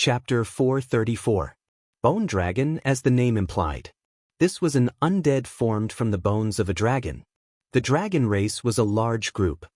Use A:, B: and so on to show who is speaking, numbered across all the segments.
A: Chapter 434. Bone Dragon, as the name implied. This was an undead formed from the bones of a dragon. The dragon race was a large group.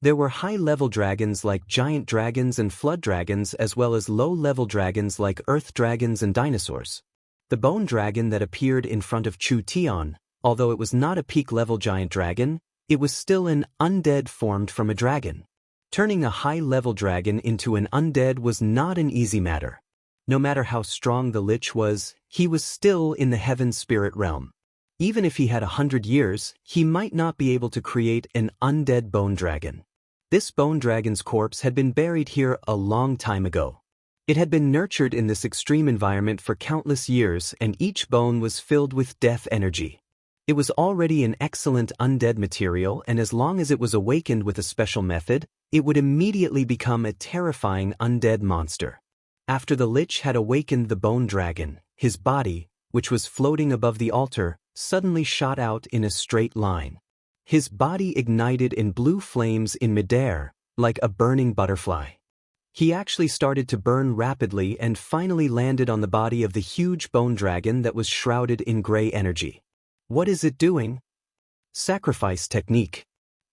A: There were high-level dragons like giant dragons and flood dragons, as well as low-level dragons like earth dragons and dinosaurs. The bone dragon that appeared in front of Chu Tian, although it was not a peak-level giant dragon, it was still an undead formed from a dragon. Turning a high-level dragon into an undead was not an easy matter. No matter how strong the Lich was, he was still in the heaven spirit realm. Even if he had 100 years, he might not be able to create an undead bone dragon. This bone dragon's corpse had been buried here a long time ago. It had been nurtured in this extreme environment for countless years, and each bone was filled with death energy. It was already an excellent undead material, and as long as it was awakened with a special method, it would immediately become a terrifying undead monster. After the Lich had awakened the bone dragon, his body, which was floating above the altar, suddenly shot out in a straight line. His body ignited in blue flames in midair, like a burning butterfly. He actually started to burn rapidly and finally landed on the body of the huge bone dragon that was shrouded in gray energy. What is it doing? Sacrifice technique.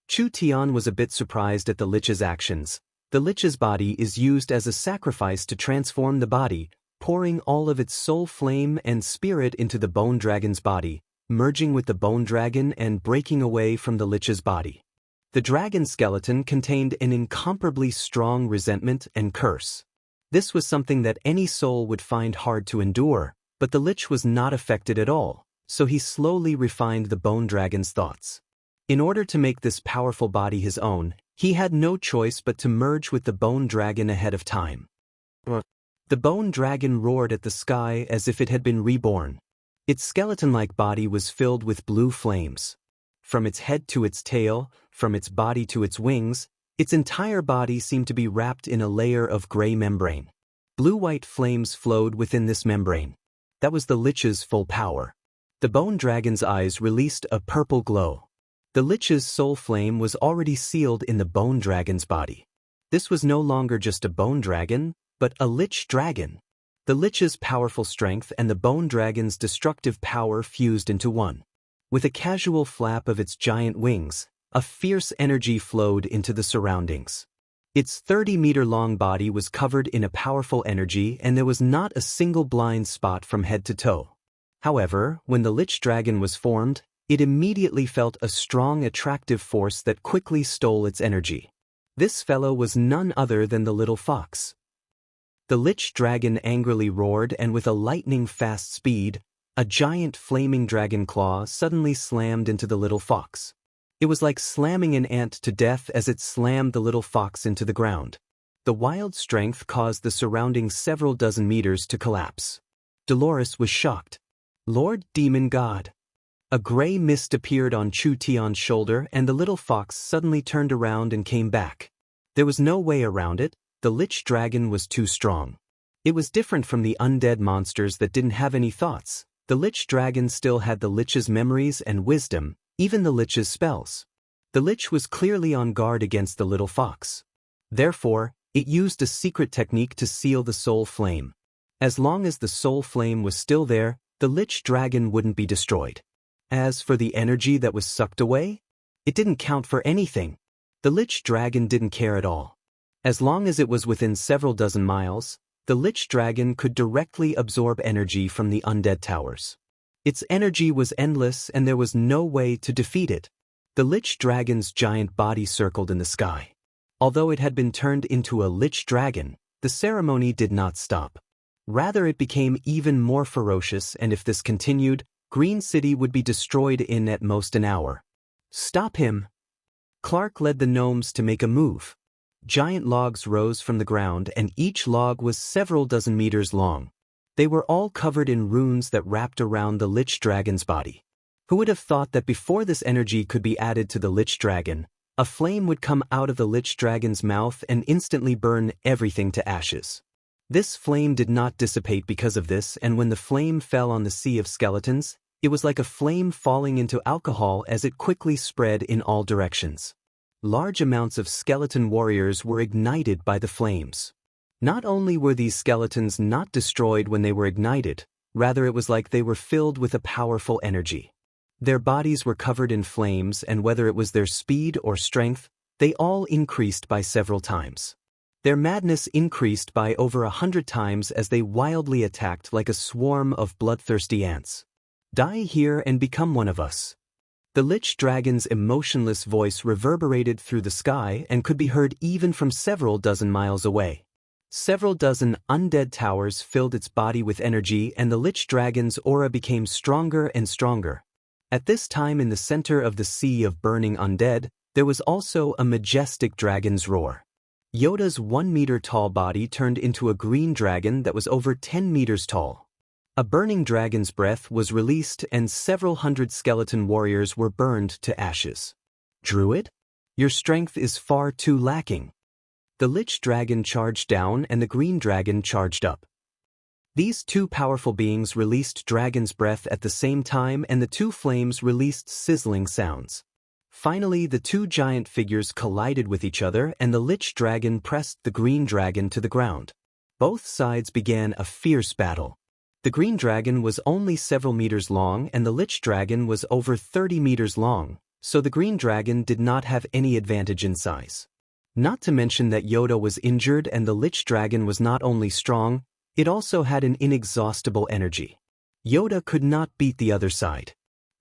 A: Chu Tian was a bit surprised at the Lich's actions. The Lich's body is used as a sacrifice to transform the body, pouring all of its soul flame and spirit into the bone dragon's body, merging with the bone dragon and breaking away from the Lich's body. The dragon skeleton contained an incomparably strong resentment and curse. This was something that any soul would find hard to endure, but the Lich was not affected at all, so he slowly refined the bone dragon's thoughts. In order to make this powerful body his own, he had no choice but to merge with the bone dragon ahead of time. The bone dragon roared at the sky as if it had been reborn. Its skeleton-like body was filled with blue flames. From its head to its tail, from its body to its wings, its entire body seemed to be wrapped in a layer of gray membrane. Blue-white flames flowed within this membrane. That was the Lich's full power. The bone dragon's eyes released a purple glow. The Lich's soul flame was already sealed in the bone dragon's body. This was no longer just a bone dragon, but a Lich dragon. The Lich's powerful strength and the bone dragon's destructive power fused into one. With a casual flap of its giant wings, a fierce energy flowed into the surroundings. Its 30-meter-long body was covered in a powerful energy, and there was not a single blind spot from head to toe. However, when the Lich dragon was formed, it immediately felt a strong attractive force that quickly stole its energy. This fellow was none other than the little fox. The Lich dragon angrily roared, and with a lightning-fast speed, a giant flaming dragon claw suddenly slammed into the little fox. It was like slamming an ant to death as it slammed the little fox into the ground. The wild strength caused the surrounding several dozen meters to collapse. Dolores was shocked. Lord Demon God. A gray mist appeared on Chu Tian's shoulder, and the little fox suddenly turned around and came back. There was no way around it. The Lich dragon was too strong. It was different from the undead monsters that didn't have any thoughts. The Lich dragon still had the Lich's memories and wisdom, even the Lich's spells. The Lich was clearly on guard against the little fox. Therefore, it used a secret technique to seal the soul flame. As long as the soul flame was still there, the Lich dragon wouldn't be destroyed. As for the energy that was sucked away, it didn't count for anything. The Lich dragon didn't care at all. As long as it was within several dozen miles, the Lich dragon could directly absorb energy from the undead towers. Its energy was endless, and there was no way to defeat it. The Lich dragon's giant body circled in the sky. Although it had been turned into a Lich dragon, the ceremony did not stop. Rather, it became even more ferocious, and if this continued, Green City would be destroyed in at most an hour. Stop him! Clark led the gnomes to make a move. Giant logs rose from the ground, and each log was several dozen meters long. They were all covered in runes that wrapped around the Lich dragon's body. Who would have thought that before this energy could be added to the Lich dragon, a flame would come out of the Lich dragon's mouth and instantly burn everything to ashes? This flame did not dissipate because of this, and when the flame fell on the sea of skeletons, it was like a flame falling into alcohol as it quickly spread in all directions. Large amounts of skeleton warriors were ignited by the flames. Not only were these skeletons not destroyed when they were ignited, rather it was like they were filled with a powerful energy. Their bodies were covered in flames, and whether it was their speed or strength, they all increased by several times. Their madness increased by over 100 times as they wildly attacked like a swarm of bloodthirsty ants. Die here and become one of us. The Lich Dragon's emotionless voice reverberated through the sky and could be heard even from several dozen miles away. Several dozen undead towers filled its body with energy, and the Lich Dragon's aura became stronger and stronger. At this time, in the center of the sea of burning undead, there was also a majestic dragon's roar. Yoda's 1-meter-tall body turned into a green dragon that was over 10 meters tall. A burning dragon's breath was released, and several hundred skeleton warriors were burned to ashes. Druid? Your strength is far too lacking. The Lich Dragon charged down and the Green Dragon charged up. These two powerful beings released dragon's breath at the same time, and the two flames released sizzling sounds. Finally, the two giant figures collided with each other, and the Lich Dragon pressed the Green Dragon to the ground. Both sides began a fierce battle. The Green Dragon was only several meters long, and the Lich Dragon was over 30 meters long, so the Green Dragon did not have any advantage in size. Not to mention that Yoda was injured, and the Lich Dragon was not only strong, it also had an inexhaustible energy. Yoda could not beat the other side.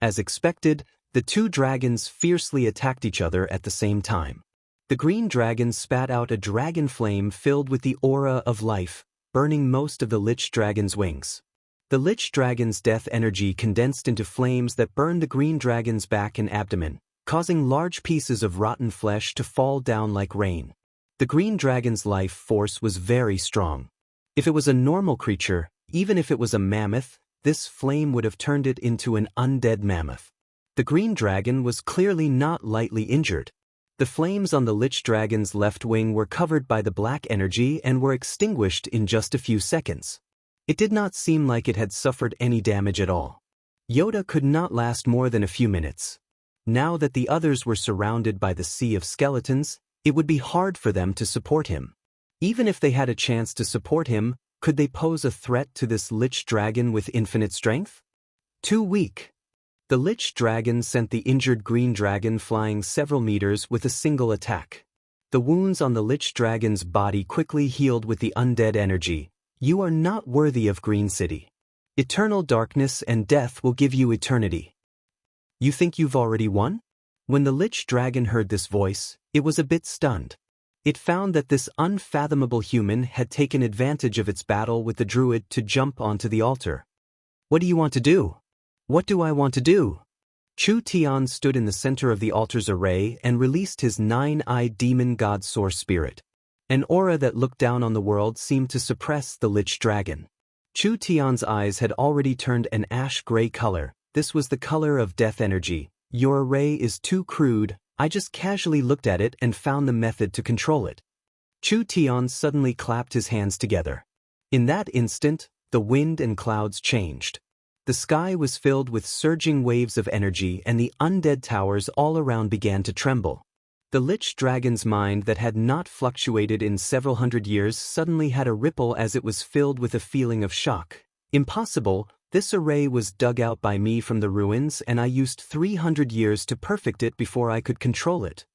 A: As expected, the two dragons fiercely attacked each other at the same time. The Green Dragon spat out a dragon flame filled with the aura of life, burning most of the Lich Dragon's wings. The Lich Dragon's death energy condensed into flames that burned the Green Dragon's back and abdomen, causing large pieces of rotten flesh to fall down like rain. The Green Dragon's life force was very strong. If it was a normal creature, even if it was a mammoth, this flame would have turned it into an undead mammoth. The Green Dragon was clearly not lightly injured. The flames on the Lich Dragon's left wing were covered by the black energy and were extinguished in just a few seconds. It did not seem like it had suffered any damage at all. Yoda could not last more than a few minutes. Now that the others were surrounded by the sea of skeletons, it would be hard for them to support him. Even if they had a chance to support him, could they pose a threat to this Lich Dragon with infinite strength? Too weak. The Lich Dragon sent the injured Green Dragon flying several meters with a single attack. The wounds on the Lich Dragon's body quickly healed with the undead energy. You are not worthy of Green City. Eternal darkness and death will give you eternity. You think you've already won? When the Lich Dragon heard this voice, it was a bit stunned. It found that this unfathomable human had taken advantage of its battle with the druid to jump onto the altar. What do you want to do? What do I want to do? Chu Tian stood in the center of the altar's array and released his 9-eyed demon god Source Spirit. An aura that looked down on the world seemed to suppress the Lich Dragon. Chu Tian's eyes had already turned an ash-gray color. This was the color of death energy. Your array is too crude. I just casually looked at it and found the method to control it. Chu Tian suddenly clapped his hands together. In that instant, the wind and clouds changed. The sky was filled with surging waves of energy, and the undead towers all around began to tremble. The Lich Dragon's mind that had not fluctuated in several hundred years suddenly had a ripple as it was filled with a feeling of shock. Impossible, this array was dug out by me from the ruins, and I used 300 years to perfect it before I could control it.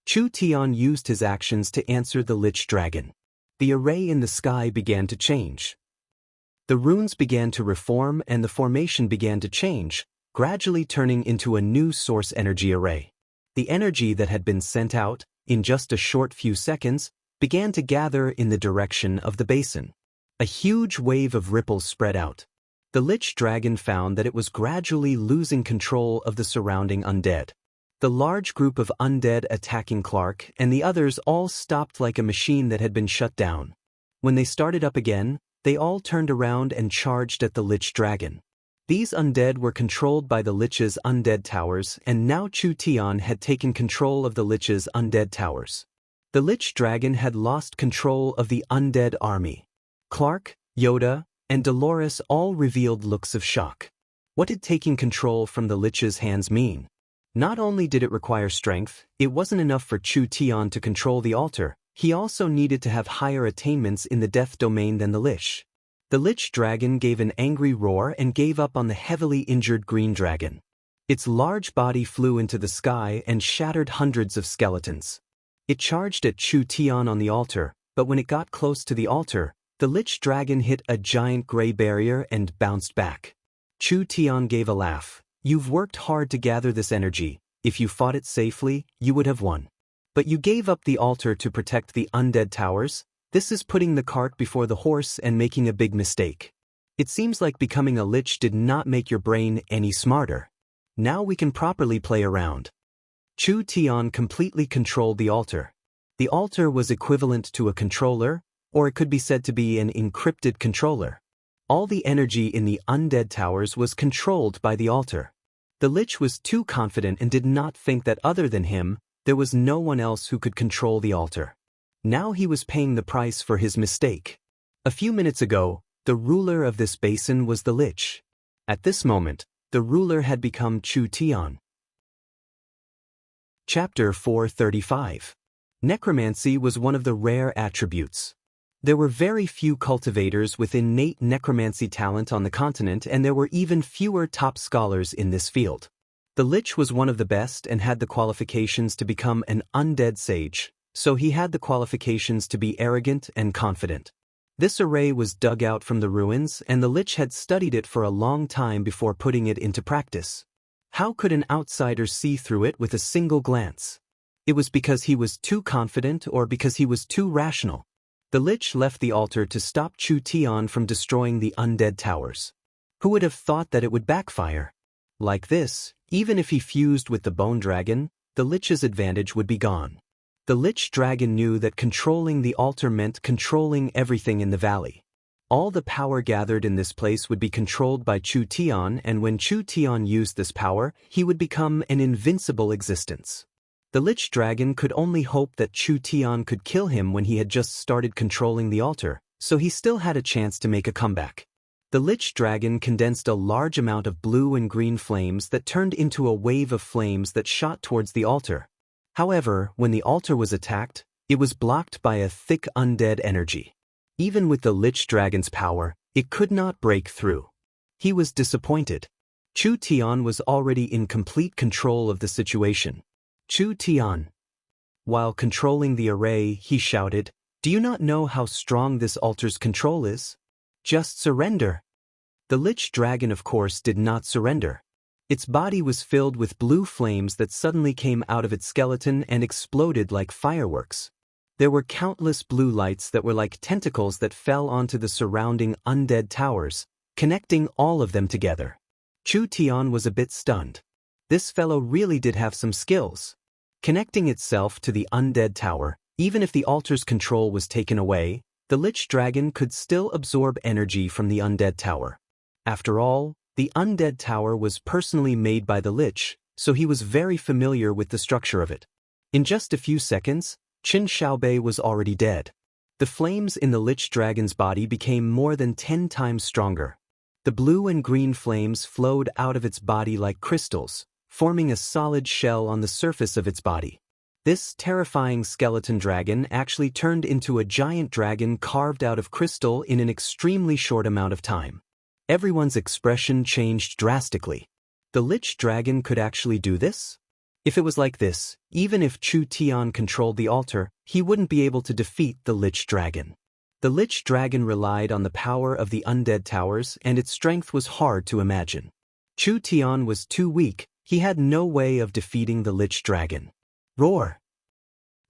A: Chu Tian used his actions to answer the Lich Dragon. The array in the sky began to change. The runes began to reform and the formation began to change, gradually turning into a new source energy array. The energy that had been sent out, in just a short few seconds, began to gather in the direction of the basin. A huge wave of ripples spread out. The Lich Dragon found that it was gradually losing control of the surrounding undead. The large group of undead attacking Clark and the others all stopped like a machine that had been shut down. When they started up again, they all turned around and charged at the Lich Dragon. These undead were controlled by the Lich's undead towers, and now Chu Tian had taken control of the Lich's undead towers. The Lich Dragon had lost control of the undead army. Clark, Yoda, and Dolores all revealed looks of shock. What did taking control from the Lich's hands mean? Not only did it require strength, it wasn't enough for Chu Tian to control the altar. He also needed to have higher attainments in the death domain than the Lich. The Lich Dragon gave an angry roar and gave up on the heavily injured Green Dragon. Its large body flew into the sky and shattered hundreds of skeletons. It charged at Chu Tian on the altar, but when it got close to the altar, the Lich Dragon hit a giant gray barrier and bounced back. Chu Tian gave a laugh. "You've worked hard to gather this energy. If you fought it safely, you would have won. But you gave up the altar to protect the undead towers. This is putting the cart before the horse and making a big mistake. It seems like becoming a lich did not make your brain any smarter. Now we can properly play around." Chu Tian completely controlled the altar. The altar was equivalent to a controller, or it could be said to be an encrypted controller. All the energy in the undead towers was controlled by the altar. The lich was too confident and did not think that other than him, there was no one else who could control the altar. Now he was paying the price for his mistake. A few minutes ago, the ruler of this basin was the lich. At this moment, the ruler had become Chu Tian. Chapter 435. Necromancy was one of the rare attributes. There were very few cultivators with innate necromancy talent on the continent, and there were even fewer top scholars in this field. The lich was one of the best and had the qualifications to become an undead sage, so he had the qualifications to be arrogant and confident. This array was dug out from the ruins, and the lich had studied it for a long time before putting it into practice. How could an outsider see through it with a single glance? It was because he was too confident or because he was too rational. The lich left the altar to stop Chu Tian from destroying the undead towers. Who would have thought that it would backfire? Like this, even if he fused with the bone dragon, the lich's advantage would be gone. The lich dragon knew that controlling the altar meant controlling everything in the valley. All the power gathered in this place would be controlled by Chu Tian, and when Chu Tian used this power, he would become an invincible existence. The lich dragon could only hope that Chu Tian could kill him when he had just started controlling the altar, so he still had a chance to make a comeback. The lich dragon condensed a large amount of blue and green flames that turned into a wave of flames that shot towards the altar. However, when the altar was attacked, it was blocked by a thick undead energy. Even with the lich dragon's power, it could not break through. He was disappointed. Chu Tian was already in complete control of the situation. Chu Tian. While controlling the array, he shouted, "Do you not know how strong this altar's control is? Just surrender." The lich dragon, of course, did not surrender. Its body was filled with blue flames that suddenly came out of its skeleton and exploded like fireworks. There were countless blue lights that were like tentacles that fell onto the surrounding undead towers, connecting all of them together. Chu Tian was a bit stunned. This fellow really did have some skills. Connecting itself to the undead tower, even if the altar's control was taken away, the lich dragon could still absorb energy from the undead tower. After all, the undead tower was personally made by the lich, so he was very familiar with the structure of it. In just a few seconds, Qin Xiaobei was already dead. The flames in the lich dragon's body became more than 10 times stronger. The blue and green flames flowed out of its body like crystals, forming a solid shell on the surface of its body. This terrifying skeleton dragon actually turned into a giant dragon carved out of crystal in an extremely short amount of time. Everyone's expression changed drastically. The lich dragon could actually do this? If it was like this, even if Chu Tian controlled the altar, he wouldn't be able to defeat the lich dragon. The lich dragon relied on the power of the undead towers, and its strength was hard to imagine. Chu Tian was too weak. He had no way of defeating the lich dragon. Roar!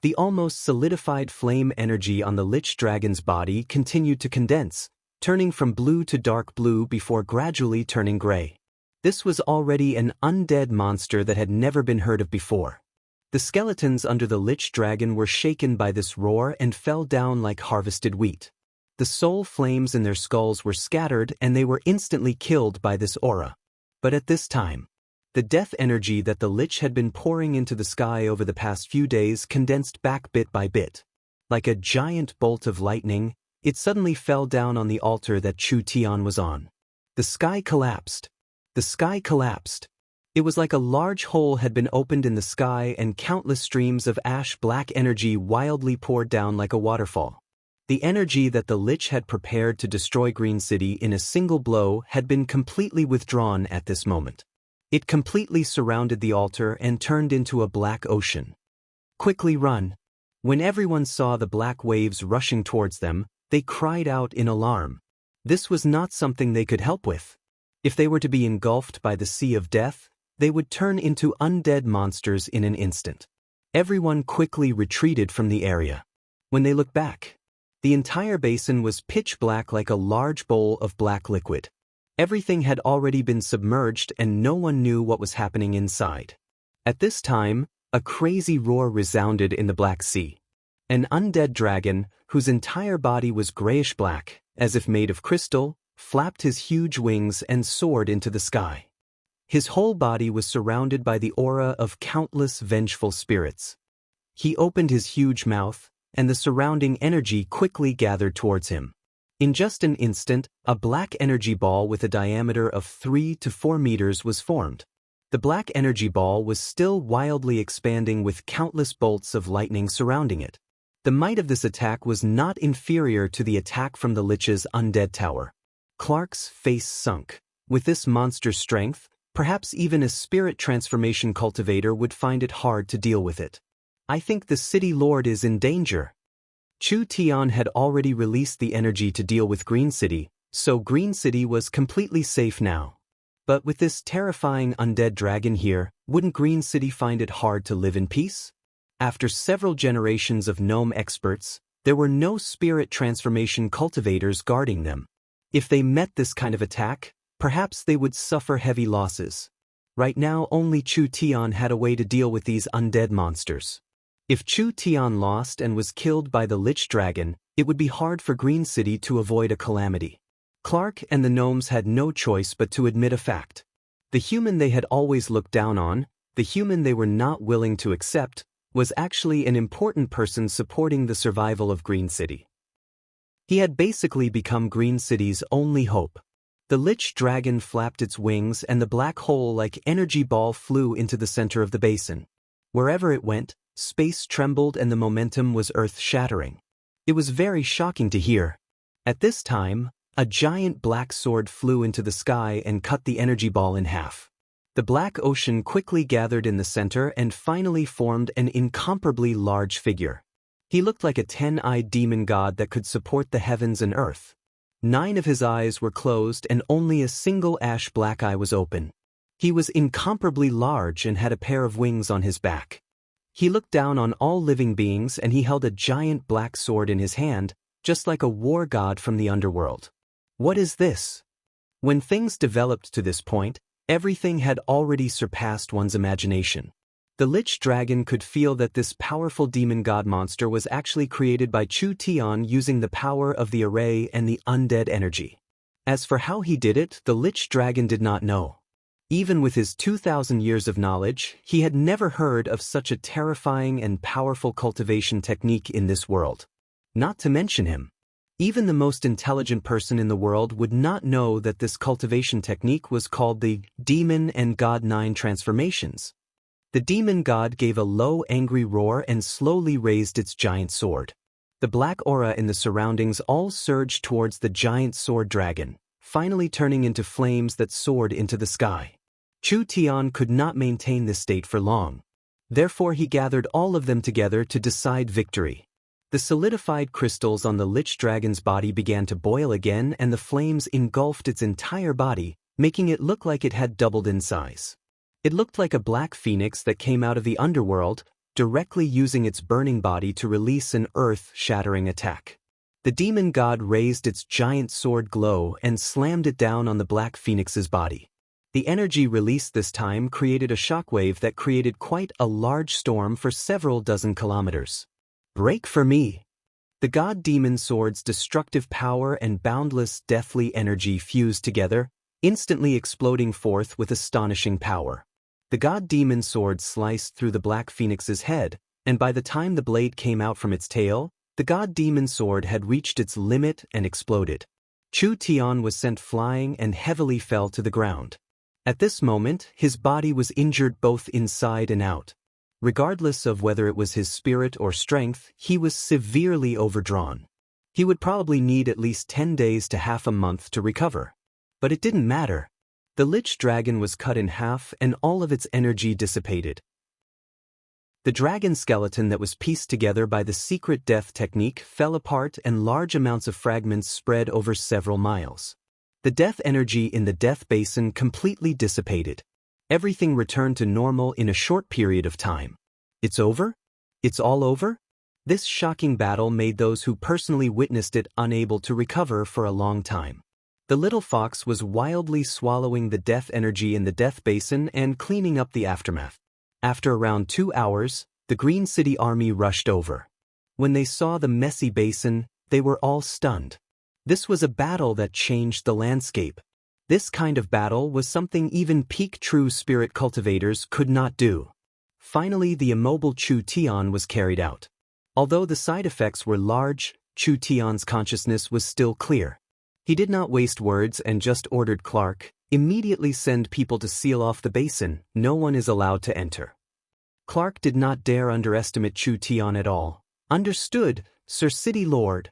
A: The almost solidified flame energy on the lich dragon's body continued to condense, turning from blue to dark blue before gradually turning gray. This was already an undead monster that had never been heard of before. The skeletons under the lich dragon were shaken by this roar and fell down like harvested wheat. The soul flames in their skulls were scattered, and they were instantly killed by this aura. But at this time, the death energy that the lich had been pouring into the sky over the past few days condensed back bit by bit. Like a giant bolt of lightning, it suddenly fell down on the altar that Chu Tian was on. The sky collapsed. The sky collapsed. It was like a large hole had been opened in the sky and countless streams of ash-black energy wildly poured down like a waterfall. The energy that the Lich had prepared to destroy Green City in a single blow had been completely withdrawn at this moment. It completely surrounded the altar and turned into a black ocean. "Quickly run!" When everyone saw the black waves rushing towards them, they cried out in alarm. This was not something they could help with. If they were to be engulfed by the sea of death, they would turn into undead monsters in an instant. Everyone quickly retreated from the area. When they looked back, the entire basin was pitch black like a large bowl of black liquid. Everything had already been submerged and no one knew what was happening inside. At this time, a crazy roar resounded in the Black Sea. An undead dragon, whose entire body was grayish-black, as if made of crystal, flapped his huge wings and soared into the sky. His whole body was surrounded by the aura of countless vengeful spirits. He opened his huge mouth, and the surrounding energy quickly gathered towards him. In just an instant, a black energy ball with a diameter of 3 to 4 meters was formed. The black energy ball was still wildly expanding with countless bolts of lightning surrounding it. The might of this attack was not inferior to the attack from the Lich's undead tower. Clark's face sunk. With this monster's strength, perhaps even a spirit transformation cultivator would find it hard to deal with it. "I think the city lord is in danger." Chu Tian had already released the energy to deal with Green City, so Green City was completely safe now. But with this terrifying undead dragon here, wouldn't Green City find it hard to live in peace? After several generations of gnome experts, there were no spirit transformation cultivators guarding them. If they met this kind of attack, perhaps they would suffer heavy losses. Right now only Chu Tian had a way to deal with these undead monsters. If Chu Tian lost and was killed by the Lich Dragon, it would be hard for Green City to avoid a calamity. Clark and the gnomes had no choice but to admit a fact. The human they had always looked down on, the human they were not willing to accept, was actually an important person supporting the survival of Green City. He had basically become Green City's only hope. The Lich Dragon flapped its wings and the black hole-like energy ball flew into the center of the basin. Wherever it went, space trembled and the momentum was earth-shattering. It was very shocking to hear. At this time, a giant black sword flew into the sky and cut the energy ball in half. The black ocean quickly gathered in the center and finally formed an incomparably large figure. He looked like a 10-eyed demon god that could support the heavens and earth. 9 of his eyes were closed and only a single ash-black eye was open. He was incomparably large and had a pair of wings on his back. He looked down on all living beings and he held a giant black sword in his hand, just like a war god from the underworld. What is this? When things developed to this point, everything had already surpassed one's imagination. The Lich Dragon could feel that this powerful demon god monster was actually created by Chu Tian using the power of the array and the undead energy. As for how he did it, the Lich Dragon did not know. Even with his 2,000 years of knowledge, he had never heard of such a terrifying and powerful cultivation technique in this world. Not to mention him. Even the most intelligent person in the world would not know that this cultivation technique was called the Demon and God 9 transformations. The demon god gave a low, angry roar and slowly raised its giant sword. The black aura in the surroundings all surged towards the giant sword dragon, finally turning into flames that soared into the sky. Chu Tian could not maintain this state for long. Therefore he gathered all of them together to decide victory. The solidified crystals on the Lich Dragon's body began to boil again and the flames engulfed its entire body, making it look like it had doubled in size. It looked like a black phoenix that came out of the underworld, directly using its burning body to release an earth-shattering attack. The demon god raised its giant sword glow and slammed it down on the black phoenix's body. The energy released this time created a shockwave that created quite a large storm for several dozen kilometers. Break for me! The god-demon sword's destructive power and boundless deathly energy fused together, instantly exploding forth with astonishing power. The god-demon sword sliced through the black phoenix's head, and by the time the blade came out from its tail, the god-demon sword had reached its limit and exploded. Chu Tian was sent flying and heavily fell to the ground. At this moment, his body was injured both inside and out. Regardless of whether it was his spirit or strength, he was severely overdrawn. He would probably need at least 10 days to half a month to recover. But it didn't matter. The Lich Dragon was cut in half and all of its energy dissipated. The dragon skeleton that was pieced together by the secret death technique fell apart and large amounts of fragments spread over several miles. The death energy in the death basin completely dissipated. Everything returned to normal in a short period of time. It's over? It's all over? This shocking battle made those who personally witnessed it unable to recover for a long time. The little fox was wildly swallowing the death energy in the death basin and cleaning up the aftermath. After around 2 hours, the Green City army rushed over. When they saw the messy basin, they were all stunned. This was a battle that changed the landscape. This kind of battle was something even peak true spirit cultivators could not do. Finally, the immobile Chu Tian was carried out. Although the side effects were large, Chu Tian's consciousness was still clear. He did not waste words and just ordered Clark, "Immediately send people to seal off the basin, no one is allowed to enter." Clark did not dare underestimate Chu Tian at all. "Understood, Sir City Lord."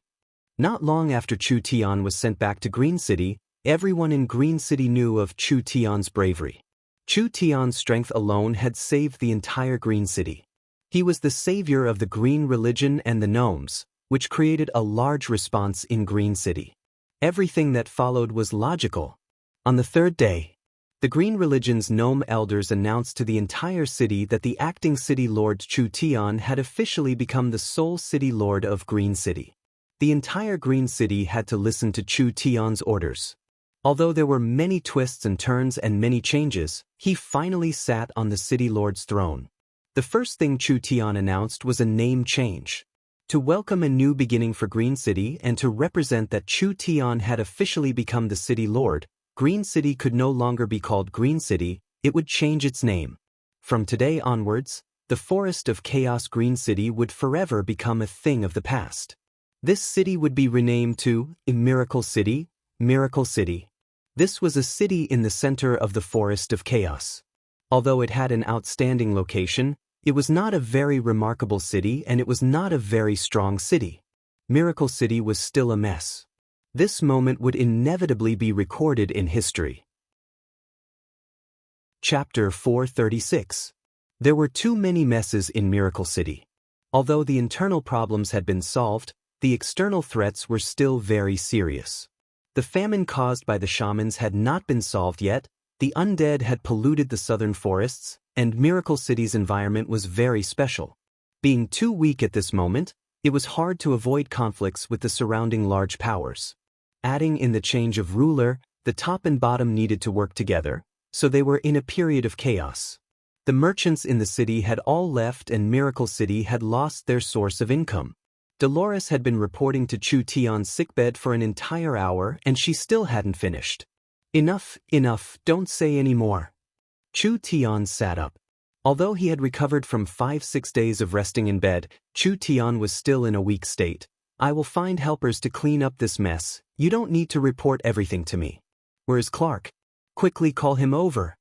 A: Not long after Chu Tian was sent back to Green City, everyone in Green City knew of Chu Tian's bravery. Chu Tian's strength alone had saved the entire Green City. He was the savior of the Green religion and the gnomes, which created a large response in Green City. Everything that followed was logical. On the third day, the Green religion's gnome elders announced to the entire city that the acting city lord Chu Tian had officially become the sole city lord of Green City. The entire Green City had to listen to Chu Tian's orders. Although there were many twists and turns and many changes, he finally sat on the city lord's throne. The first thing Chu Tian announced was a name change. To welcome a new beginning for Green City and to represent that Chu Tian had officially become the city lord, Green City could no longer be called Green City, it would change its name. From today onwards, the Forest of Chaos Green City would forever become a thing of the past. This city would be renamed to Miracle City, Miracle City. This was a city in the center of the Forest of Chaos. Although it had an outstanding location, it was not a very remarkable city and it was not a very strong city. Miracle City was still a mess. This moment would inevitably be recorded in history. Chapter 436. There were too many messes in Miracle City. Although the internal problems had been solved, the external threats were still very serious. The famine caused by the shamans had not been solved yet, the undead had polluted the southern forests, and Miracle City's environment was very special. Being too weak at this moment, it was hard to avoid conflicts with the surrounding large powers. Adding in the change of ruler, the top and bottom needed to work together, so they were in a period of chaos. The merchants in the city had all left and Miracle City had lost their source of income. Dolores had been reporting to Chu Tian's sickbed for an entire hour and she still hadn't finished. "Enough, enough, don't say any more." Chu Tian sat up. Although he had recovered from 5-6 days of resting in bed, Chu Tian was still in a weak state. "I will find helpers to clean up this mess, you don't need to report everything to me." "Where is Clark? Quickly call him over."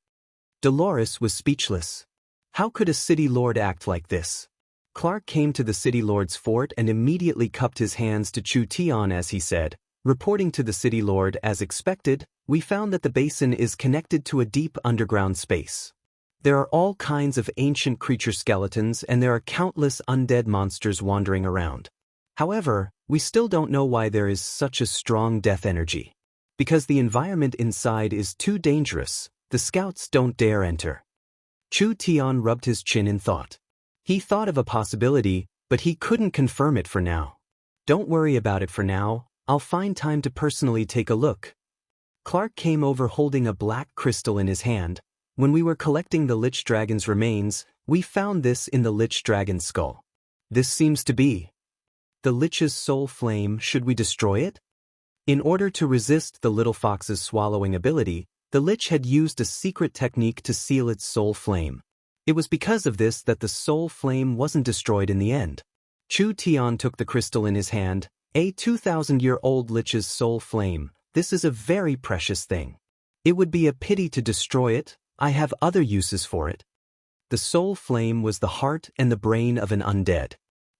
A: Dolores was speechless. How could a city lord act like this? Clark came to the city lord's fort and immediately cupped his hands to Chu Tian as he said, "Reporting to the city lord as expected, we found that the basin is connected to a deep underground space. There are all kinds of ancient creature skeletons and there are countless undead monsters wandering around. However, we still don't know why there is such a strong death energy. Because the environment inside is too dangerous, the scouts don't dare enter." Chu Tian rubbed his chin in thought. He thought of a possibility, but he couldn't confirm it for now. "Don't worry about it for now, I'll find time to personally take a look." Clark came over holding a black crystal in his hand. "When we were collecting the Lich Dragon's remains, we found this in the Lich Dragon's skull. This seems to be the Lich's soul flame. Should we destroy it?" In order to resist the little fox's swallowing ability, the Lich had used a secret technique to seal its soul flame. It was because of this that the soul flame wasn't destroyed in the end. Chu Tian took the crystal in his hand. "A 2,000-year-old Lich's soul flame, this is a very precious thing. It would be a pity to destroy it. I have other uses for it. The soul flame was the heart and the brain of an undead.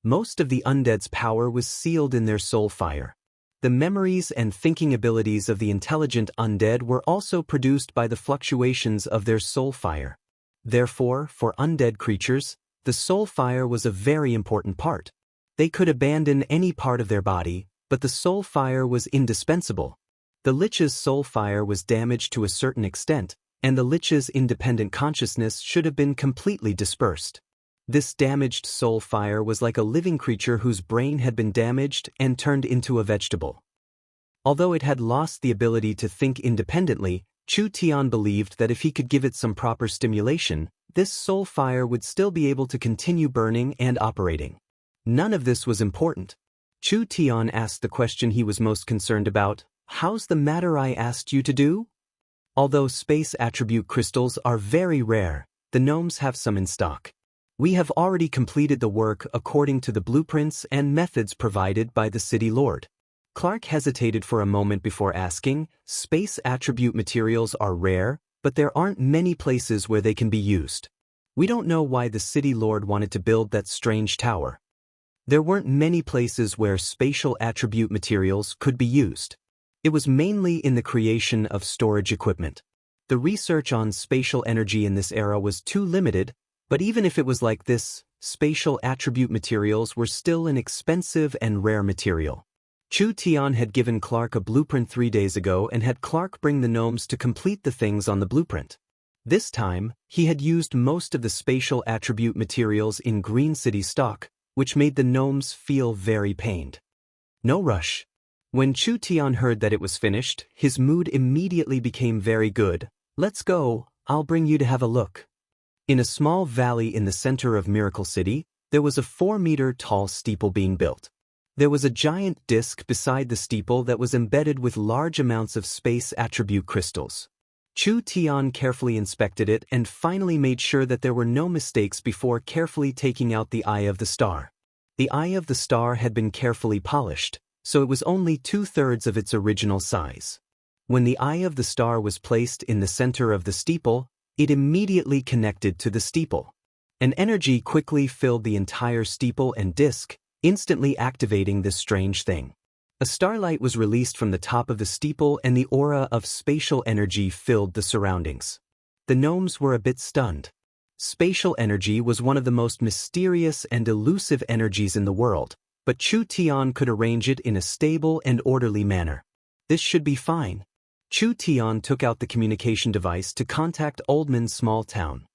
A: Most of the undead's power was sealed in their soul fire. The memories and thinking abilities of the intelligent undead were also produced by the fluctuations of their soul fire. Therefore, for undead creatures, the soul fire was a very important part. They could abandon any part of their body, but the soul fire was indispensable. The Lich's soul fire was damaged to a certain extent, and the Lich's independent consciousness should have been completely dispersed. This damaged soul fire was like a living creature whose brain had been damaged and turned into a vegetable. Although it had lost the ability to think independently, Chu Tian believed that if he could give it some proper stimulation, this soul fire would still be able to continue burning and operating. None of this was important. Chu Tian asked the question he was most concerned about: "How's the matter I asked you to do?" Although space attribute crystals are very rare, the gnomes have some in stock. We have already completed the work according to the blueprints and methods provided by the city lord. Clark hesitated for a moment before asking, "Space attribute materials are rare, but there aren't many places where they can be used. We don't know why the city lord wanted to build that strange tower. There weren't many places where spatial attribute materials could be used. It was mainly in the creation of storage equipment. The research on spatial energy in this era was too limited, but even if it was like this, spatial attribute materials were still an expensive and rare material." Chu Tian had given Clark a blueprint 3 days ago and had Clark bring the gnomes to complete the things on the blueprint. This time, he had used most of the spatial attribute materials in Green City stock, which made the gnomes feel very pained. No rush. When Chu Tian heard that it was finished, his mood immediately became very good. "Let's go, I'll bring you to have a look." In a small valley in the center of Miracle City, there was a 4-meter-tall steeple being built. There was a giant disc beside the steeple that was embedded with large amounts of space attribute crystals. Chu Tian carefully inspected it and finally made sure that there were no mistakes before carefully taking out the eye of the star. The eye of the star had been carefully polished, so it was only 2/3 of its original size. When the eye of the star was placed in the center of the steeple, it immediately connected to the steeple. An energy quickly filled the entire steeple and disc, instantly activating this strange thing. A starlight was released from the top of the steeple and the aura of spatial energy filled the surroundings. The gnomes were a bit stunned. Spatial energy was one of the most mysterious and elusive energies in the world, but Chu Tian could arrange it in a stable and orderly manner. This should be fine. Chu Tian took out the communication device to contact Oldman's small town.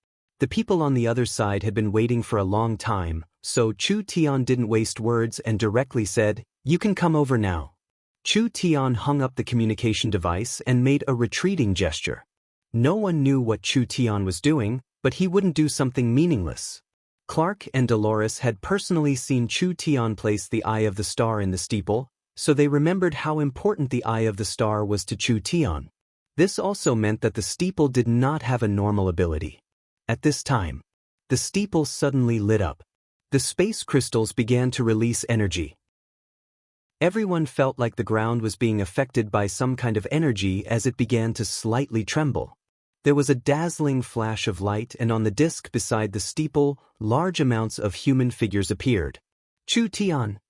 A: The people on the other side had been waiting for a long time, so Chu Tian didn't waste words and directly said, "You can come over now." Chu Tian hung up the communication device and made a retreating gesture. No one knew what Chu Tian was doing, but he wouldn't do something meaningless. Clark and Dolores had personally seen Chu Tian place the eye of the star in the steeple, so they remembered how important the eye of the star was to Chu Tian. This also meant that the steeple did not have a normal ability. At this time, the steeple suddenly lit up. The space crystals began to release energy. Everyone felt like the ground was being affected by some kind of energy as it began to slightly tremble. There was a dazzling flash of light, and on the disc beside the steeple, large amounts of human figures appeared. "Chu Tian."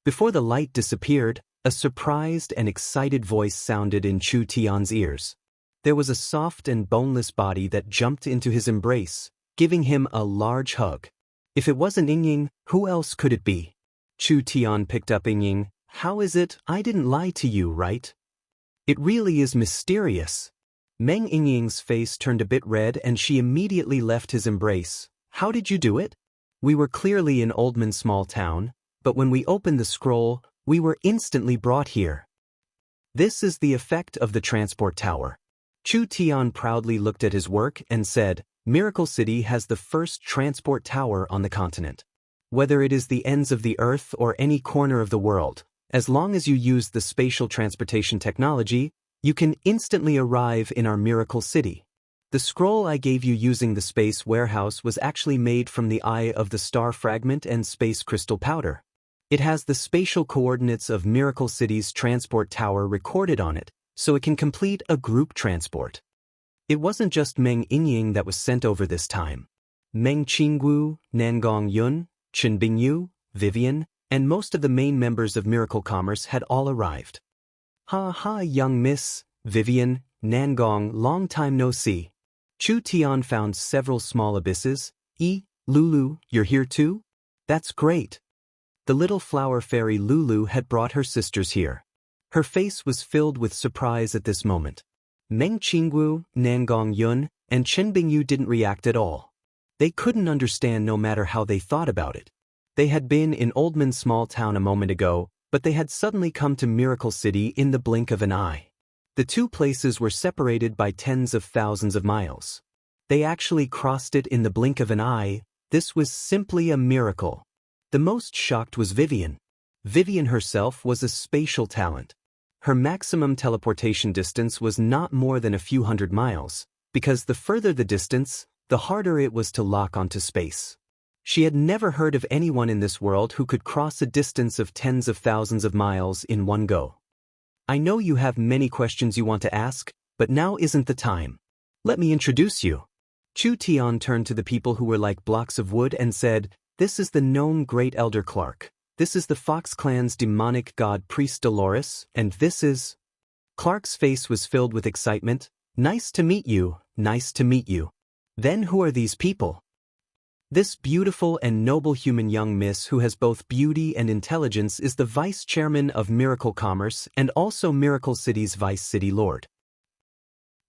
A: Before the light disappeared, a surprised and excited voice sounded in Chu Tian's ears. There was a soft and boneless body that jumped into his embrace, giving him a large hug. If it wasn't Yingying, who else could it be? Chu Tian picked up Yingying. "How is it? I didn't lie to you, right? It really is mysterious." Meng Yingying's face turned a bit red and she immediately left his embrace. "How did you do it?" "We were clearly in Oldman's small town, but when we opened the scroll, we were instantly brought here. This is the effect of the transport tower." Chu Tian proudly looked at his work and said, "Miracle City has the first transport tower on the continent. Whether it is the ends of the earth or any corner of the world, as long as you use the spatial transportation technology, you can instantly arrive in our Miracle City. The scroll I gave you using the space warehouse was actually made from the eye of the star fragment and space crystal powder. It has the spatial coordinates of Miracle City's transport tower recorded on it, so it can complete a group transport. It wasn't just Meng Yingying that was sent over this time. Meng Qinggu, Nangong Yun, Chen Bingyu, Vivian, and most of the main members of Miracle Commerce had all arrived. Ha ha, young miss, Vivian, Nangong, long time no see. Chu Tian found several small abysses. Lulu, you're here too? That's great. The little flower fairy Lulu had brought her sisters here. Her face was filled with surprise at this moment. Meng Qinggu, Nangong Yun, and Chen Bingyu didn't react at all. They couldn't understand no matter how they thought about it. They had been in Oldman's small town a moment ago, but they had suddenly come to Miracle City in the blink of an eye. The two places were separated by tens of thousands of miles. They actually crossed it in the blink of an eye. This was simply a miracle. The most shocked was Vivian. Vivian herself was a spatial talent. Her maximum teleportation distance was not more than a few hundred miles, because the further the distance, the harder it was to lock onto space. She had never heard of anyone in this world who could cross a distance of tens of thousands of miles in one go. I know you have many questions you want to ask, but now isn't the time. Let me introduce you. Chu Tian turned to the people who were like blocks of wood and said, "This is the known Great Elder Clark. This is the Fox Clan's demonic god priest Dolores, and this is..." Clark's face was filled with excitement. "Nice to meet you, nice to meet you. Then who are these people?" This beautiful and noble human young miss who has both beauty and intelligence is the vice chairman of Miracle Commerce and also Miracle City's vice city lord.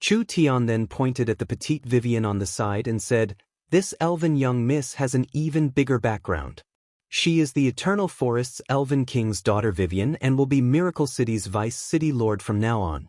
A: Chu Tian then pointed at the petite Vivian on the side and said, "This elven young miss has an even bigger background. She is the Eternal Forest's Elven King's daughter Vivian and will be Miracle City's vice city lord from now on."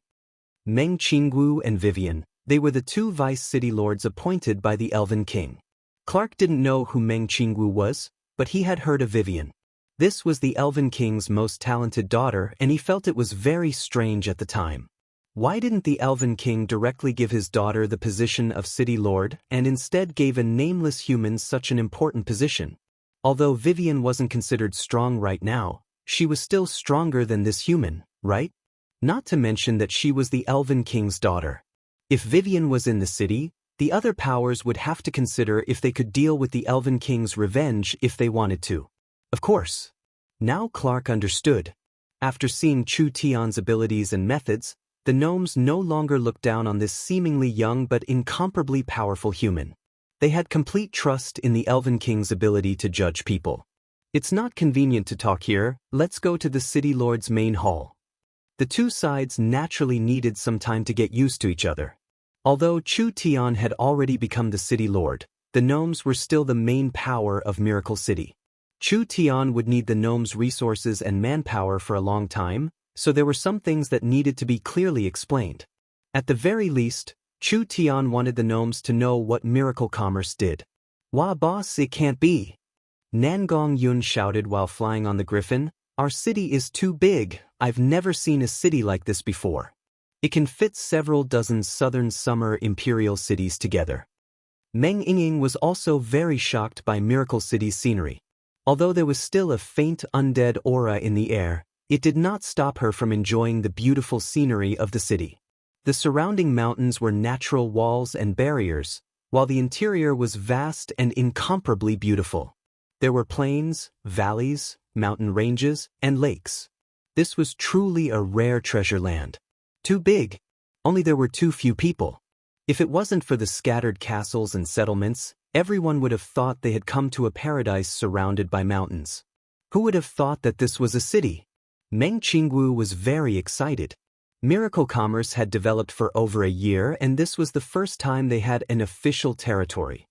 A: Meng Qinggu and Vivian, they were the two vice city lords appointed by the Elven King. Clark didn't know who Meng Qinggu was, but he had heard of Vivian. This was the Elven King's most talented daughter, and he felt it was very strange at the time. Why didn't the Elven King directly give his daughter the position of City Lord and instead gave a nameless human such an important position? Although Vivian wasn't considered strong right now, she was still stronger than this human, right? Not to mention that she was the Elven King's daughter. If Vivian was in the city, the other powers would have to consider if they could deal with the Elven King's revenge if they wanted to. Of course. Now Clark understood. After seeing Chu Tian's abilities and methods, the gnomes no longer looked down on this seemingly young but incomparably powerful human. They had complete trust in the Elven King's ability to judge people. "It's not convenient to talk here, let's go to the City Lord's main hall." The two sides naturally needed some time to get used to each other. Although Chu Tian had already become the city lord, the gnomes were still the main power of Miracle City. Chu Tian would need the gnomes' resources and manpower for a long time, so there were some things that needed to be clearly explained. At the very least, Chu Tian wanted the gnomes to know what Miracle Commerce did. "Wah boss, it can't be!" Nangong Yun shouted while flying on the griffin, "Our city is too big, I've never seen a city like this before. It can fit several dozen southern summer imperial cities together." Meng Yingying was also very shocked by Miracle City's scenery. Although there was still a faint undead aura in the air, it did not stop her from enjoying the beautiful scenery of the city. The surrounding mountains were natural walls and barriers, while the interior was vast and incomparably beautiful. There were plains, valleys, mountain ranges, and lakes. This was truly a rare treasure land. Too big. Only there were too few people. If it wasn't for the scattered castles and settlements, everyone would have thought they had come to a paradise surrounded by mountains. Who would have thought that this was a city? Meng Qinggu was very excited. Miracle Commerce had developed for over a year, and this was the first time they had an official territory.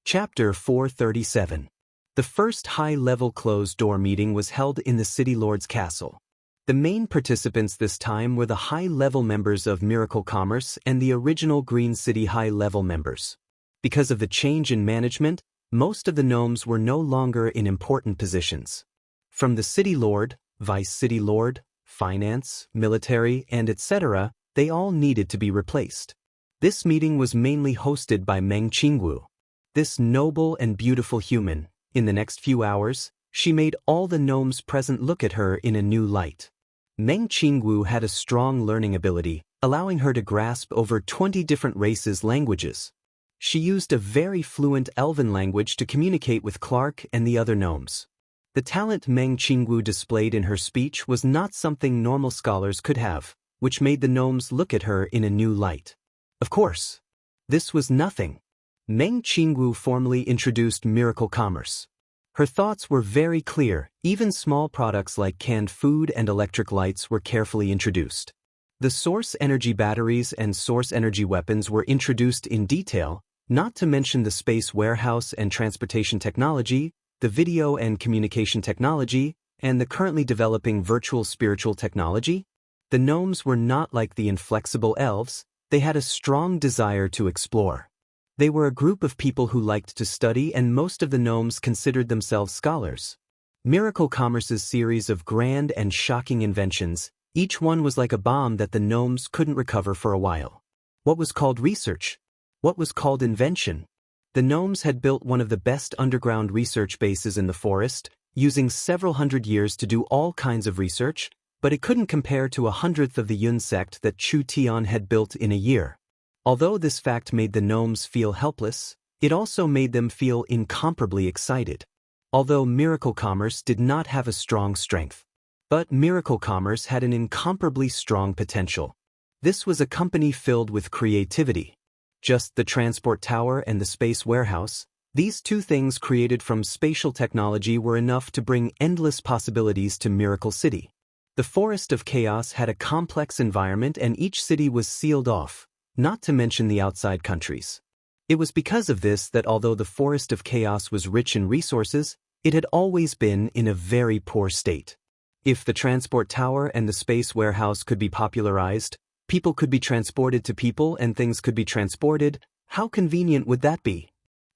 A: Chapter 437. The first high-level closed-door meeting was held in the City Lord's castle. The main participants this time were the high-level members of Miracle Commerce and the original Green City high-level members. Because of the change in management, most of the gnomes were no longer in important positions. From the City Lord, Vice City Lord, Finance, Military, and etc., they all needed to be replaced. This meeting was mainly hosted by Meng Qinggu. This noble and beautiful human, in the next few hours, she made all the gnomes present look at her in a new light. Meng Qinggu had a strong learning ability, allowing her to grasp over 20 different races' languages. She used a very fluent Elven language to communicate with Clark and the other gnomes. The talent Meng Qingwu displayed in her speech was not something normal scholars could have, which made the gnomes look at her in a new light. Of course, this was nothing. Meng Qingwu formally introduced miracle commerce. Her thoughts were very clear, even small products like canned food and electric lights were carefully introduced. The source energy batteries and source energy weapons were introduced in detail, not to mention the space warehouse and transportation technology, the video and communication technology, and the currently developing virtual spiritual technology. The gnomes were not like the inflexible elves, they had a strong desire to explore. They were a group of people who liked to study, and most of the gnomes considered themselves scholars. Miracle Commerce's series of grand and shocking inventions, each one was like a bomb that the gnomes couldn't recover for a while. What was called research? What was called invention? The gnomes had built one of the best underground research bases in the forest, using several hundred years to do all kinds of research, but it couldn't compare to 1/100th of the Yun sect that Chu Tian had built in a year. Although this fact made the gnomes feel helpless, it also made them feel incomparably excited. Although Miracle Commerce did not have a strong strength. But Miracle Commerce had an incomparably strong potential. This was a company filled with creativity. Just the transport tower and the space warehouse, these two things created from spatial technology were enough to bring endless possibilities to Miracle City. The Forest of Chaos had a complex environment and each city was sealed off, not to mention the outside countries. It was because of this that although the Forest of Chaos was rich in resources, it had always been in a very poor state. If the transport tower and the space warehouse could be popularized, people could be transported to people and things could be transported, how convenient would that be?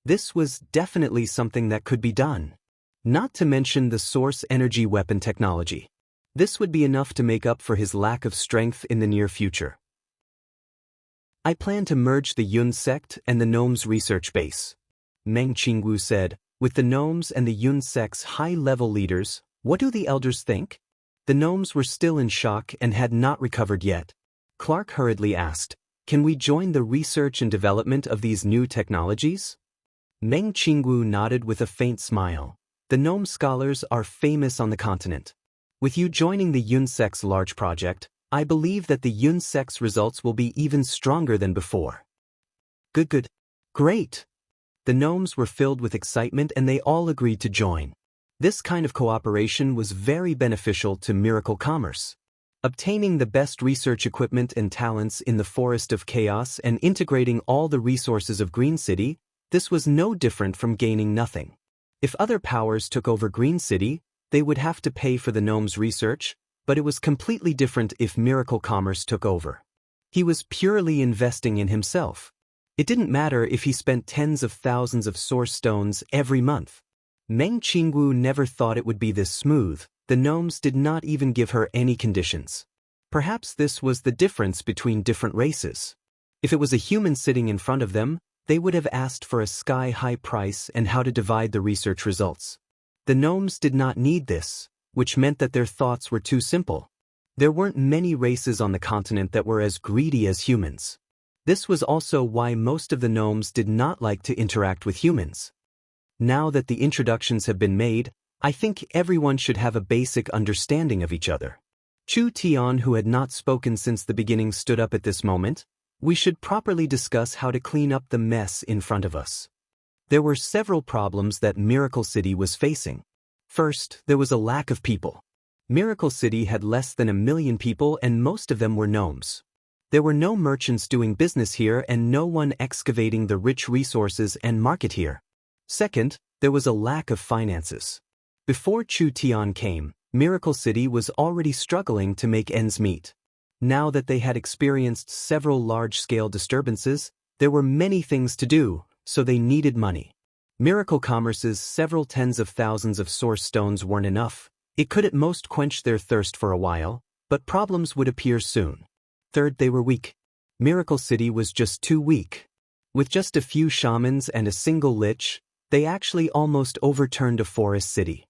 A: This was definitely something that could be done. Not to mention the source energy weapon technology. This would be enough to make up for his lack of strength in the near future. I plan to merge the Yun sect and the gnomes' research base. Meng Qingwu said, with the gnomes and the Yun sect's high-level leaders, what do the elders think? The gnomes were still in shock and had not recovered yet. Clark hurriedly asked, can we join the research and development of these new technologies? Meng Qingwu nodded with a faint smile. The gnome scholars are famous on the continent. With you joining the Yun sect's large project, I believe that the Yun sect's results will be even stronger than before. Good. Great. The gnomes were filled with excitement and they all agreed to join. This kind of cooperation was very beneficial to Miracle Commerce. Obtaining the best research equipment and talents in the Forest of Chaos and integrating all the resources of Green City, this was no different from gaining nothing. If other powers took over Green City, they would have to pay for the gnomes' research, but it was completely different if Miracle Commerce took over. He was purely investing in himself. It didn't matter if he spent tens of thousands of source stones every month. Meng Qingwu never thought it would be this smooth. The gnomes did not even give her any conditions. Perhaps this was the difference between different races. If it was a human sitting in front of them, they would have asked for a sky-high price and how to divide the research results. The gnomes did not need this, which meant that their thoughts were too simple. There weren't many races on the continent that were as greedy as humans. This was also why most of the gnomes did not like to interact with humans. Now that the introductions have been made, I think everyone should have a basic understanding of each other. Chu Tian, who had not spoken since the beginning, stood up at this moment. We should properly discuss how to clean up the mess in front of us. There were several problems that Miracle City was facing. First, there was a lack of people. Miracle City had less than 1 million people and most of them were gnomes. There were no merchants doing business here and no one excavating the rich resources and market here. Second, there was a lack of finances. Before Chu Tian came, Miracle City was already struggling to make ends meet. Now that they had experienced several large-scale disturbances, there were many things to do, so they needed money. Miracle Commerce's several tens of thousands of source stones weren't enough. It could at most quench their thirst for a while, but problems would appear soon. Third, they were weak. Miracle City was just too weak. With just a few shamans and a single lich, they actually almost overturned a forest city.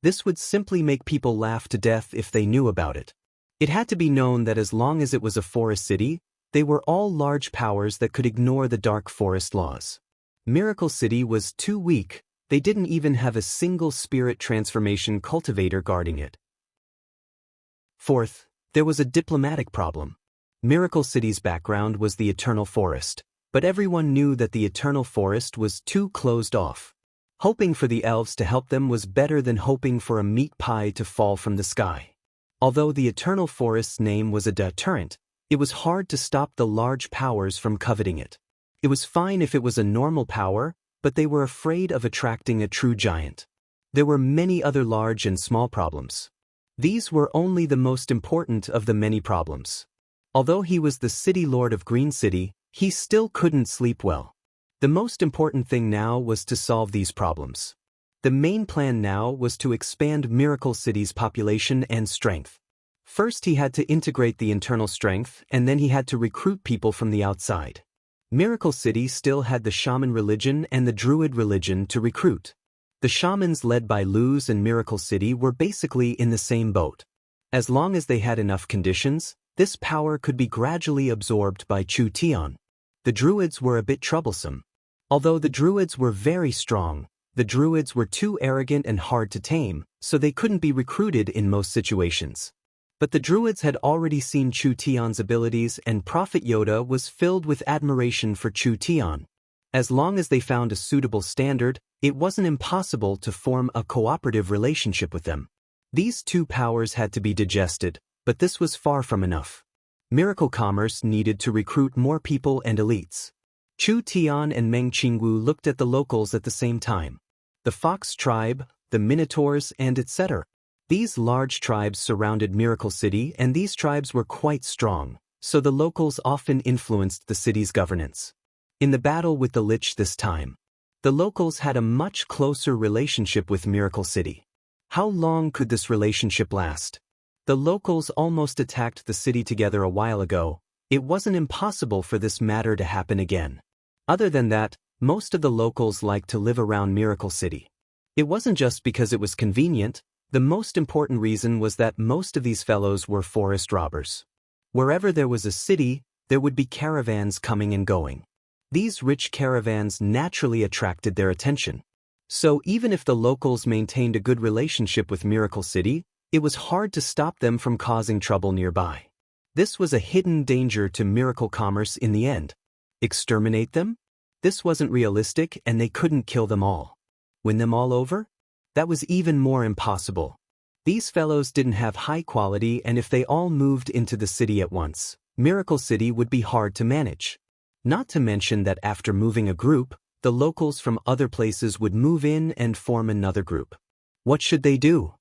A: This would simply make people laugh to death if they knew about it. It had to be known that as long as it was a forest city, They were all large powers that could ignore the dark forest laws. Miracle City was too weak. They didn't even have a single spirit transformation cultivator guarding it. Fourth, there was a diplomatic problem. Miracle City's background was the Eternal Forest, but everyone knew that the Eternal Forest was too closed off. Hoping for the elves to help them was better than hoping for a meat pie to fall from the sky. Although the Eternal Forest's name was a deterrent, it was hard to stop the large powers from coveting it. It was fine if it was a normal power, but they were afraid of attracting a true giant. There were many other large and small problems. These were only the most important of the many problems. Although he was the city lord of Green City, he still couldn't sleep well. The most important thing now was to solve these problems. The main plan now was to expand Miracle City's population and strength. First he had to integrate the internal strength, and then he had to recruit people from the outside. Miracle City still had the shaman religion and the druid religion to recruit. The shamans led by Luz and Miracle City were basically in the same boat. As long as they had enough conditions, this power could be gradually absorbed by Chu Tian. The druids were a bit troublesome. Although the druids were very strong, the druids were too arrogant and hard to tame, so they couldn't be recruited in most situations. But the druids had already seen Chu Tian's abilities, and Prophet Yoda was filled with admiration for Chu Tian. As long as they found a suitable standard, it wasn't impossible to form a cooperative relationship with them. These two powers had to be digested, but this was far from enough. Miracle Commerce needed to recruit more people and elites. Chu Tian and Meng Qingwu looked at the locals at the same time. The Fox tribe, the Minotaurs, and etc. These large tribes surrounded Miracle City, and these tribes were quite strong, so the locals often influenced the city's governance. In the battle with the Lich this time, the locals had a much closer relationship with Miracle City. How long could this relationship last? The locals almost attacked the city together a while ago. It wasn't impossible for this matter to happen again. Other than that, most of the locals liked to live around Miracle City. It wasn't just because it was convenient. The most important reason was that most of these fellows were forest robbers. Wherever there was a city, there would be caravans coming and going. These rich caravans naturally attracted their attention. So even if the locals maintained a good relationship with Miracle City, it was hard to stop them from causing trouble nearby. This was a hidden danger to Miracle Commerce in the end. Exterminate them? This wasn't realistic, and they couldn't kill them all. Win them all over? That was even more impossible. These fellows didn't have high quality, and if they all moved into the city at once, Miracle City would be hard to manage. Not to mention that after moving a group, the locals from other places would move in and form another group. What should they do?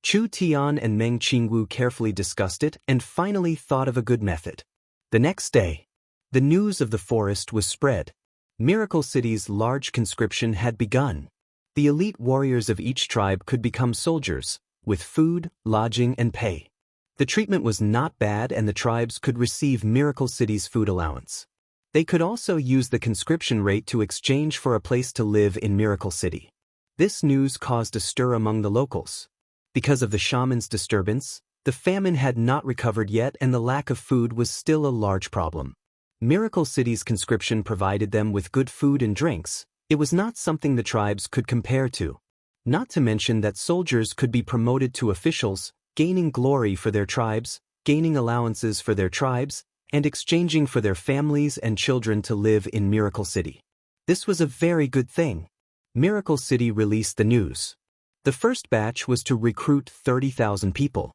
A: Chu Tian and Meng Qingwu carefully discussed it and finally thought of a good method. The next day, the news of the forest was spread. Miracle City's large conscription had begun. The elite warriors of each tribe could become soldiers, with food, lodging, and pay. The treatment was not bad, and the tribes could receive Miracle City's food allowance. They could also use the conscription rate to exchange for a place to live in Miracle City. This news caused a stir among the locals. Because of the shaman's disturbance, the famine had not recovered yet, and the lack of food was still a large problem. Miracle City's conscription provided them with good food and drinks. It was not something the tribes could compare to. Not to mention that soldiers could be promoted to officials, gaining glory for their tribes, gaining allowances for their tribes, and exchanging for their families and children to live in Miracle City. This was a very good thing. Miracle City released the news. The first batch was to recruit 30,000 people.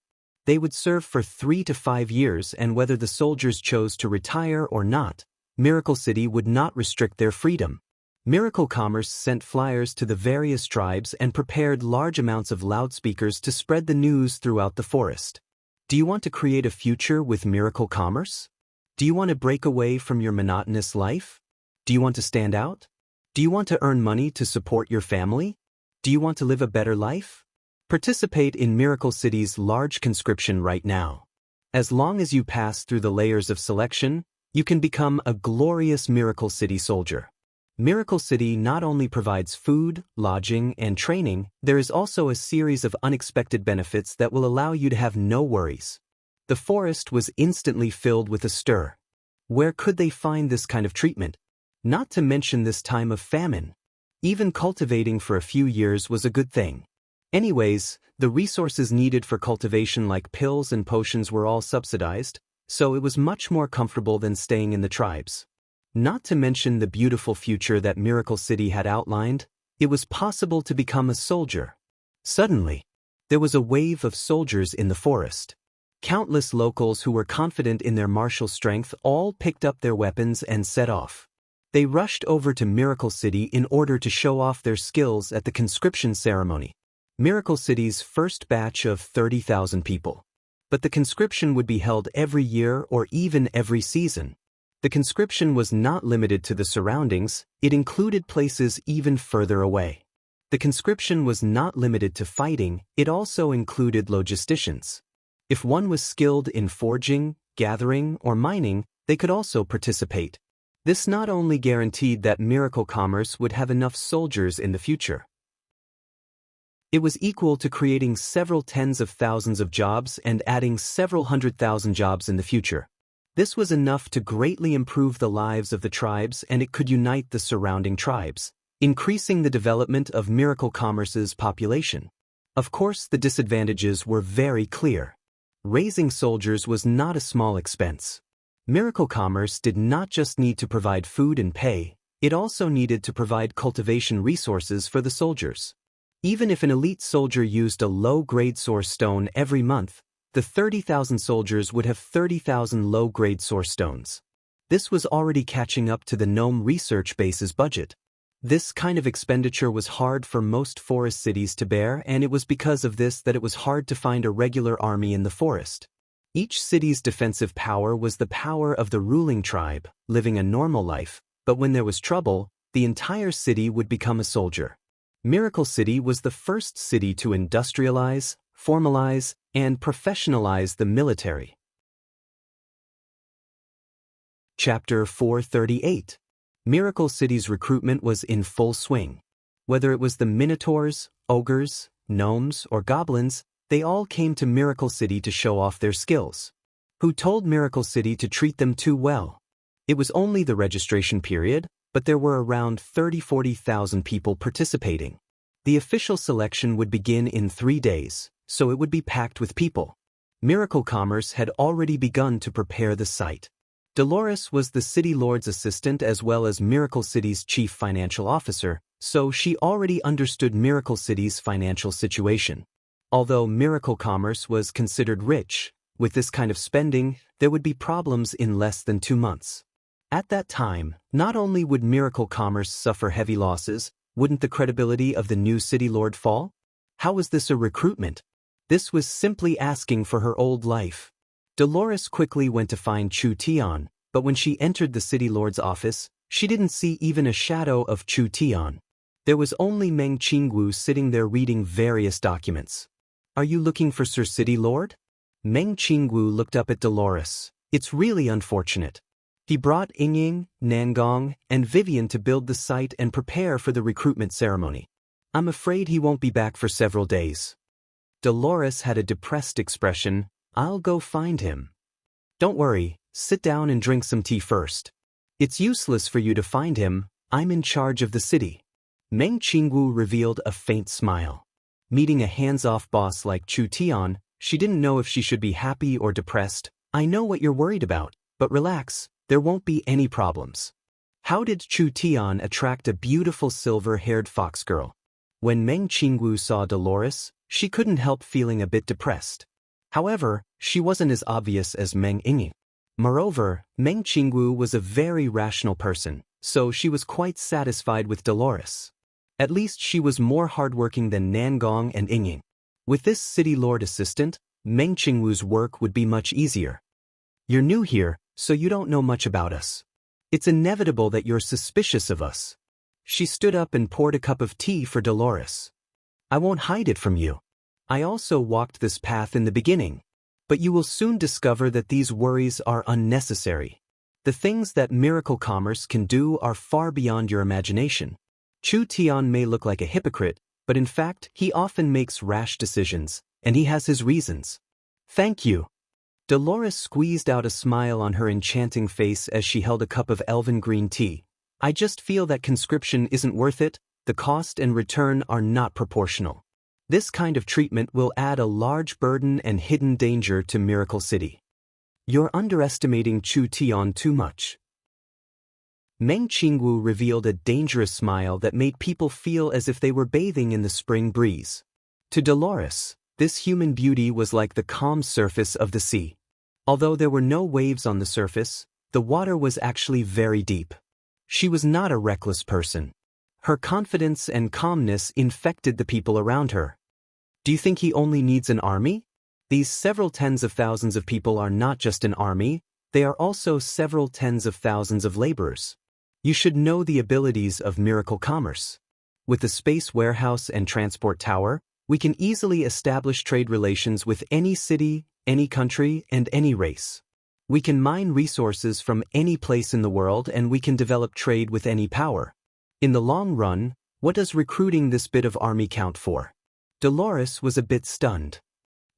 A: They would serve for 3 to 5 years, and whether the soldiers chose to retire or not, Miracle City would not restrict their freedom. Miracle Commerce sent flyers to the various tribes and prepared large amounts of loudspeakers to spread the news throughout the forest. Do you want to create a future with Miracle Commerce? Do you want to break away from your monotonous life? Do you want to stand out? Do you want to earn money to support your family? Do you want to live a better life? Participate in Miracle City's large conscription right now. As long as you pass through the layers of selection, you can become a glorious Miracle City soldier. Miracle City not only provides food, lodging, and training, there is also a series of unexpected benefits that will allow you to have no worries. The forest was instantly filled with a stir. Where could they find this kind of treatment? Not to mention this time of famine. Even cultivating for a few years was a good thing. Anyways, the resources needed for cultivation like pills and potions were all subsidized, so it was much more comfortable than staying in the tribes. Not to mention the beautiful future that Miracle City had outlined, it was possible to become a soldier. Suddenly, there was a wave of soldiers in the forest. Countless locals who were confident in their martial strength all picked up their weapons and set off. They rushed over to Miracle City in order to show off their skills at the conscription ceremony. Miracle City's first batch of 30,000 people. But the conscription would be held every year or even every season. The conscription was not limited to the surroundings, it included places even further away. The conscription was not limited to fighting, it also included logisticians. If one was skilled in forging, gathering, or mining, they could also participate. This not only guaranteed that Miracle Commerce would have enough soldiers in the future. It was equal to creating several tens of thousands of jobs and adding several 100,000 jobs in the future. This was enough to greatly improve the lives of the tribes, and it could unite the surrounding tribes, increasing the development of Miracle Commerce's population. Of course, the disadvantages were very clear. Raising soldiers was not a small expense. Miracle Commerce did not just need to provide food and pay, it also needed to provide cultivation resources for the soldiers. Even if an elite soldier used a low-grade source stone every month, the 30,000 soldiers would have 30,000 low-grade source stones. This was already catching up to the Gnome Research Base's budget. This kind of expenditure was hard for most forest cities to bear, and it was because of this that it was hard to find a regular army in the forest. Each city's defensive power was the power of the ruling tribe, living a normal life, but when there was trouble, the entire city would become a soldier. Miracle City was the first city to industrialize, formalize, and professionalize the military. Chapter 438. Miracle City's recruitment was in full swing. Whether it was the Minotaurs, ogres, gnomes, or goblins, they all came to Miracle City to show off their skills. Who told Miracle City to treat them too well? It was only the registration period, but there were around 30,000–40,000 people participating. The official selection would begin in 3 days, so it would be packed with people. Miracle Commerce had already begun to prepare the site. Dolores was the city lord's assistant as well as Miracle City's chief financial officer, so she already understood Miracle City's financial situation. Although Miracle Commerce was considered rich, with this kind of spending, there would be problems in less than 2 months. At that time, not only would Miracle Commerce suffer heavy losses, wouldn't the credibility of the new city lord fall? How was this a recruitment? This was simply asking for her old life. Dolores quickly went to find Chu Tian, but when she entered the city lord's office, she didn't see even a shadow of Chu Tian. There was only Meng Qingwu sitting there reading various documents. "Are you looking for Sir City Lord?" Meng Qingwu looked up at Dolores. "It's really unfortunate. He brought Yingying, Nangong, and Vivian to build the site and prepare for the recruitment ceremony. I'm afraid he won't be back for several days." Dolores had a depressed expression. "I'll go find him." "Don't worry, sit down and drink some tea first. It's useless for you to find him, I'm in charge of the city." Meng Qingwu revealed a faint smile. Meeting a hands-off boss like Chu Tian, she didn't know if she should be happy or depressed. "I know what you're worried about, but relax, there won't be any problems." How did Chu Tian attract a beautiful silver-haired fox girl? When Meng Qingwu saw Dolores, she couldn't help feeling a bit depressed. However, she wasn't as obvious as Meng Yingying. Moreover, Meng Qingwu was a very rational person, so she was quite satisfied with Dolores. At least she was more hardworking than Nangong and Yingying. With this city lord assistant, Meng Qingwu's work would be much easier. "You're new here, so you don't know much about us. It's inevitable that you're suspicious of us." She stood up and poured a cup of tea for Dolores. "I won't hide it from you. I also walked this path in the beginning. But you will soon discover that these worries are unnecessary. The things that Miracle Commerce can do are far beyond your imagination. Chu Tian may look like a hypocrite, but in fact, he often makes rash decisions, and he has his reasons." "Thank you." Dolores squeezed out a smile on her enchanting face as she held a cup of elven green tea. I just feel that conscription isn't worth it, the cost and return are not proportional. This kind of treatment will add a large burden and hidden danger to Miracle City. You're underestimating Chu Tian too much. Meng Qingwu revealed a dangerous smile that made people feel as if they were bathing in the spring breeze. To Dolores, this human beauty was like the calm surface of the sea. Although there were no waves on the surface, the water was actually very deep. She was not a reckless person. Her confidence and calmness infected the people around her. Do you think he only needs an army? These several tens of thousands of people are not just an army, they are also several tens of thousands of laborers. You should know the abilities of Miracle Commerce. With the space warehouse and transport tower, we can easily establish trade relations with any city, any country, and any race. We can mine resources from any place in the world and we can develop trade with any power. In the long run, what does recruiting this bit of army count for? Dolores was a bit stunned.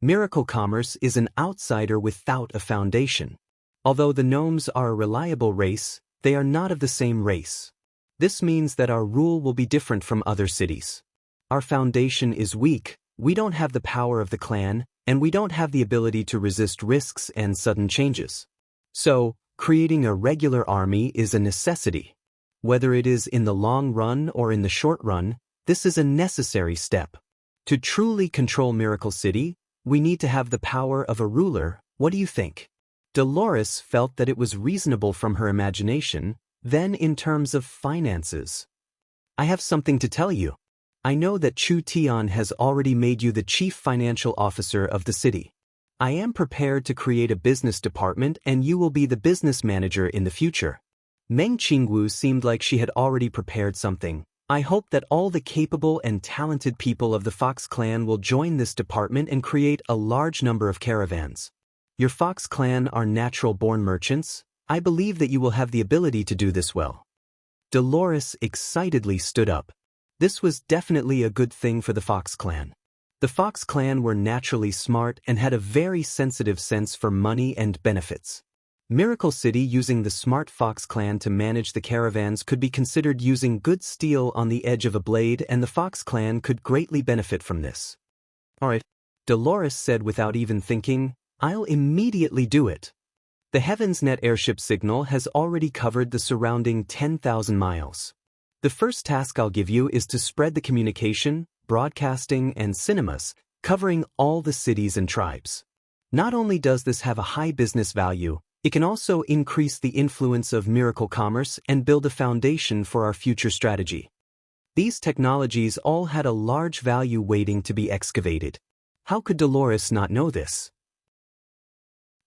A: Miracle Commerce is an outsider without a foundation. Although the gnomes are a reliable race, they are not of the same race. This means that our rule will be different from other cities. Our foundation is weak, we don't have the power of the clan, and we don't have the ability to resist risks and sudden changes. So, creating a regular army is a necessity. Whether it is in the long run or in the short run, this is a necessary step. To truly control Miracle City, we need to have the power of a ruler. What do you think? Dolores felt that it was reasonable from her imagination, then in terms of finances. I have something to tell you. I know that Chu Tian has already made you the chief financial officer of the city. I am prepared to create a business department and you will be the business manager in the future. Meng Qingwu seemed like she had already prepared something. I hope that all the capable and talented people of the Fox clan will join this department and create a large number of caravans. Your Fox clan are natural-born merchants. I believe that you will have the ability to do this well. Dolores excitedly stood up. This was definitely a good thing for the Fox clan. The Fox clan were naturally smart and had a very sensitive sense for money and benefits. Miracle City using the smart Fox clan to manage the caravans could be considered using good steel on the edge of a blade, and the Fox clan could greatly benefit from this. Alright, Dolores said without even thinking, I'll immediately do it. The HeavensNet airship signal has already covered the surrounding 10,000 miles. The first task I'll give you is to spread the communication, broadcasting, and cinemas, covering all the cities and tribes. Not only does this have a high business value, it can also increase the influence of Miracle Commerce and build a foundation for our future strategy. These technologies all had a large value waiting to be excavated. How could Dolores not know this?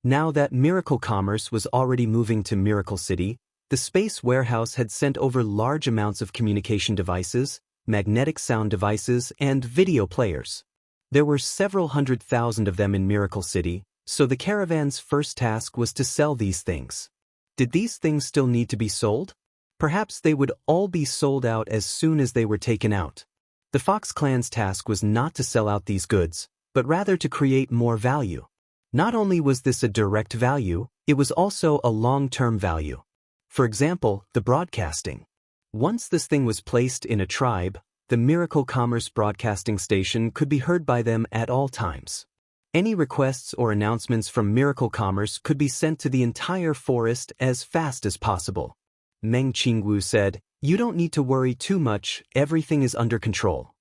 A: Now that Miracle Commerce was already moving to Miracle City, the space warehouse had sent over large amounts of communication devices, magnetic sound devices, and video players. There were several 100,000 of them in Miracle City, so the caravan's first task was to sell these things. Did these things still need to be sold? Perhaps they would all be sold out as soon as they were taken out. The Fox clan's task was not to sell out these goods, but rather to create more value. Not only was this a direct value, it was also a long-term value. For example, the broadcasting. Once this thing was placed in a tribe, the Miracle Commerce broadcasting station could be heard by them at all times. Any requests or announcements from Miracle Commerce could be sent to the entire forest as fast as possible. Meng Qingwu said, You don't need to worry too much, everything is under control.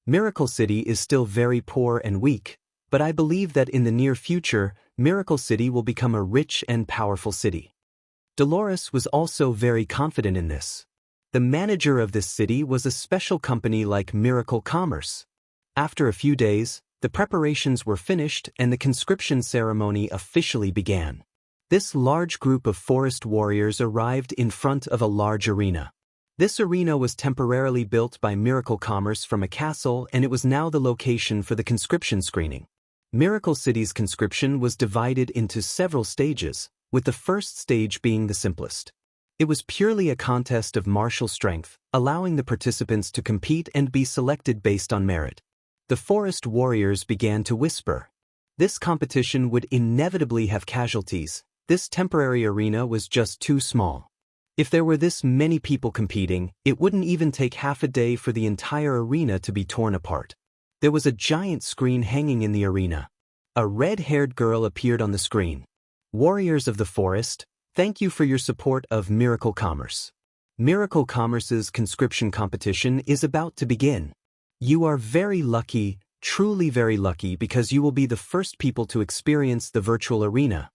A: Miracle City is still very poor and weak, but I believe that in the near future, Miracle City will become a rich and powerful city. Dolores was also very confident in this. The manager of this city was a special company like Miracle Commerce. After a few days, the preparations were finished and the conscription ceremony officially began. This large group of forest warriors arrived in front of a large arena. This arena was temporarily built by Miracle Commerce from a castle, and it was now the location for the conscription screening. Miracle City's conscription was divided into several stages, with the first stage being the simplest. It was purely a contest of martial strength, allowing the participants to compete and be selected based on merit. The forest warriors began to whisper. This competition would inevitably have casualties. This temporary arena was just too small. If there were this many people competing, it wouldn't even take half a day for the entire arena to be torn apart. There was a giant screen hanging in the arena. A red-haired girl appeared on the screen. Warriors of the forest, thank you for your support of Miracle Commerce. Miracle Commerce's conscription competition is about to begin. You are very lucky, truly very lucky, because you will be the first people to experience the virtual arena.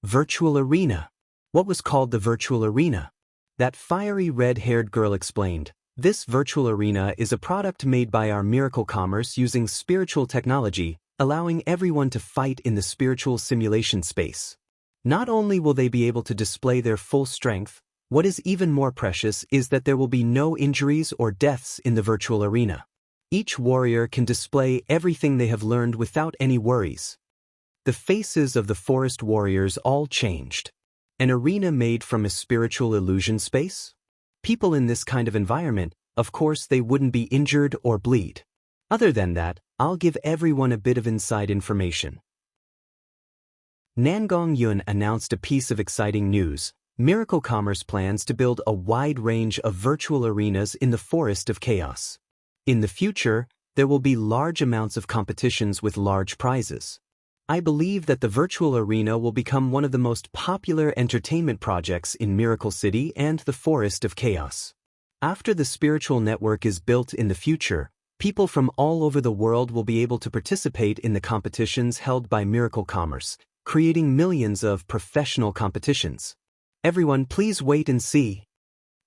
A: Virtual arena? What was called the virtual arena? That fiery red-haired girl explained. This virtual arena is a product made by our Miracle Commerce using spiritual technology, allowing everyone to fight in the spiritual simulation space. Not only will they be able to display their full strength, what is even more precious is that there will be no injuries or deaths in the virtual arena. Each warrior can display everything they have learned without any worries. The faces of the forest warriors all changed. An arena made from a spiritual illusion space? People in this kind of environment, of course they wouldn't be injured or bleed. Other than that, I'll give everyone a bit of inside information. Nangong Yun announced a piece of exciting news. Miracle Commerce plans to build a wide range of virtual arenas in the Forest of Chaos. In the future, there will be large amounts of competitions with large prizes. I believe that the virtual arena will become one of the most popular entertainment projects in Miracle City and the Forest of Chaos. After the spiritual network is built in the future, people from all over the world will be able to participate in the competitions held by Miracle Commerce, creating millions of professional competitions. Everyone, please wait and see.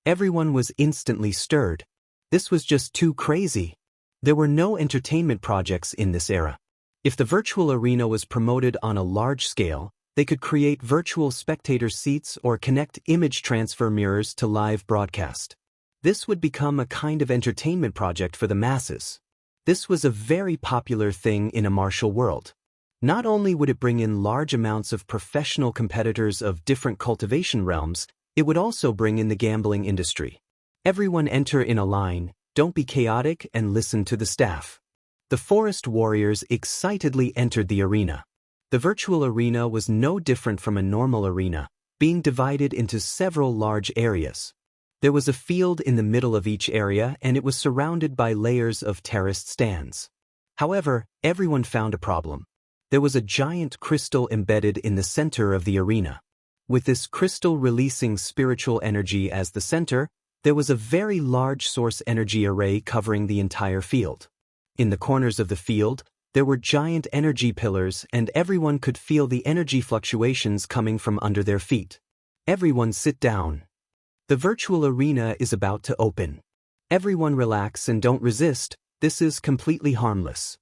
A: Everyone was instantly stirred. This was just too crazy. There were no entertainment projects in this era. If the virtual arena was promoted on a large scale, they could create virtual spectator seats or connect image transfer mirrors to live broadcast. This would become a kind of entertainment project for the masses. This was a very popular thing in a martial world. Not only would it bring in large amounts of professional competitors of different cultivation realms, it would also bring in the gambling industry. Everyone enter in a line, don't be chaotic, and listen to the staff. The forest warriors excitedly entered the arena. The virtual arena was no different from a normal arena, being divided into several large areas. There was a field in the middle of each area, and it was surrounded by layers of terraced stands. However, everyone found a problem. There was a giant crystal embedded in the center of the arena. With this crystal releasing spiritual energy as the center, there was a very large source energy array covering the entire field. In the corners of the field, there were giant energy pillars, and everyone could feel the energy fluctuations coming from under their feet. Everyone sit down. The virtual arena is about to open. Everyone relax and don't resist, this is completely harmless.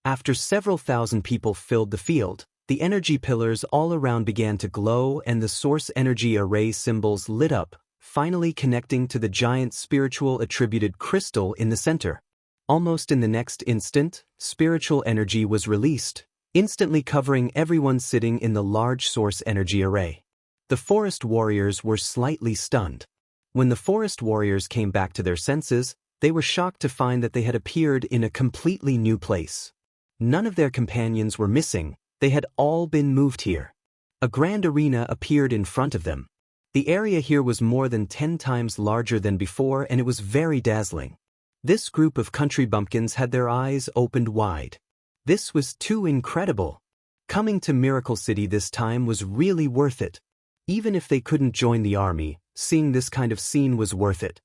A: After several thousand people filled the field, the energy pillars all around began to glow and the source energy array symbols lit up, finally connecting to the giant spiritual attributed crystal in the center. Almost in the next instant, spiritual energy was released, instantly covering everyone sitting in the large source energy array. The forest warriors were slightly stunned. When the forest warriors came back to their senses, they were shocked to find that they had appeared in a completely new place. None of their companions were missing, they had all been moved here. A grand arena appeared in front of them. The area here was more than 10 times larger than before, and it was very dazzling. This group of country bumpkins had their eyes opened wide. This was too incredible. Coming to Miracle City this time was really worth it. Even if they couldn't join the army, seeing this kind of scene was worth it.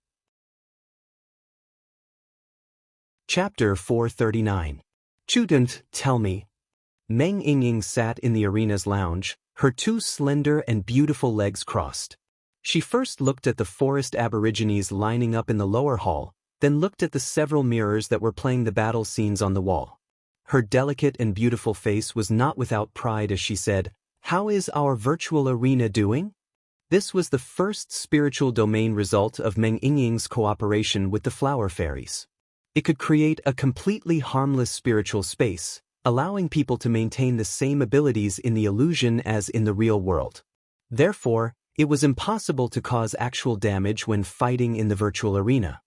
A: Chapter 439. Chudent, tell me. Meng Yingying sat in the arena's lounge, her two slender and beautiful legs crossed. She first looked at the forest aborigines lining up in the lower hall, then looked at the several mirrors that were playing the battle scenes on the wall. Her delicate and beautiful face was not without pride as she said, "How is our virtual arena doing?" This was the first spiritual domain result of Meng Yingying's cooperation with the flower fairies. It could create a completely harmless spiritual space, allowing people to maintain the same abilities in the illusion as in the real world. Therefore, it was impossible to cause actual damage when fighting in the virtual arena.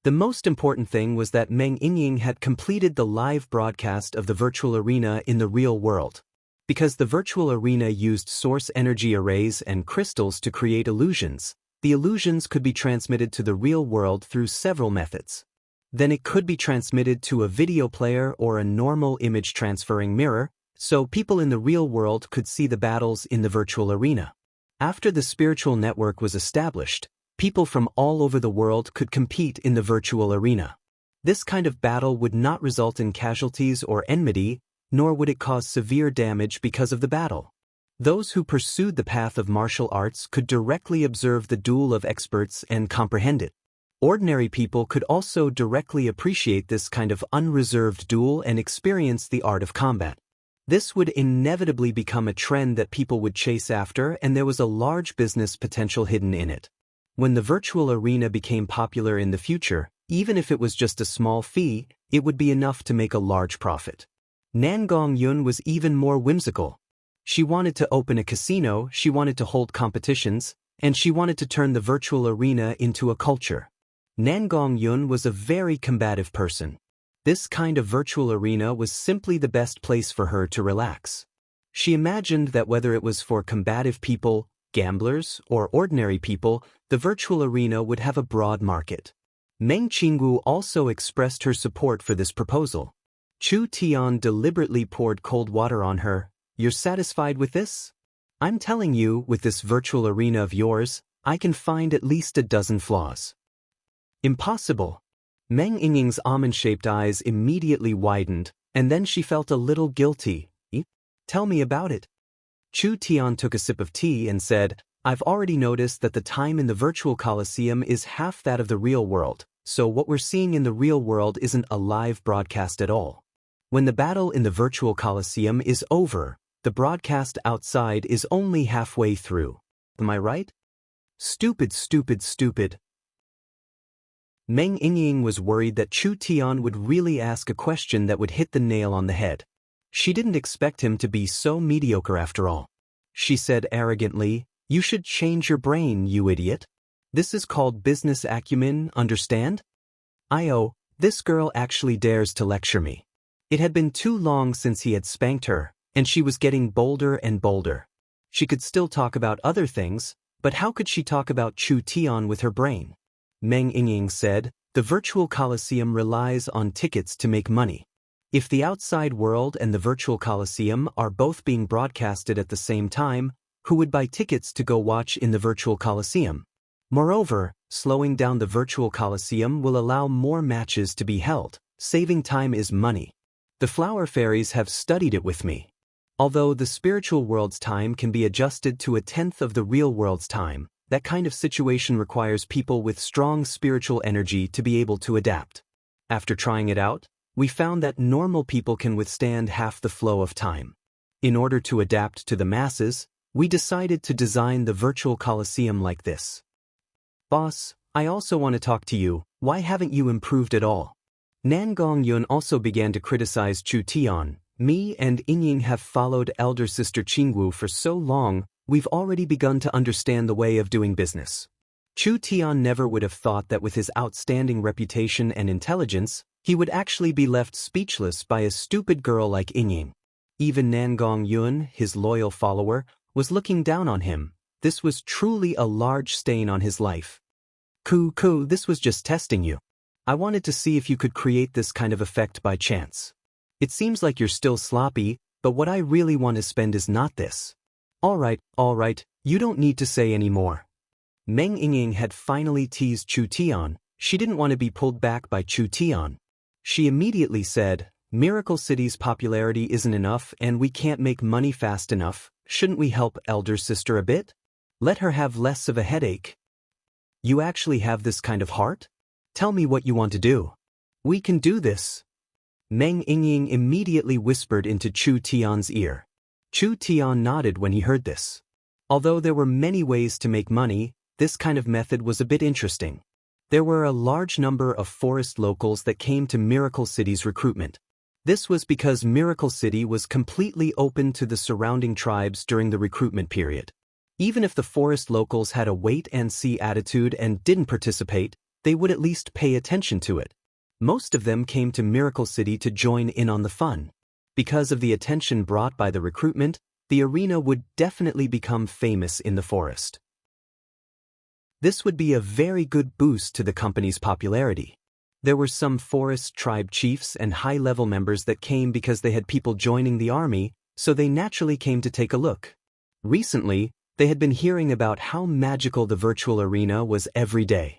A: The most important thing was that Meng Yingying had completed the live broadcast of the virtual arena in the real world. Because the virtual arena used source energy arrays and crystals to create illusions, the illusions could be transmitted to the real world through several methods. Then it could be transmitted to a video player or a normal image transferring mirror, so people in the real world could see the battles in the virtual arena. After the spiritual network was established, people from all over the world could compete in the virtual arena. This kind of battle would not result in casualties or enmity, nor would it cause severe damage because of the battle. Those who pursued the path of martial arts could directly observe the duel of experts and comprehend it. Ordinary people could also directly appreciate this kind of unreserved duel and experience the art of combat. This would inevitably become a trend that people would chase after, and there was a large business potential hidden in it. When the virtual arena became popular in the future, even if it was just a small fee, it would be enough to make a large profit. Nan Gongyun was even more whimsical. She wanted to open a casino, she wanted to hold competitions, and she wanted to turn the virtual arena into a culture. Nan Gongyun was a very combative person. This kind of virtual arena was simply the best place for her to relax. She imagined that whether it was for combative people, gamblers, or ordinary people, the virtual arena would have a broad market. Meng Qingwu also expressed her support for this proposal. Chu Tian deliberately poured cold water on her. You're satisfied with this? I'm telling you, with this virtual arena of yours, I can find at least a dozen flaws. Impossible. Meng Yingying's almond-shaped eyes immediately widened, and then she felt a little guilty. Tell me about it. Chu Tian took a sip of tea and said, I've already noticed that the time in the virtual coliseum is half that of the real world, so what we're seeing in the real world isn't a live broadcast at all. When the battle in the virtual coliseum is over, the broadcast outside is only halfway through. Am I right? Stupid, stupid, stupid. Meng Yingying was worried that Chu Tian would really ask a question that would hit the nail on the head. She didn't expect him to be so mediocre after all. She said arrogantly, You should change your brain, you idiot. This is called business acumen, understand? This girl actually dares to lecture me. It had been too long since he had spanked her, and she was getting bolder and bolder. She could still talk about other things, but how could she talk about Chu Tian with her brain? Meng Yingying said, The virtual coliseum relies on tickets to make money. If the outside world and the virtual coliseum are both being broadcasted at the same time, who would buy tickets to go watch in the virtual coliseum? Moreover, slowing down the virtual coliseum will allow more matches to be held. Saving time is money. The flower fairies have studied it with me. Although the spiritual world's time can be adjusted to 1/10 of the real world's time, that kind of situation requires people with strong spiritual energy to be able to adapt. After trying it out, we found that normal people can withstand half the flow of time. In order to adapt to the masses, we decided to design the virtual coliseum like this. Boss, I also want to talk to you. Why haven't you improved at all? Nan Gongyun also began to criticize Chu Tian. Me and Yingying have followed elder sister Qingwu for so long, we've already begun to understand the way of doing business. Chu Tian never would have thought that with his outstanding reputation and intelligence, he would actually be left speechless by a stupid girl like Yingying. Even Nan Gongyun, his loyal follower, was looking down on him. This was truly a large stain on his life. This was just testing you. I wanted to see if you could create this kind of effect by chance. It seems like you're still sloppy, but what I really want to spend is not this. All right, you don't need to say any more. Meng Yingying had finally teased Chu Tian. She didn't want to be pulled back by Chu Tian. She immediately said, Miracle City's popularity isn't enough and we can't make money fast enough. Shouldn't we help elder sister a bit? Let her have less of a headache. You actually have this kind of heart? Tell me what you want to do. We can do this. Meng Yingying immediately whispered into Chu Tian's ear. Chu Tian nodded when he heard this. Although there were many ways to make money, this kind of method was a bit interesting. There were a large number of forest locals that came to Miracle City's recruitment. This was because Miracle City was completely open to the surrounding tribes during the recruitment period. Even if the forest locals had a wait-and-see attitude and didn't participate, they would at least pay attention to it. Most of them came to Miracle City to join in on the fun. Because of the attention brought by the recruitment, the arena would definitely become famous in the forest. This would be a very good boost to the company's popularity. There were some forest tribe chiefs and high-level members that came because they had people joining the army, so they naturally came to take a look. Recently, they had been hearing about how magical the virtual arena was every day.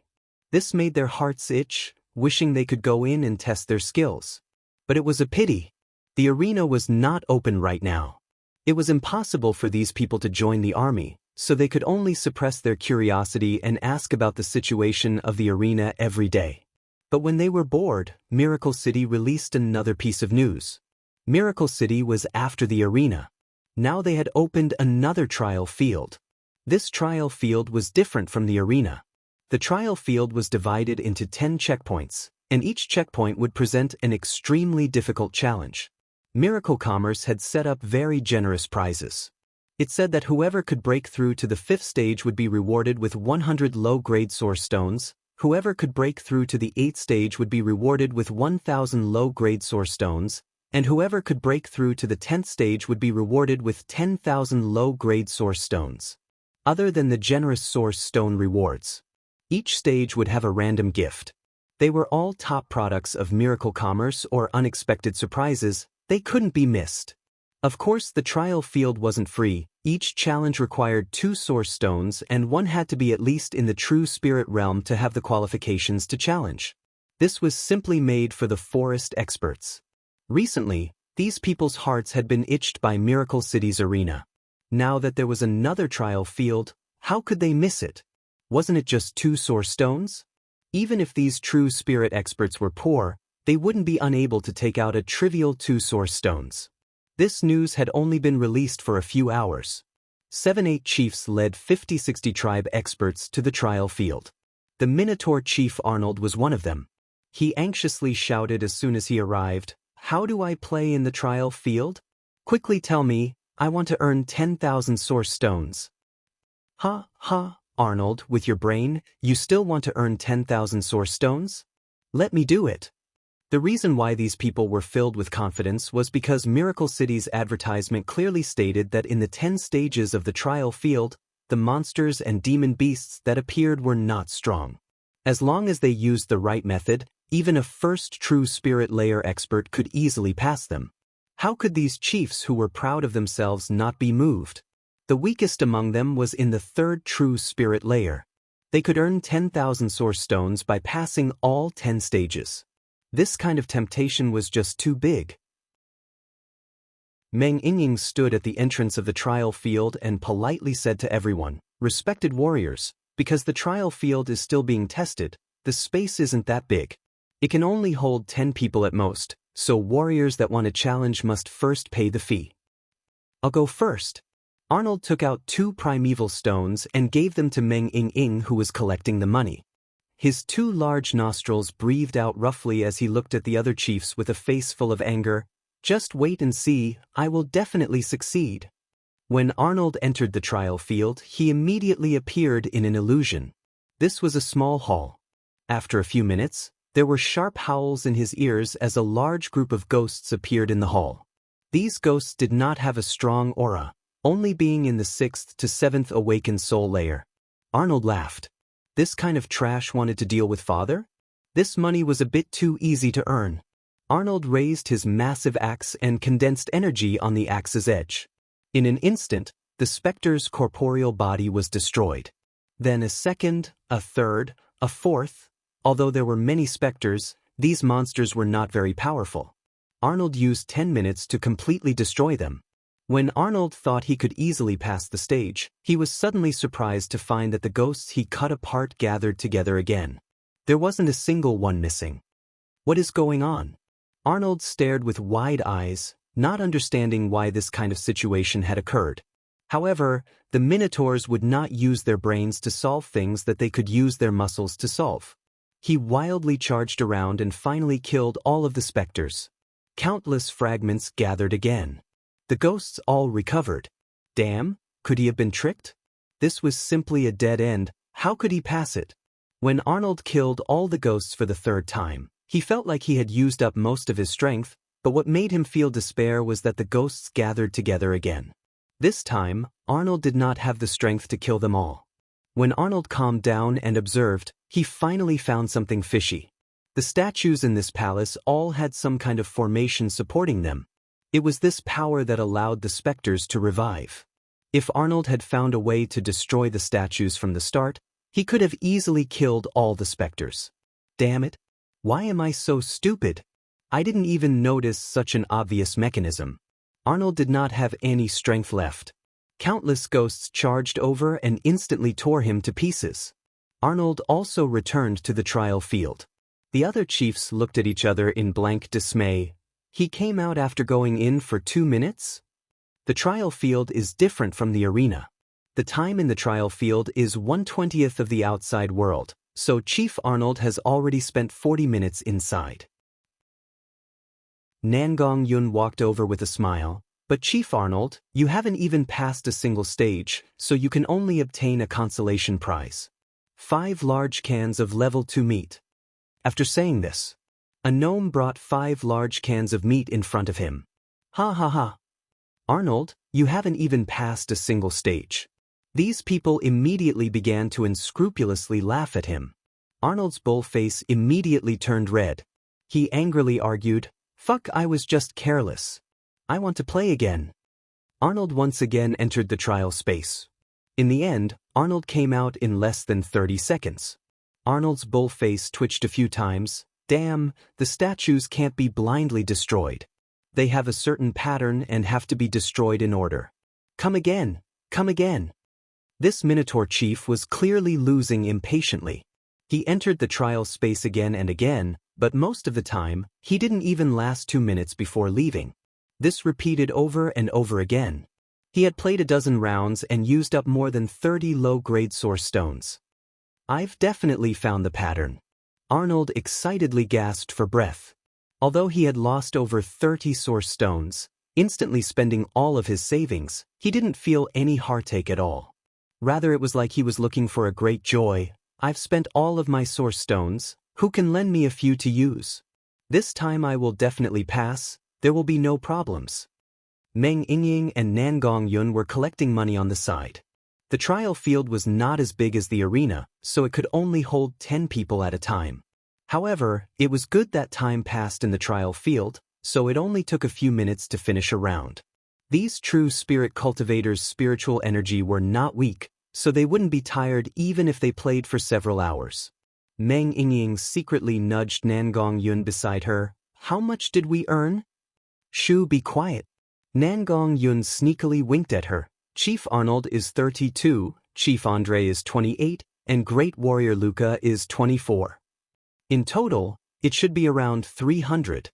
A: This made their hearts itch, wishing they could go in and test their skills. But it was a pity. The arena was not open right now. It was impossible for these people to join the army, so they could only suppress their curiosity and ask about the situation of the arena every day. But when they were bored, Miracle City released another piece of news. Miracle City was after the arena. Now they had opened another trial field. This trial field was different from the arena. The trial field was divided into 10 checkpoints, and each checkpoint would present an extremely difficult challenge. Miracle Commerce had set up very generous prizes. It said that whoever could break through to the 5th stage would be rewarded with 100 low-grade source stones, whoever could break through to the 8th stage would be rewarded with 1,000 low-grade source stones, and whoever could break through to the 10th stage would be rewarded with 10,000 low-grade source stones. Other than the generous source stone rewards, each stage would have a random gift. They were all top products of Miracle Commerce or unexpected surprises. They couldn't be missed. Of course, the trial field wasn't free. Each challenge required 2 source stones and one had to be at least in the true spirit realm to have the qualifications to challenge. This was simply made for the forest experts. Recently, these people's hearts had been itched by Miracle City's arena. Now that there was another trial field, how could they miss it? Wasn't it just 2 source stones? Even if these true spirit experts were poor, they wouldn't be unable to take out a trivial 2 source stones. This news had only been released for a few hours. 7-8 chiefs led 50-60 tribe experts to the trial field. The Minotaur chief Arnold was one of them. He anxiously shouted as soon as he arrived, "How do I play in the trial field? Quickly tell me, I want to earn 10,000 source stones." "Ha, ha, Arnold, with your brain, you still want to earn 10,000 source stones? Let me do it." The reason why these people were filled with confidence was because Miracle City's advertisement clearly stated that in the 10 stages of the trial field, the monsters and demon beasts that appeared were not strong. As long as they used the right method, even a first true spirit layer expert could easily pass them. How could these chiefs who were proud of themselves not be moved? The weakest among them was in the 3rd true spirit layer. They could earn 10,000 source stones by passing all 10 stages. This kind of temptation was just too big. Meng Yingying stood at the entrance of the trial field and politely said to everyone, "Respected warriors, because the trial field is still being tested, the space isn't that big. It can only hold 10 people at most, so warriors that want a challenge must first pay the fee. I'll go first." Arnold took out 2 primeval stones and gave them to Meng Yingying, who was collecting the money. His 2 large nostrils breathed out roughly as he looked at the other chiefs with a face full of anger. "Just wait and see, I will definitely succeed." When Arnold entered the trial field, he immediately appeared in an illusion. This was a small hall. After a few minutes, there were sharp howls in his ears as a large group of ghosts appeared in the hall. These ghosts did not have a strong aura, only being in the 6th to 7th awakened soul layer. Arnold laughed. This kind of trash wanted to deal with father? This money was a bit too easy to earn. Arnold raised his massive axe and condensed energy on the axe's edge. In an instant, the specter's corporeal body was destroyed. Then a second, a third, a fourth. Although there were many specters, these monsters were not very powerful. Arnold used 10 minutes to completely destroy them. When Arnold thought he could easily pass the stage, he was suddenly surprised to find that the ghosts he cut apart gathered together again. There wasn't a single one missing. What is going on? Arnold stared with wide eyes, not understanding why this kind of situation had occurred. However, the Minotaurs would not use their brains to solve things that they could use their muscles to solve. He wildly charged around and finally killed all of the specters. Countless fragments gathered again. The ghosts all recovered. Damn, could he have been tricked? This was simply a dead end. How could he pass it? When Arnold killed all the ghosts for the third time, he felt like he had used up most of his strength, but what made him feel despair was that the ghosts gathered together again. This time, Arnold did not have the strength to kill them all. When Arnold calmed down and observed, he finally found something fishy. The statues in this palace all had some kind of formation supporting them. It was this power that allowed the specters to revive. If Arnold had found a way to destroy the statues from the start, he could have easily killed all the specters. Damn it! Why am I so stupid? I didn't even notice such an obvious mechanism. Arnold did not have any strength left. Countless ghosts charged over and instantly tore him to pieces. Arnold also returned to the trial field. The other chiefs looked at each other in blank dismay. He came out after going in for 2 minutes? The trial field is different from the arena. The time in the trial field is 1/20th of the outside world, so Chief Arnold has already spent 40 minutes inside. Nangong Yun walked over with a smile. But Chief Arnold, you haven't even passed a single stage, so you can only obtain a consolation prize. 5 large cans of level 2 meat. After saying this, a gnome brought 5 large cans of meat in front of him. Ha ha ha. Arnold, you haven't even passed a single stage. These people immediately began to unscrupulously laugh at him. Arnold's bull face immediately turned red. He angrily argued, "Fuck, I was just careless. I want to play again." Arnold once again entered the trial space. In the end, Arnold came out in less than 30 seconds. Arnold's bull face twitched a few times. Damn, the statues can't be blindly destroyed. They have a certain pattern and have to be destroyed in order. Come again, come again. This Minotaur chief was clearly losing impatiently. He entered the trial space again and again, but most of the time, he didn't even last 2 minutes before leaving. This repeated over and over again. He had played a dozen rounds and used up more than 30 low-grade source stones. I've definitely found the pattern. Arnold excitedly gasped for breath. Although he had lost over 30 source stones, instantly spending all of his savings, he didn't feel any heartache at all. Rather, it was like he was looking for a great joy. I've spent all of my source stones. Who can lend me a few to use? This time I will definitely pass. There will be no problems. Meng Yingying and Nangong Yun were collecting money on the side. The trial field was not as big as the arena, so it could only hold 10 people at a time. However, it was good that time passed in the trial field, so it only took a few minutes to finish a round. These true spirit cultivators' spiritual energy were not weak, so they wouldn't be tired even if they played for several hours. Meng Yingying secretly nudged Nangong Yun beside her. How much did we earn? Shu, be quiet. Nangong Yun sneakily winked at her. Chief Arnold is 32, Chief Andre is 28, and Great Warrior Luca is 24. In total, it should be around 300.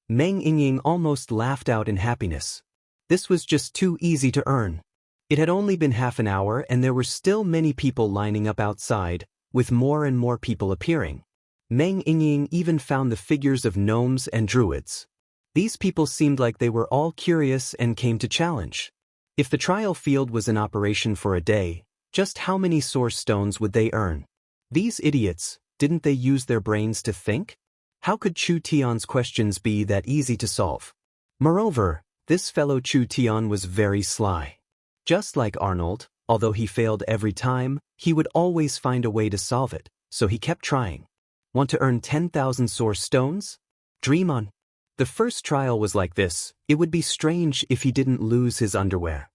A: Meng Yingying almost laughed out in happiness. This was just too easy to earn. It had only been half an hour and there were still many people lining up outside, with more and more people appearing. Meng Yingying even found the figures of gnomes and druids. These people seemed like they were all curious and came to challenge. If the trial field was in operation for a day, just how many source stones would they earn? These idiots, didn't they use their brains to think? How could Chu Tian's questions be that easy to solve? Moreover, this fellow Chu Tian was very sly. Just like Arnold, although he failed every time, he would always find a way to solve it, so he kept trying. Want to earn 10,000 source stones? Dream on. The first trial was like this. It would be strange if he didn't lose his underwear.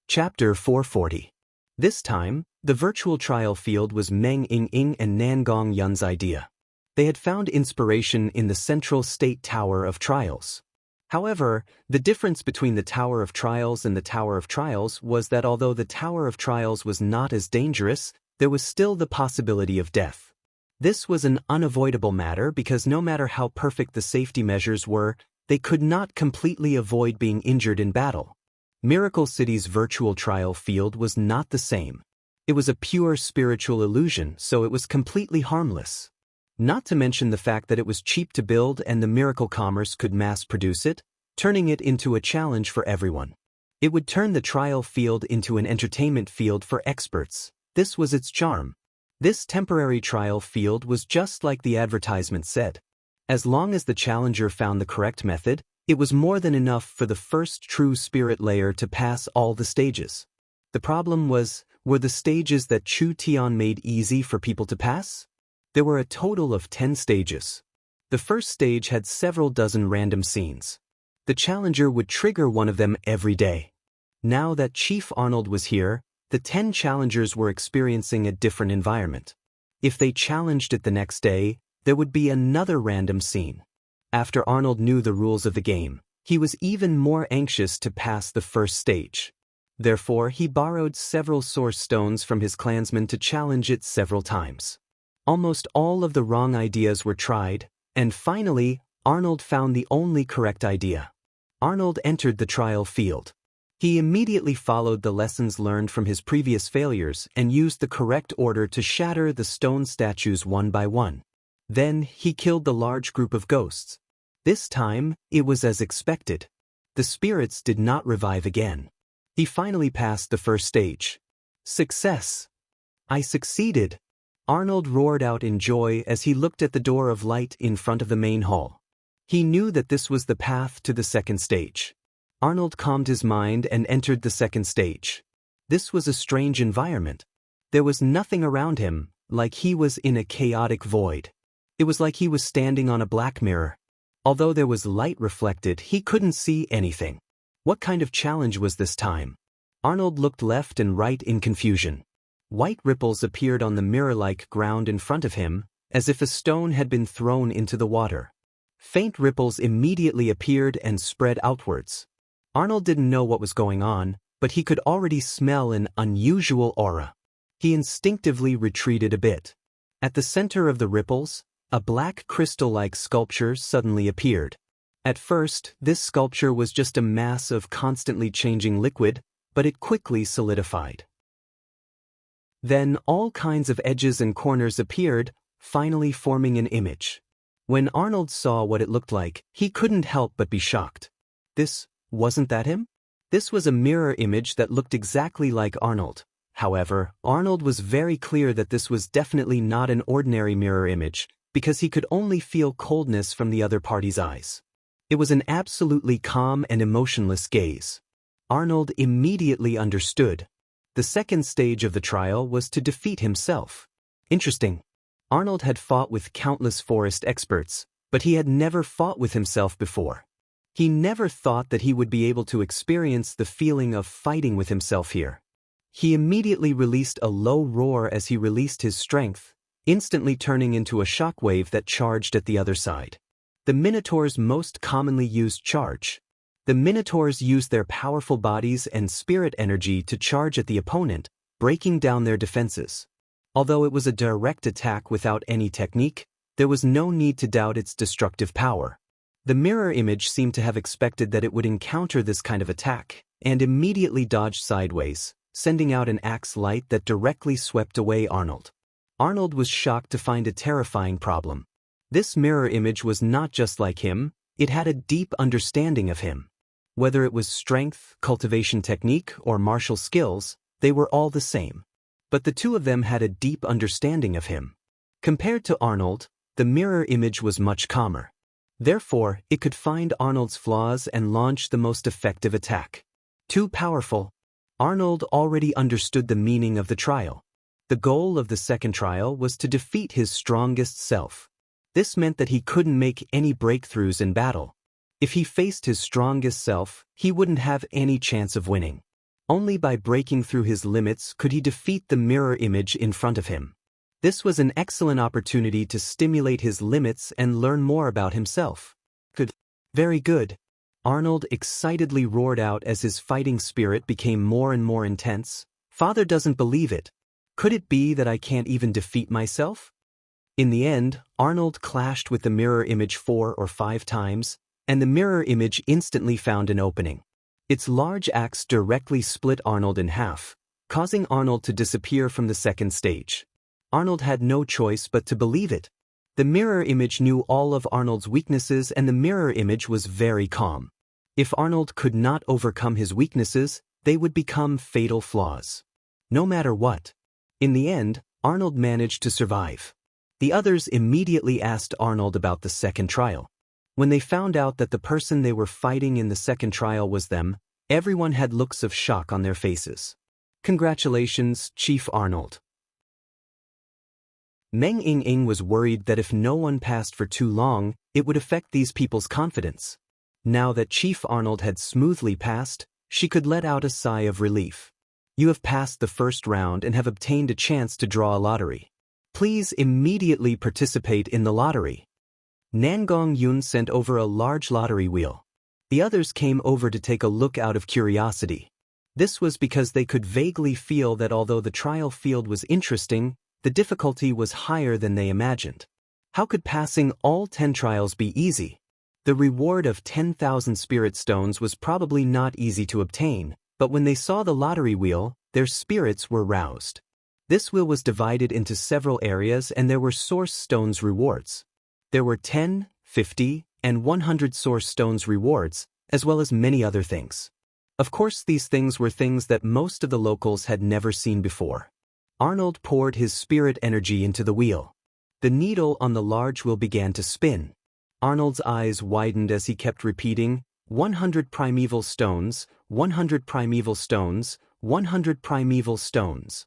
A: Chapter 440. This time, the virtual trial field was Meng Yingying and Nangong Yun's idea. They had found inspiration in the central state Tower of Trials. However, the difference between the Tower of Trials and the Tower of Trials was that although the Tower of Trials was not as dangerous, there was still the possibility of death. This was an unavoidable matter because no matter how perfect the safety measures were, they could not completely avoid being injured in battle. Miracle City's virtual trial field was not the same. It was a pure spiritual illusion, so it was completely harmless. Not to mention the fact that it was cheap to build and the miracle commerce could mass produce it, turning it into a challenge for everyone. It would turn the trial field into an entertainment field for experts. This was its charm. This temporary trial field was just like the advertisement said. As long as the challenger found the correct method, it was more than enough for the first true spirit layer to pass all the stages. The problem was, were the stages that Chu Tian made easy for people to pass? There were a total of 10 stages. The first stage had several dozen random scenes. The challenger would trigger one of them every day. Now that Chief Arnold was here, the 10 challengers were experiencing a different environment. If they challenged it the next day, there would be another random scene. After Arnold knew the rules of the game, he was even more anxious to pass the first stage. Therefore, he borrowed several source stones from his clansmen to challenge it several times. Almost all of the wrong ideas were tried, and finally, Arnold found the only correct idea. Arnold entered the trial field. He immediately followed the lessons learned from his previous failures and used the correct order to shatter the stone statues one by one. Then, he killed the large group of ghosts. This time, it was as expected. The spirits did not revive again. He finally passed the first stage. Success! I succeeded! Arnold roared out in joy as he looked at the door of light in front of the main hall. He knew that this was the path to the second stage. Arnold calmed his mind and entered the second stage. This was a strange environment. There was nothing around him, like he was in a chaotic void. It was like he was standing on a black mirror. Although there was light reflected, he couldn't see anything. What kind of challenge was this time? Arnold looked left and right in confusion. White ripples appeared on the mirror-like ground in front of him, as if a stone had been thrown into the water. Faint ripples immediately appeared and spread outwards. Arnold didn't know what was going on, but he could already smell an unusual aura. He instinctively retreated a bit. At the center of the ripples, a black crystal-like sculpture suddenly appeared. At first, this sculpture was just a mass of constantly changing liquid, but it quickly solidified. Then all kinds of edges and corners appeared, finally forming an image. When Arnold saw what it looked like, he couldn't help but be shocked. Wasn't that him? This was a mirror image that looked exactly like Arnold. However, Arnold was very clear that this was definitely not an ordinary mirror image, because he could only feel coldness from the other party's eyes. It was an absolutely calm and emotionless gaze. Arnold immediately understood. The second stage of the trial was to defeat himself. Interesting. Arnold had fought with countless forest experts, but he had never fought with himself before. He never thought that he would be able to experience the feeling of fighting with himself here. He immediately released a low roar as he released his strength, instantly turning into a shockwave that charged at the other side. The Minotaur's most commonly used charge. The Minotaurs use their powerful bodies and spirit energy to charge at the opponent, breaking down their defenses. Although it was a direct attack without any technique, there was no need to doubt its destructive power. The mirror image seemed to have expected that it would encounter this kind of attack, and immediately dodged sideways, sending out an axe light that directly swept away Arnold. Arnold was shocked to find a terrifying problem. This mirror image was not just like him, it had a deep understanding of him. Whether it was strength, cultivation technique, or martial skills, they were all the same. But the two of them had a deep understanding of him. Compared to Arnold, the mirror image was much calmer. Therefore, it could find Arnold's flaws and launch the most effective attack. Too powerful. Arnold already understood the meaning of the trial. The goal of the second trial was to defeat his strongest self. This meant that he couldn't make any breakthroughs in battle. If he faced his strongest self, he wouldn't have any chance of winning. Only by breaking through his limits could he defeat the mirror image in front of him. This was an excellent opportunity to stimulate his limits and learn more about himself. Good. Very good. Arnold excitedly roared out as his fighting spirit became more and more intense. Father doesn't believe it. Could it be that I can't even defeat myself? In the end, Arnold clashed with the mirror image 4 or 5 times, and the mirror image instantly found an opening. Its large axe directly split Arnold in half, causing Arnold to disappear from the second stage. Arnold had no choice but to believe it. The mirror image knew all of Arnold's weaknesses and the mirror image was very calm. If Arnold could not overcome his weaknesses, they would become fatal flaws. No matter what. In the end, Arnold managed to survive. The others immediately asked Arnold about the second trial. When they found out that the person they were fighting in the second trial was them, everyone had looks of shock on their faces. Congratulations, Chief Arnold. Meng Ying was worried that if no one passed for too long, it would affect these people's confidence. Now that Chief Arnold had smoothly passed, she could let out a sigh of relief. You have passed the first round and have obtained a chance to draw a lottery. Please immediately participate in the lottery. Nangong Yun sent over a large lottery wheel. The others came over to take a look out of curiosity. This was because they could vaguely feel that although the trial field was interesting, the difficulty was higher than they imagined. How could passing all 10 trials be easy? The reward of 10,000 spirit stones was probably not easy to obtain, but when they saw the lottery wheel, their spirits were roused. This wheel was divided into several areas and there were source stones rewards. There were 10, 50, and 100 source stones rewards, as well as many other things. Of course, these things were things that most of the locals had never seen before. Arnold poured his spirit energy into the wheel. The needle on the large wheel began to spin. Arnold's eyes widened as he kept repeating, 100 primeval stones, 100 primeval stones, 100 primeval stones.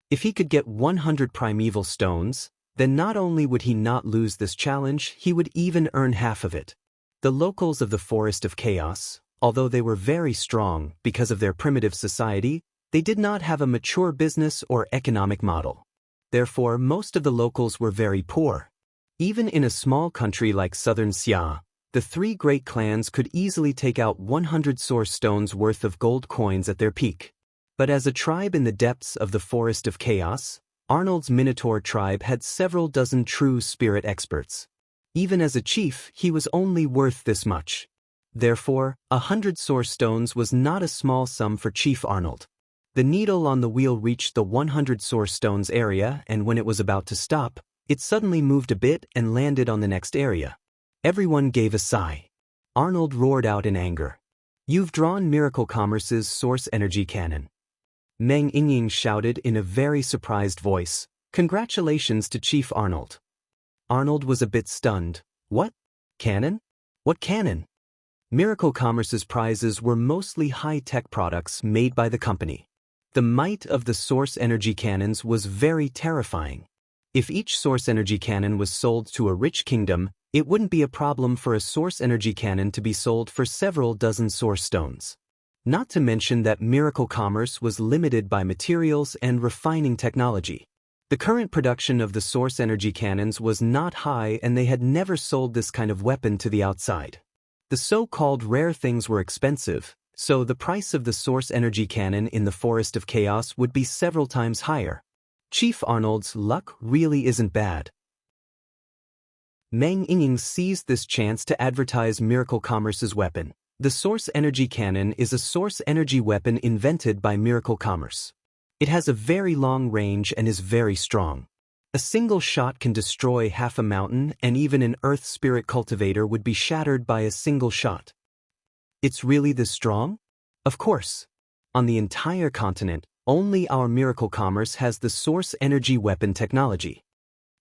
A: If he could get 100 primeval stones, then not only would he not lose this challenge, he would even earn half of it. The locals of the Forest of Chaos, although they were very strong because of their primitive society, they did not have a mature business or economic model. Therefore, most of the locals were very poor. Even in a small country like Southern Xia, the 3 great clans could easily take out 100 source stones worth of gold coins at their peak. But as a tribe in the depths of the Forest of Chaos, Arnold's Minotaur tribe had several dozen true spirit experts. Even as a chief, he was only worth this much. Therefore, 100 source stones was not a small sum for Chief Arnold. The needle on the wheel reached the 100 source stones area, and when it was about to stop, it suddenly moved a bit and landed on the next area. Everyone gave a sigh. Arnold roared out in anger. You've drawn Miracle Commerce's source energy cannon. Meng Ying shouted in a very surprised voice, Congratulations to Chief Arnold. Arnold was a bit stunned. What? Cannon? What cannon? Miracle Commerce's prizes were mostly high-tech products made by the company. The might of the source energy cannons was very terrifying. If each source energy cannon was sold to a rich kingdom, it wouldn't be a problem for a source energy cannon to be sold for several dozen source stones. Not to mention that Miracle Commerce was limited by materials and refining technology. The current production of the source energy cannons was not high and they had never sold this kind of weapon to the outside. The so-called rare things were expensive, so the price of the source energy cannon in the Forest of Chaos would be several times higher. Chief Arnold's luck really isn't bad. Meng Ying seized this chance to advertise Miracle Commerce's weapon. The source energy cannon is a source energy weapon invented by Miracle Commerce. It has a very long range and is very strong. A single shot can destroy half a mountain, and even an earth spirit cultivator would be shattered by a single shot. It's really this strong? Of course. On the entire continent, only our Miracle Commerce has the source energy weapon technology.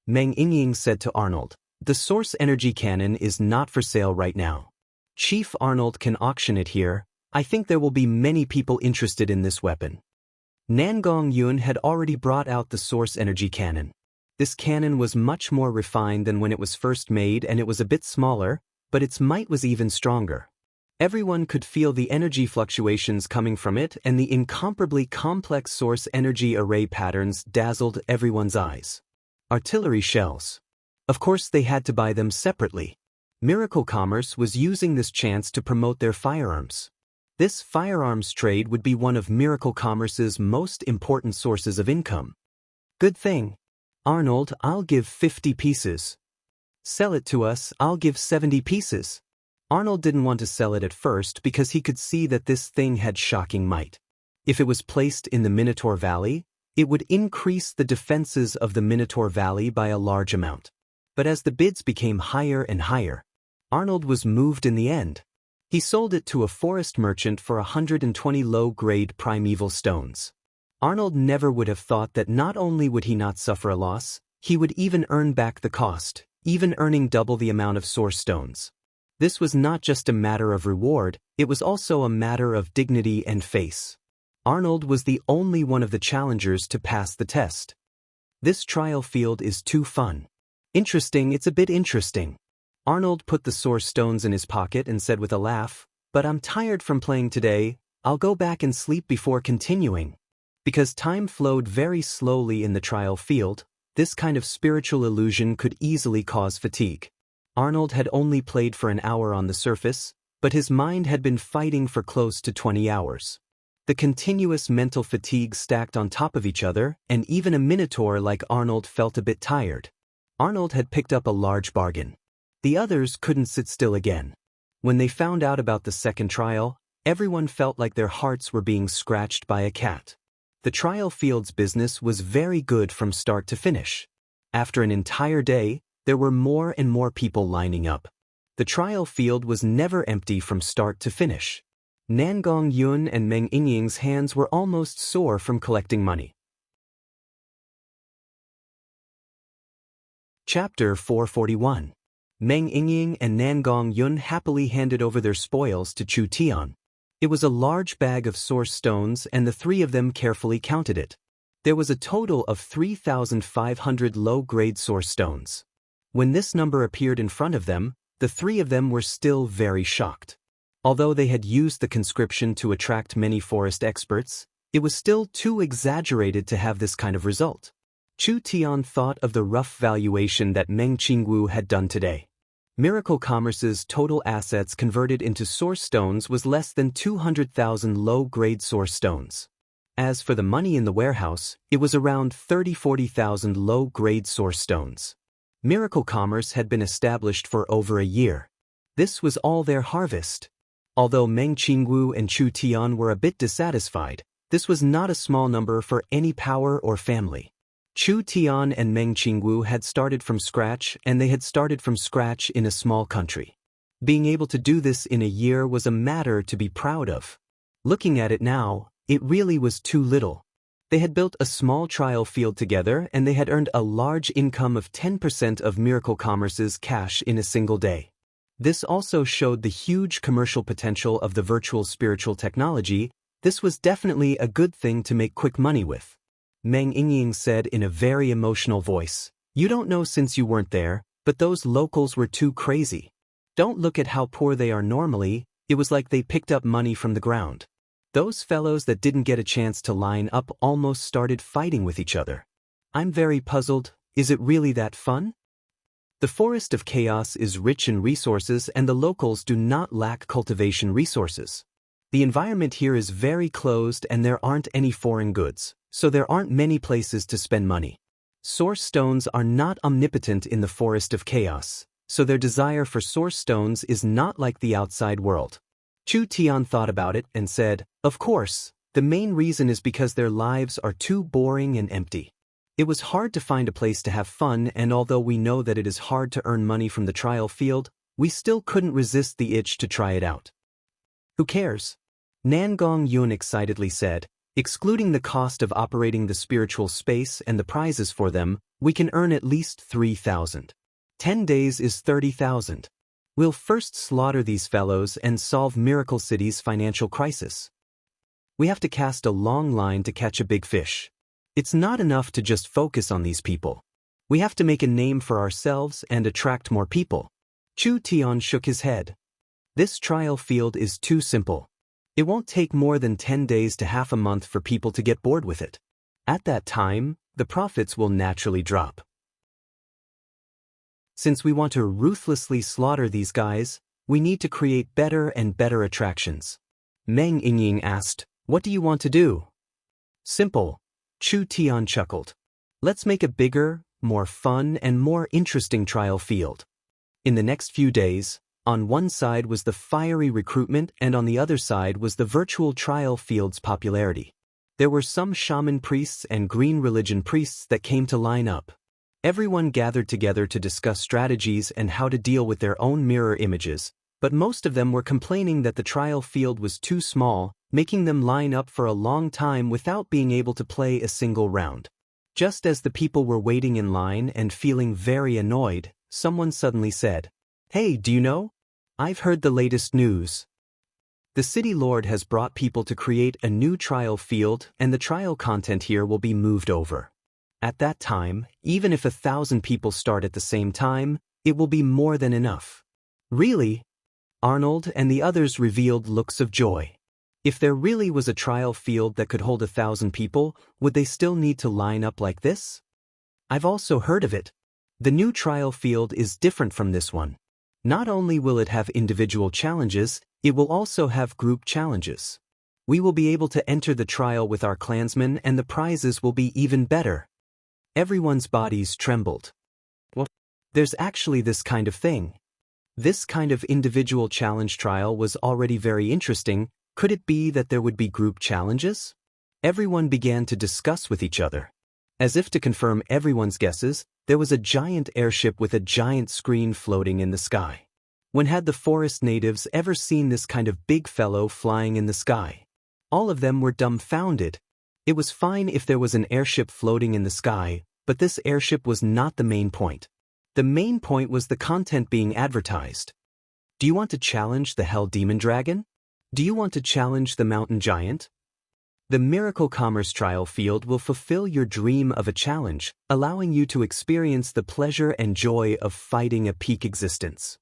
A: Meng Ying said to Arnold, The source energy cannon is not for sale right now. Chief Arnold can auction it here. I think there will be many people interested in this weapon. Nangong Yun had already brought out the source energy cannon. This cannon was much more refined than when it was first made, and it was a bit smaller, but its might was even stronger. Everyone could feel the energy fluctuations coming from it, and the incomparably complex source energy array patterns dazzled everyone's eyes. Artillery shells. Of course, they had to buy them separately. Miracle Commerce was using this chance to promote their firearms. This firearms trade would be one of Miracle Commerce's most important sources of income. Good thing. Arnold, I'll give 50 pieces. Sell it to us, I'll give 70 pieces. Arnold didn't want to sell it at first because he could see that this thing had shocking might. If it was placed in the Minotaur Valley, it would increase the defenses of the Minotaur Valley by a large amount. But as the bids became higher and higher, Arnold was moved in the end. He sold it to a forest merchant for 120 low-grade primeval stones. Arnold never would have thought that not only would he not suffer a loss, he would even earn back the cost, even earning double the amount of source stones. This was not just a matter of reward, it was also a matter of dignity and face. Arnold was the only one of the challengers to pass the test. This trial field is too fun. Interesting, it's a bit interesting. Arnold put the source stones in his pocket and said with a laugh, "But I'm tired from playing today, I'll go back and sleep before continuing." Because time flowed very slowly in the trial field, this kind of spiritual illusion could easily cause fatigue. Arnold had only played for an hour on the surface, but his mind had been fighting for close to 20 hours. The continuous mental fatigue stacked on top of each other, and even a minotaur like Arnold felt a bit tired. Arnold had picked up a large bargain. The others couldn't sit still again. When they found out about the second trial, everyone felt like their hearts were being scratched by a cat. The trial field's business was very good from start to finish. After an entire day, there were more and more people lining up. The trial field was never empty from start to finish. Nangong Yun and Meng Yingying's hands were almost sore from collecting money. Chapter 441. Meng Yingying and Nangong Yun happily handed over their spoils to Chu Tian. It was a large bag of source stones and the three of them carefully counted it. There was a total of 3,500 low-grade source stones. When this number appeared in front of them, the three of them were still very shocked. Although they had used the conscription to attract many forest experts, it was still too exaggerated to have this kind of result. Chu Tian thought of the rough valuation that Meng Qingwu had done today. Miracle Commerce's total assets converted into source stones was less than 200,000 low-grade source stones. As for the money in the warehouse, it was around 30,000–40,000 low-grade source stones. Miracle Commerce had been established for over a year. This was all their harvest. Although Meng Qingwu and Chu Tian were a bit dissatisfied, this was not a small number for any power or family. Chu Tian and Meng Qingwu had started from scratch, and they had started from scratch in a small country. Being able to do this in a year was a matter to be proud of. Looking at it now, it really was too little. They had built a small trial field together and they had earned a large income of 10% of Miracle Commerce's cash in a single day. This also showed the huge commercial potential of the virtual spiritual technology. This was definitely a good thing to make quick money with. Meng Yingying said in a very emotional voice, "You don't know since you weren't there, but those locals were too crazy. Don't look at how poor they are normally, it was like they picked up money from the ground. Those fellows that didn't get a chance to line up almost started fighting with each other. I'm very puzzled, is it really that fun?" The Forest of Chaos is rich in resources and the locals do not lack cultivation resources. The environment here is very closed and there aren't any foreign goods, so there aren't many places to spend money. Source stones are not omnipotent in the Forest of Chaos, so their desire for source stones is not like the outside world. Chu Tian thought about it and said, "Of course, the main reason is because their lives are too boring and empty. It was hard to find a place to have fun, and although we know that it is hard to earn money from the trial field, we still couldn't resist the itch to try it out." "Who cares?" Nangong Yun excitedly said, "Excluding the cost of operating the spiritual space and the prizes for them, we can earn at least 3,000. 10 days is 30,000. We'll first slaughter these fellows and solve Miracle City's financial crisis. We have to cast a long line to catch a big fish. It's not enough to just focus on these people. We have to make a name for ourselves and attract more people." Chu Tian shook his head. "This trial field is too simple. It won't take more than 10 days to half a month for people to get bored with it. At that time, the profits will naturally drop. Since we want to ruthlessly slaughter these guys, we need to create better and better attractions." Meng Yingying asked, "What do you want to do?" "Simple." Chu Tian chuckled. "Let's make a bigger, more fun and more interesting trial field." In the next few days, on one side was the fiery recruitment and on the other side was the virtual trial field's popularity. There were some shaman priests and green religion priests that came to line up. Everyone gathered together to discuss strategies and how to deal with their own mirror images. but most of them were complaining that the trial field was too small, making them line up for a long time without being able to play a single round. Just as the people were waiting in line and feeling very annoyed, someone suddenly said, "Hey, do you know? I've heard the latest news. The city lord has brought people to create a new trial field, and the trial content here will be moved over. At that time, even if 1,000 people start at the same time, it will be more than enough." "Really?" Arnold and the others revealed looks of joy. If there really was a trial field that could hold 1,000 people, would they still need to line up like this? "I've also heard of it. The new trial field is different from this one. Not only will it have individual challenges, it will also have group challenges. We will be able to enter the trial with our clansmen and the prizes will be even better." Everyone's bodies trembled. "What? There's actually this kind of thing." This kind of individual challenge trial was already very interesting. Could it be that there would be group challenges? Everyone began to discuss with each other. As if to confirm everyone's guesses, there was a giant airship with a giant screen floating in the sky. When had the forest natives ever seen this kind of big fellow flying in the sky? All of them were dumbfounded. It was fine if there was an airship floating in the sky, but this airship was not the main point. The main point was the content being advertised. Do you want to challenge the Hell Demon Dragon? Do you want to challenge the Mountain Giant? The Miracle Commerce Trial Field will fulfill your dream of a challenge, allowing you to experience the pleasure and joy of fighting a peak existence.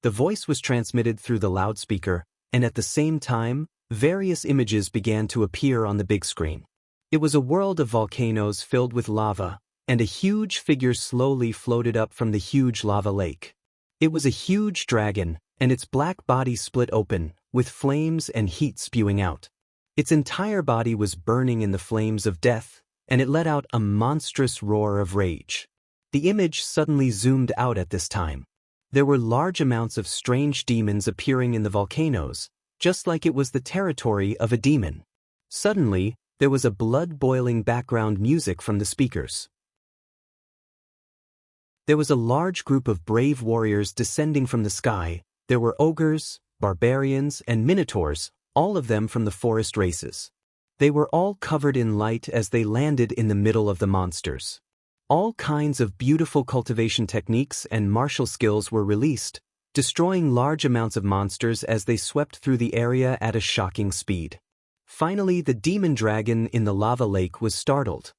A: The voice was transmitted through the loudspeaker, and at the same time, various images began to appear on the big screen. It was a world of volcanoes filled with lava, and a huge figure slowly floated up from the huge lava lake. It was a huge dragon, and its black body split open, with flames and heat spewing out. Its entire body was burning in the flames of death, and it let out a monstrous roar of rage. The image suddenly zoomed out at this time. There were large amounts of strange demons appearing in the volcanoes, just like it was the territory of a demon. Suddenly, there was a blood-boiling background music from the speakers. There was a large group of brave warriors descending from the sky. There were ogres, barbarians, and minotaurs, all of them from the forest races. They were all covered in light as they landed in the middle of the monsters. All kinds of beautiful cultivation techniques and martial skills were released, destroying large amounts of monsters as they swept through the area at a shocking speed. Finally, the demon dragon in the lava lake was startled.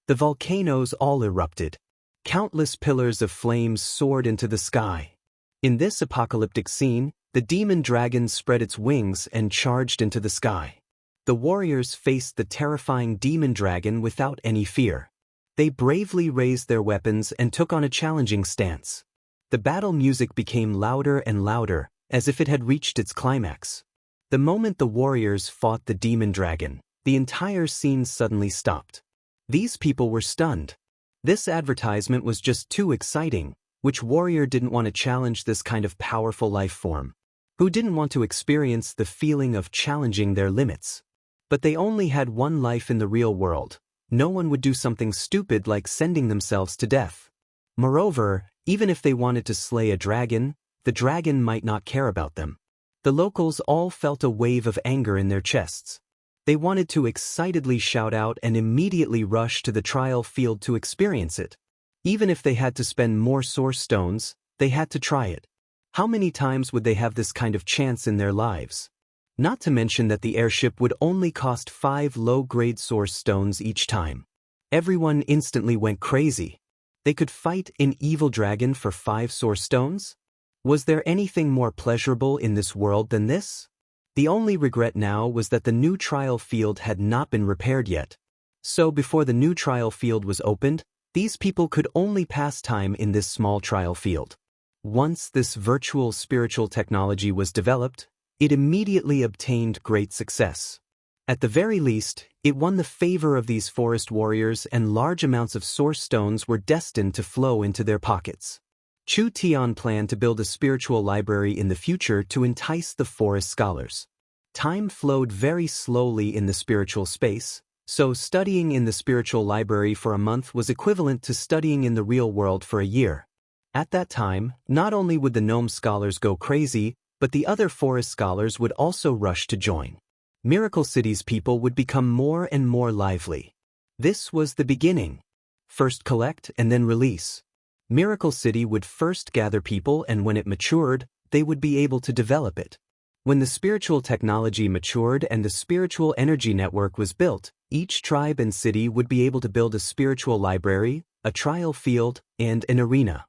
A: The volcanoes all erupted. Countless pillars of flames soared into the sky. In this apocalyptic scene, the demon dragon spread its wings and charged into the sky. The warriors faced the terrifying demon dragon without any fear. They bravely raised their weapons and took on a challenging stance. The battle music became louder and louder, as if it had reached its climax. The moment the warriors fought the demon dragon, the entire scene suddenly stopped. These people were stunned. This advertisement was just too exciting. Which warrior didn't want to challenge this kind of powerful life form? Who didn't want to experience the feeling of challenging their limits? But they only had one life in the real world. No one would do something stupid like sending themselves to death. Moreover, even if they wanted to slay a dragon, the dragon might not care about them. The locals all felt a wave of anger in their chests. They wanted to excitedly shout out and immediately rush to the trial field to experience it. Even if they had to spend more source stones, they had to try it. How many times would they have this kind of chance in their lives? Not to mention that the airship would only cost 5 low-grade source stones each time. Everyone instantly went crazy. They could fight an evil dragon for 5 source stones? Was there anything more pleasurable in this world than this? The only regret now was that the new trial field had not been repaired yet. So before the new trial field was opened, these people could only pass time in this small trial field. Once this virtual spiritual technology was developed, it immediately obtained great success. At the very least, it won the favor of these forest warriors, and large amounts of source stones were destined to flow into their pockets. Chu Tian planned to build a spiritual library in the future to entice the forest scholars. Time flowed very slowly in the spiritual space, so studying in the spiritual library for a month was equivalent to studying in the real world for a year. At that time, not only would the gnome scholars go crazy, but the other forest scholars would also rush to join. Miracle City's people would become more and more lively. This was the beginning. First collect and then release. Miracle City would first gather people, and when it matured, they would be able to develop it. When the spiritual technology matured and the spiritual energy network was built, each tribe and city would be able to build a spiritual library, a trial field, and an arena.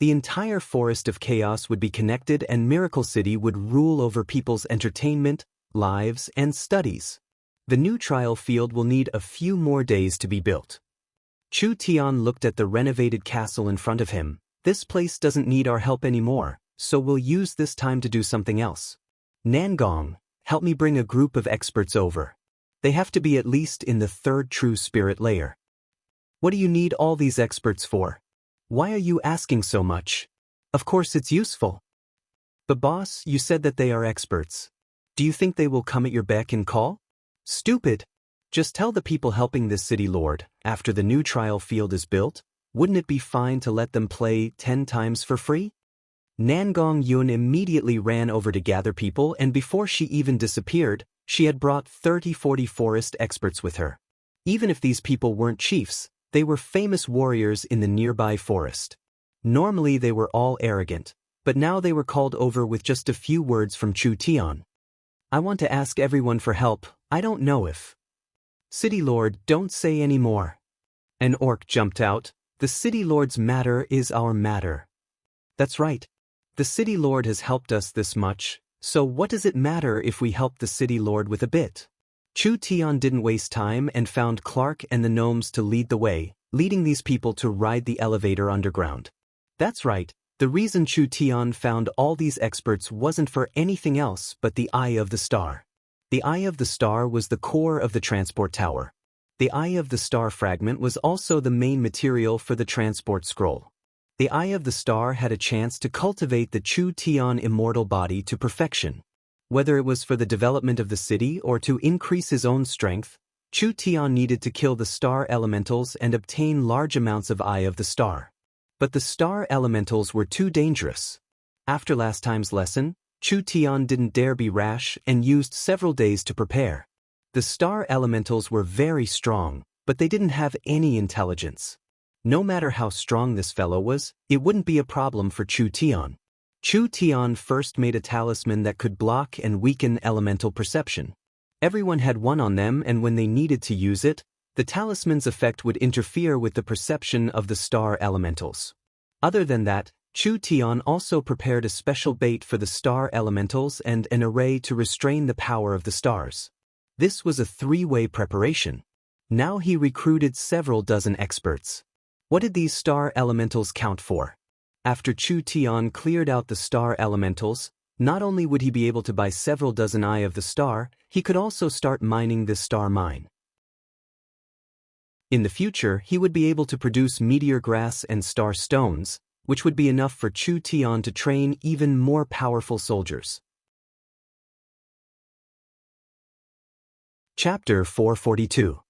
A: The entire forest of chaos would be connected, and Miracle City would rule over people's entertainment, lives, and studies. The new trial field will need a few more days to be built. Chu Tian looked at the renovated castle in front of him. This place doesn't need our help anymore, so we'll use this time to do something else. Nangong, help me bring a group of experts over. They have to be at least in the third true spirit layer. What do you need all these experts for? Why are you asking so much? Of course it's useful. But boss, you said that they are experts. Do you think they will come at your beck and call? Stupid. Just tell the people helping this city lord, after the new trial field is built, wouldn't it be fine to let them play 10 times for free? Nangong Yun immediately ran over to gather people, and before she even disappeared, she had brought 30-40 forest experts with her. Even if these people weren't chiefs, they were famous warriors in the nearby forest. Normally they were all arrogant, but now they were called over with just a few words from Chu Tian. I want to ask everyone for help. I don't know if. City Lord, don't say any more. An orc jumped out. The City Lord's matter is our matter. That's right. The City Lord has helped us this much, so what does it matter if we help the City Lord with a bit? Chu Tian didn't waste time and found Clark and the gnomes to lead the way, leading these people to ride the elevator underground. That's right, the reason Chu Tian found all these experts wasn't for anything else but the Eye of the Star. The Eye of the Star was the core of the transport tower. The Eye of the Star fragment was also the main material for the transport scroll. The Eye of the Star had a chance to cultivate the Chu Tian immortal body to perfection. Whether it was for the development of the city or to increase his own strength, Chu Tian needed to kill the star elementals and obtain large amounts of Eye of the Star. But the star elementals were too dangerous. After last time's lesson, Chu Tian didn't dare be rash and used several days to prepare. The star elementals were very strong, but they didn't have any intelligence. No matter how strong this fellow was, it wouldn't be a problem for Chu Tian. Chu Tian first made a talisman that could block and weaken elemental perception. Everyone had one on them, and when they needed to use it, the talisman's effect would interfere with the perception of the star elementals. Other than that, Chu Tian also prepared a special bait for the star elementals and an array to restrain the power of the stars. This was a three-way preparation. Now he recruited several dozen experts. What did these star elementals count for? After Chu Tian cleared out the star elementals, not only would he be able to buy several dozen Eye of the Star, he could also start mining this star mine. In the future, he would be able to produce meteor grass and star stones, which would be enough for Chu Tian to train even more powerful soldiers. Chapter 442.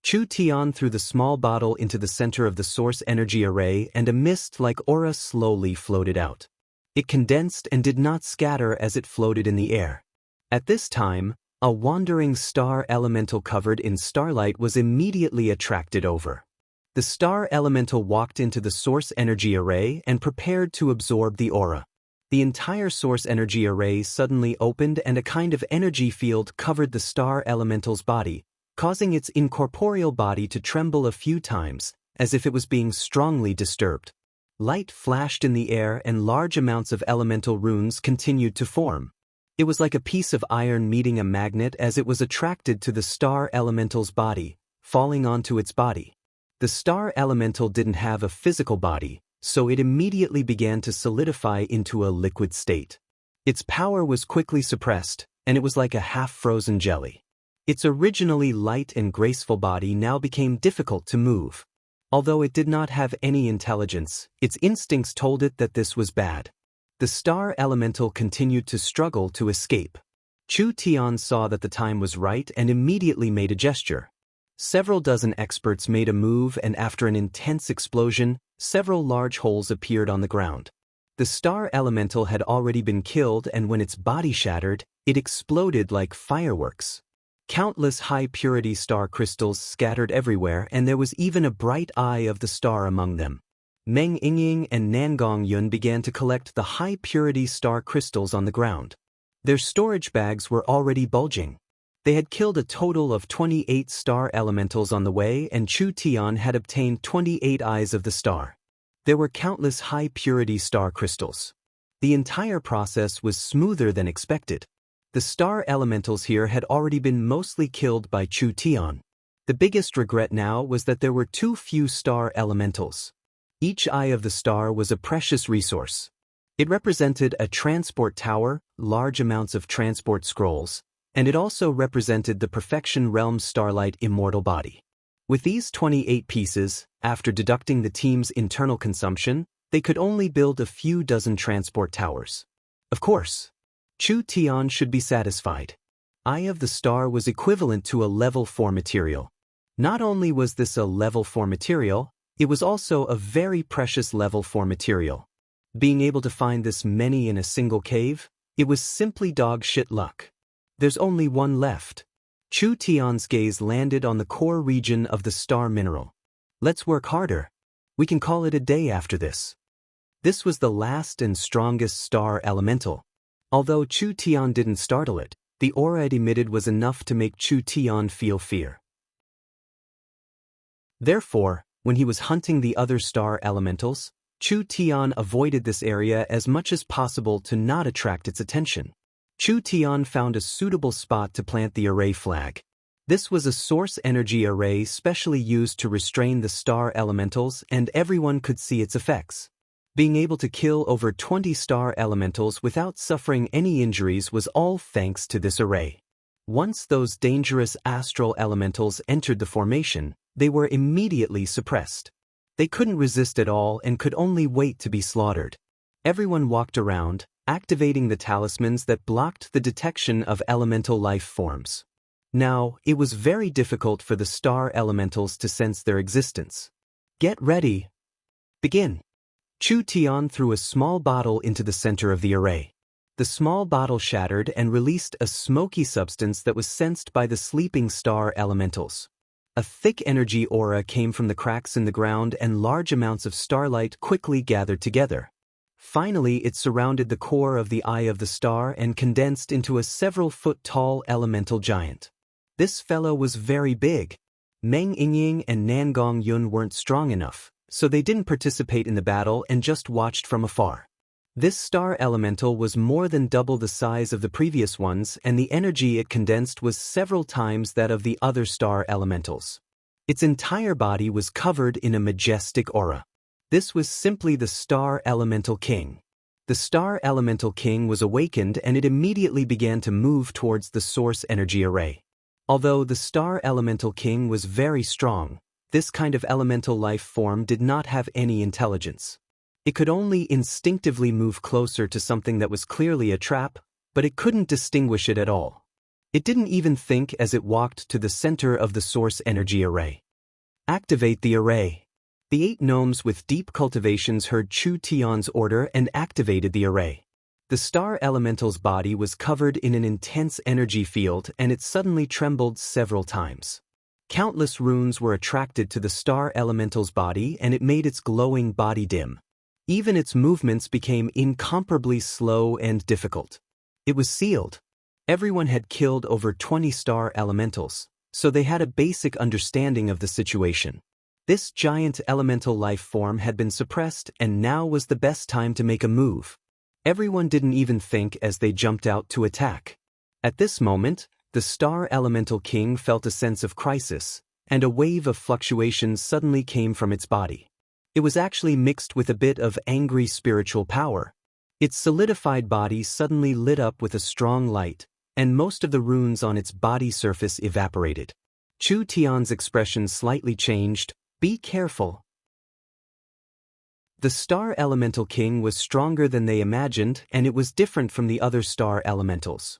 A: Chu Tian threw the small bottle into the center of the source energy array, and a mist like aura slowly floated out. It condensed and did not scatter as it floated in the air. At this time, a wandering star elemental covered in starlight was immediately attracted over. The star elemental walked into the source energy array and prepared to absorb the aura. The entire source energy array suddenly opened, and a kind of energy field covered the star elemental's body, causing its incorporeal body to tremble a few times, as if it was being strongly disturbed. Light flashed in the air, and large amounts of elemental runes continued to form. It was like a piece of iron meeting a magnet as it was attracted to the star elemental's body, falling onto its body. The star elemental didn't have a physical body, so it immediately began to solidify into a liquid state. Its power was quickly suppressed, and it was like a half-frozen jelly. Its originally light and graceful body now became difficult to move. Although it did not have any intelligence, its instincts told it that this was bad. The star elemental continued to struggle to escape. Chu Tian saw that the time was right and immediately made a gesture. Several dozen experts made a move, and after an intense explosion, several large holes appeared on the ground. The star elemental had already been killed, and when its body shattered, it exploded like fireworks. Countless high-purity star crystals scattered everywhere, and there was even a bright eye of the star among them. Meng Yingying and Nangong Yun began to collect the high-purity star crystals on the ground. Their storage bags were already bulging. They had killed a total of 28 star elementals on the way, and Chu Tian had obtained 28 eyes of the star. There were countless high-purity star crystals. The entire process was smoother than expected. The star elementals here had already been mostly killed by Chu Tian. The biggest regret now was that there were too few star elementals. Each eye of the star was a precious resource. It represented a transport tower, large amounts of transport scrolls, and it also represented the Perfection Realm's starlight immortal body. With these 28 pieces, after deducting the team's internal consumption, they could only build a few dozen transport towers. Of course, Chu Tian should be satisfied. Eye of the Star was equivalent to a level 4 material. Not only was this a level 4 material, it was also a very precious level 4 material. Being able to find this many in a single cave, it was simply dog shit luck. There's only one left. Chu Tian's gaze landed on the core region of the star mineral. Let's work harder. We can call it a day after this. This was the last and strongest star elemental. Although Chu Tian didn't startle it, the aura it emitted was enough to make Chu Tian feel fear. Therefore, when he was hunting the other star elementals, Chu Tian avoided this area as much as possible to not attract its attention. Chu Tian found a suitable spot to plant the array flag. This was a source energy array specially used to restrain the star elementals, and everyone could see its effects. Being able to kill over 20 star elementals without suffering any injuries was all thanks to this array. Once those dangerous astral elementals entered the formation, they were immediately suppressed. They couldn't resist at all and could only wait to be slaughtered. Everyone walked around, activating the talismans that blocked the detection of elemental life forms. Now, it was very difficult for the star elementals to sense their existence. Get ready. Begin. Chu Tian threw a small bottle into the center of the array. The small bottle shattered and released a smoky substance that was sensed by the sleeping star elementals. A thick energy aura came from the cracks in the ground, and large amounts of starlight quickly gathered together. Finally, it surrounded the core of the eye of the star and condensed into a several-foot-tall elemental giant. This fellow was very big. Meng Yingying and Nangong Yun weren't strong enough, so they didn't participate in the battle and just watched from afar. This star elemental was more than double the size of the previous ones, and the energy it condensed was several times that of the other star elementals. Its entire body was covered in a majestic aura. This was simply the Star Elemental King. The Star Elemental King was awakened, and it immediately began to move towards the source energy array. Although the Star Elemental King was very strong, this kind of elemental life form did not have any intelligence. It could only instinctively move closer to something that was clearly a trap, but it couldn't distinguish it at all. It didn't even think as it walked to the center of the source energy array. Activate the array. The 8 gnomes with deep cultivations heard Chu Tian's order and activated the array. The star elemental's body was covered in an intense energy field, and it suddenly trembled several times. Countless runes were attracted to the star elemental's body, and it made its glowing body dim. Even its movements became incomparably slow and difficult. It was sealed. Everyone had killed over 20 star elementals, so they had a basic understanding of the situation. This giant elemental life form had been suppressed, and now was the best time to make a move. Everyone didn't even think as they jumped out to attack. At this moment, the Star Elemental King felt a sense of crisis, and a wave of fluctuations suddenly came from its body. It was actually mixed with a bit of angry spiritual power. Its solidified body suddenly lit up with a strong light, and most of the runes on its body surface evaporated. Chu Tian's expression slightly changed. Be careful. The Star Elemental King was stronger than they imagined, and it was different from the other star elementals.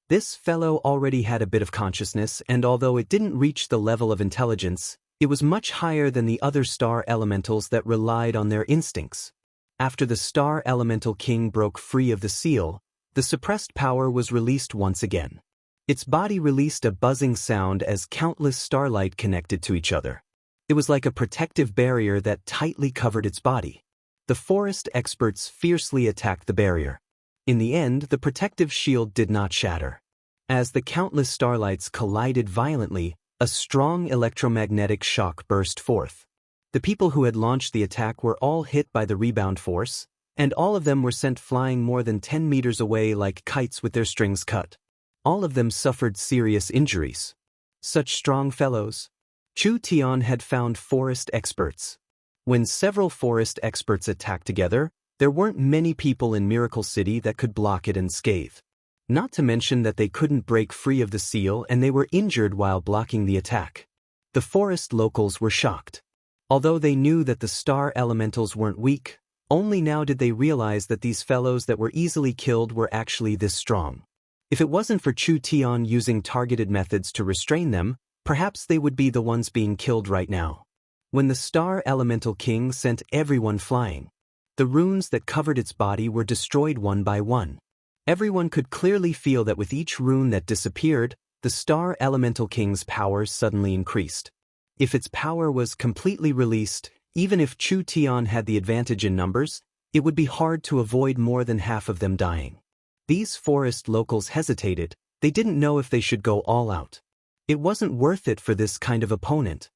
A: This fellow already had a bit of consciousness, and although it didn't reach the level of intelligence, it was much higher than the other star elementals that relied on their instincts. After the Star Elemental King broke free of the seal, the suppressed power was released once again. Its body released a buzzing sound as countless starlight connected to each other. It was like a protective barrier that tightly covered its body. The forest experts fiercely attacked the barrier. In the end, the protective shield did not shatter. As the countless starlights collided violently, a strong electromagnetic shock burst forth. The people who had launched the attack were all hit by the rebound force, and all of them were sent flying more than 10 meters away like kites with their strings cut. All of them suffered serious injuries. Such strong fellows. Chu Tian had found forest experts. When several forest experts attacked together, there weren't many people in Miracle City that could block it unscathed. Not to mention that they couldn't break free of the seal and they were injured while blocking the attack. The forest locals were shocked. Although they knew that the star elementals weren't weak, only now did they realize that these fellows that were easily killed were actually this strong. If it wasn't for Chu Tian using targeted methods to restrain them, perhaps they would be the ones being killed right now. When the Star Elemental King sent everyone flying, the runes that covered its body were destroyed one by one. Everyone could clearly feel that with each rune that disappeared, the Star Elemental King's power suddenly increased. If its power was completely released, even if Chu Tian had the advantage in numbers, it would be hard to avoid more than half of them dying. These forest locals hesitated. They didn't know if they should go all out. It wasn't worth it for this kind of opponent.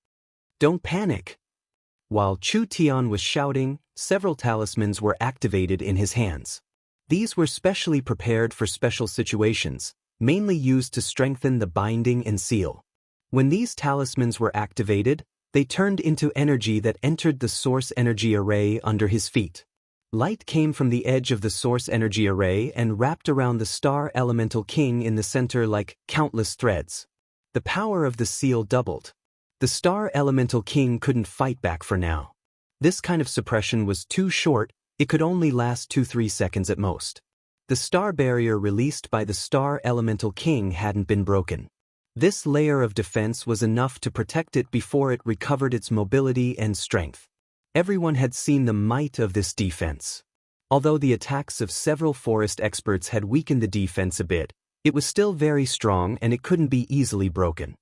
A: Don't panic. While Chu Tian was shouting, several talismans were activated in his hands. These were specially prepared for special situations, mainly used to strengthen the binding and seal. When these talismans were activated, they turned into energy that entered the source energy array under his feet. Light came from the edge of the source energy array and wrapped around the Star Elemental King in the center like countless threads. The power of the seal doubled. The Star Elemental King couldn't fight back for now. This kind of suppression was too short. It could only last 2-3 seconds at most. The star barrier released by the Star Elemental King hadn't been broken. This layer of defense was enough to protect it before it recovered its mobility and strength. Everyone had seen the might of this defense. Although the attacks of several forest experts had weakened the defense a bit, it was still very strong and it couldn't be easily broken.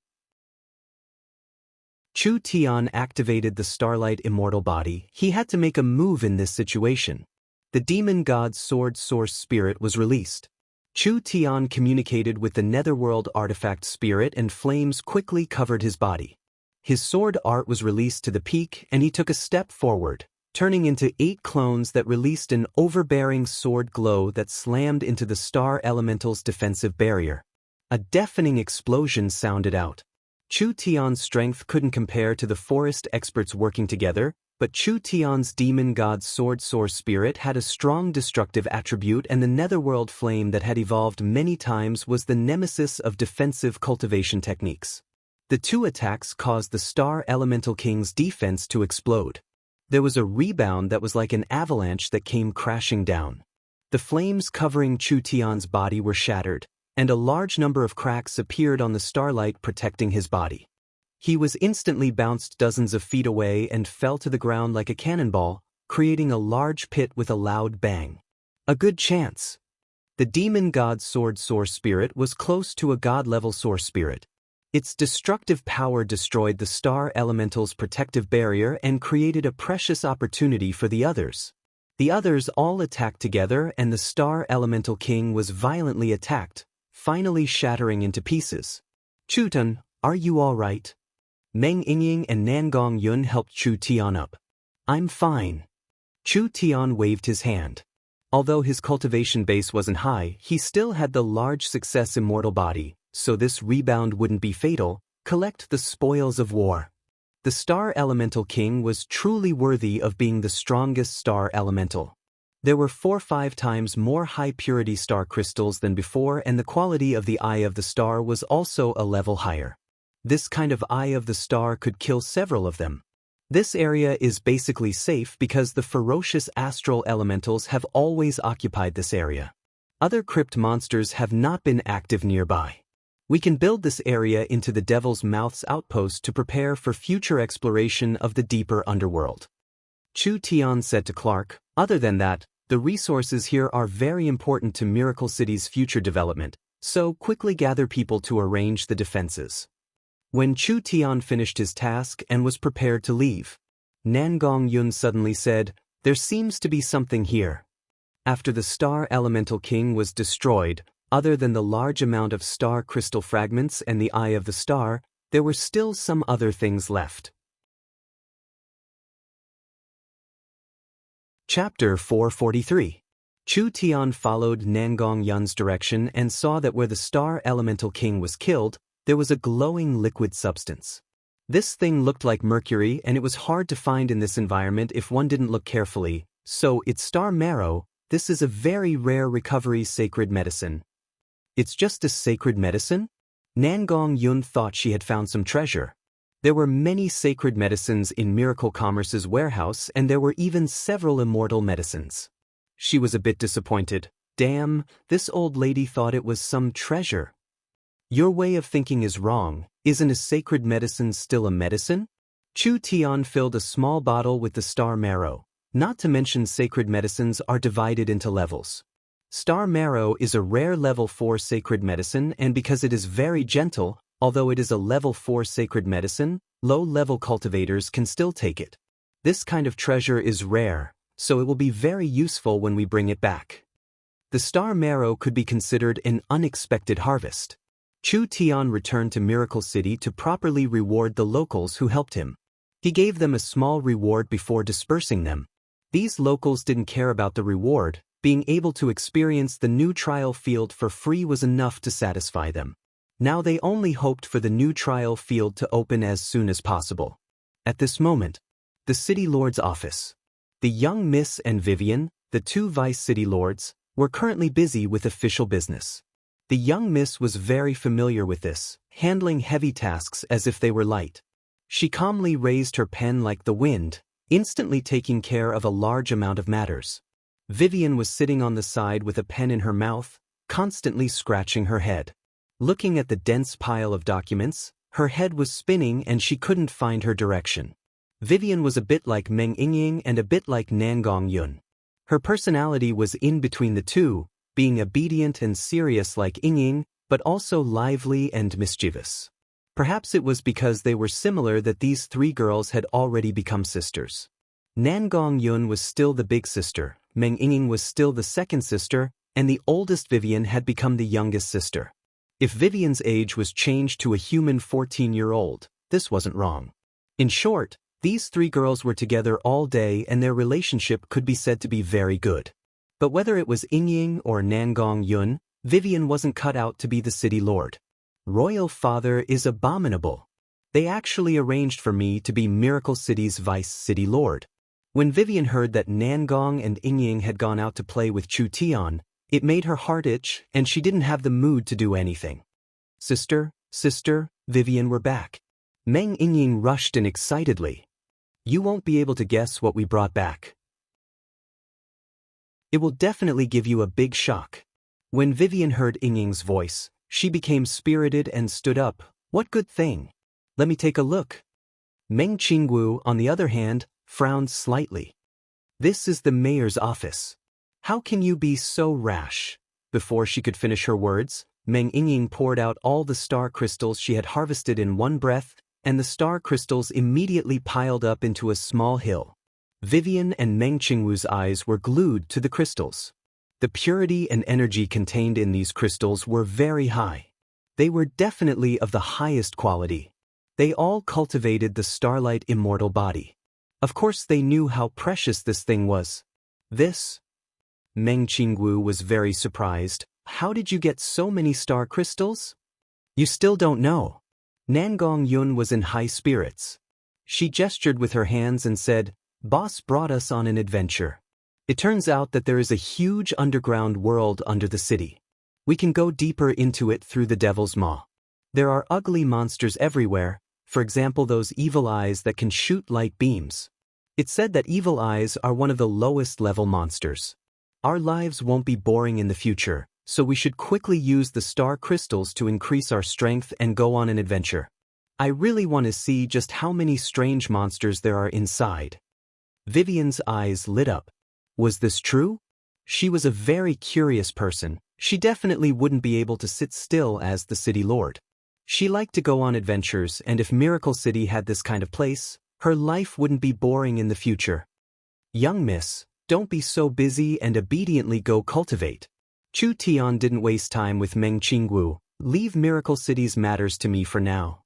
A: Chu Tian activated the Starlight Immortal Body. He had to make a move in this situation. The demon god's sword source spirit was released. Chu Tian communicated with the netherworld artifact spirit and flames quickly covered his body. His sword art was released to the peak and he took a step forward, turning into 8 clones that released an overbearing sword glow that slammed into the Star Elemental's defensive barrier. A deafening explosion sounded out. Chu Tian's strength couldn't compare to the forest experts working together, but Chu Tian's demon god's sword source spirit had a strong destructive attribute, and the netherworld flame that had evolved many times was the nemesis of defensive cultivation techniques. The two attacks caused the Star Elemental King's defense to explode. There was a rebound that was like an avalanche that came crashing down. The flames covering Chu Tian's body were shattered, and a large number of cracks appeared on the starlight protecting his body. He was instantly bounced dozens of feet away and fell to the ground like a cannonball, creating a large pit with a loud bang. A good chance. The demon god sword source spirit was close to a god-level source spirit. Its destructive power destroyed the Star Elemental's protective barrier and created a precious opportunity for the others. The others all attacked together and the Star Elemental King was violently attacked, finally shattering into pieces. Chutan, are you all right? Meng Yingying and Nangong Yun helped Chu Tian up. I'm fine. Chu Tian waved his hand. Although his cultivation base wasn't high, he still had the large success immortal body, so this rebound wouldn't be fatal. Collect the spoils of war. The Star Elemental King was truly worthy of being the strongest star elemental. There were 4-5 times more high-purity star crystals than before, and the quality of the Eye of the Star was also a level higher. This kind of Eye of the Star could kill several of them. This area is basically safe because the ferocious astral elementals have always occupied this area. Other crypt monsters have not been active nearby. We can build this area into the Devil's Mouth's outpost to prepare for future exploration of the deeper underworld. Chu Tian said to Clark, other than that, the resources here are very important to Miracle City's future development, so quickly gather people to arrange the defenses. When Chu Tian finished his task and was prepared to leave, Nangong Yun suddenly said, there seems to be something here. After the Star Elemental King was destroyed, other than the large amount of star crystal fragments and the Eye of the Star, there were still some other things left. Chapter 443. Chu Tian followed Nangong Yun's direction and saw that where the Star Elemental King was killed, there was a glowing liquid substance. This thing looked like mercury, and it was hard to find in this environment if one didn't look carefully, so it's star marrow. This is a very rare recovery sacred medicine. It's just a sacred medicine? Nangong Yun thought she had found some treasure. There were many sacred medicines in Miracle Commerce's warehouse, and there were even several immortal medicines. She was a bit disappointed. Damn, this old lady thought it was some treasure. Your way of thinking is wrong. Isn't a sacred medicine still a medicine? Chu Tian filled a small bottle with the star marrow. Not to mention sacred medicines are divided into levels. Star marrow is a rare level 4 sacred medicine, and because it is very gentle, although it is a level 4 sacred medicine, low-level cultivators can still take it. This kind of treasure is rare, so it will be very useful when we bring it back. The star marrow could be considered an unexpected harvest. Chu Tian returned to Miracle City to properly reward the locals who helped him. He gave them a small reward before dispersing them. These locals didn't care about the reward. Being able to experience the new trial field for free was enough to satisfy them. Now they only hoped for the new trial field to open as soon as possible. At this moment, the City Lord's office. The young Miss and Vivian, the two Vice City Lords, were currently busy with official business. The young Miss was very familiar with this, handling heavy tasks as if they were light. She calmly raised her pen like the wind, instantly taking care of a large amount of matters. Vivian was sitting on the side with a pen in her mouth, constantly scratching her head. Looking at the dense pile of documents, her head was spinning and she couldn't find her direction. Vivian was a bit like Meng Yingying and a bit like Nangong Yun. Her personality was in between the two, being obedient and serious like Yingying, but also lively and mischievous. Perhaps it was because they were similar that these three girls had already become sisters. Nangong Yun was still the big sister, Meng Yingying was still the second sister, and the oldest Vivian had become the youngest sister. If Vivian's age was changed to a human 14-year-old, this wasn't wrong. In short, these three girls were together all day and their relationship could be said to be very good. But whether it was Yingying or Nangong Yun, Vivian wasn't cut out to be the city lord. Royal father is abominable. They actually arranged for me to be Miracle City's vice city lord. When Vivian heard that Nangong and Yingying had gone out to play with Chu Tian, it made her heart itch and she didn't have the mood to do anything. Sister, Vivian, we're back. Meng Yingying rushed in excitedly. You won't be able to guess what we brought back. It will definitely give you a big shock. When Vivian heard Yingying's voice, she became spirited and stood up. What good thing? Let me take a look. Meng Qingwu, on the other hand, frowned slightly. This is the mayor's office. How can you be so rash? Before she could finish her words, Meng Yingying poured out all the star crystals she had harvested in one breath, and the star crystals immediately piled up into a small hill. Vivian and Meng Qingwu's eyes were glued to the crystals. The purity and energy contained in these crystals were very high. They were definitely of the highest quality. They all cultivated the starlight immortal body. Of course they knew how precious this thing was. This? Meng Qingwu was very surprised. How did you get so many star crystals? You still don't know. Nangong Yun was in high spirits. She gestured with her hands and said, Boss brought us on an adventure. It turns out that there is a huge underground world under the city. We can go deeper into it through the Devil's Maw. There are ugly monsters everywhere, for example those evil eyes that can shoot light beams. It's said that evil eyes are one of the lowest level monsters. Our lives won't be boring in the future, so we should quickly use the star crystals to increase our strength and go on an adventure. I really want to see just how many strange monsters there are inside. Vivian's eyes lit up. Was this true? She was a very curious person. She definitely wouldn't be able to sit still as the city lord. She liked to go on adventures, and if Miracle City had this kind of place, her life wouldn't be boring in the future. Young miss, don't be so busy and obediently go cultivate. Chu Tian didn't waste time with Meng Qingwu. Leave Miracle City's matters to me for now.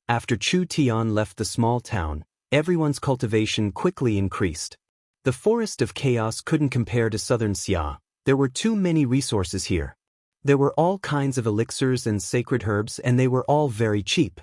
A: After Chu Tian left the small town, everyone's cultivation quickly increased. The Forest of Chaos couldn't compare to Southern Xia. There were too many resources here. There were all kinds of elixirs and sacred herbs, and they were all very cheap.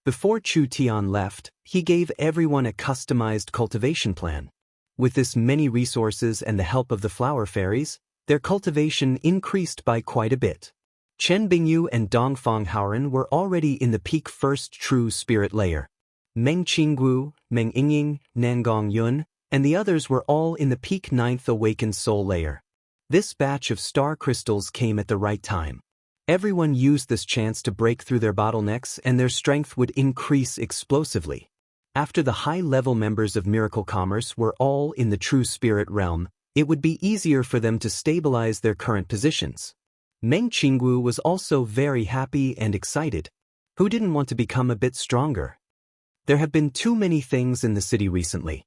A: Before Chu Tian left, he gave everyone a customized cultivation plan. With this many resources and the help of the flower fairies, their cultivation increased by quite a bit. Chen Bingyu and Dongfang Haoren were already in the peak first true spirit layer. Meng Qinggu, Meng Yingying, Nangong Yun, and the others were all in the peak ninth awakened soul layer. This batch of star crystals came at the right time. Everyone used this chance to break through their bottlenecks, and their strength would increase explosively. After the high-level members of Miracle Commerce were all in the true spirit realm, it would be easier for them to stabilize their current positions. Meng Qingwu was also very happy and excited. Who didn't want to become a bit stronger? There have been too many things in the city recently.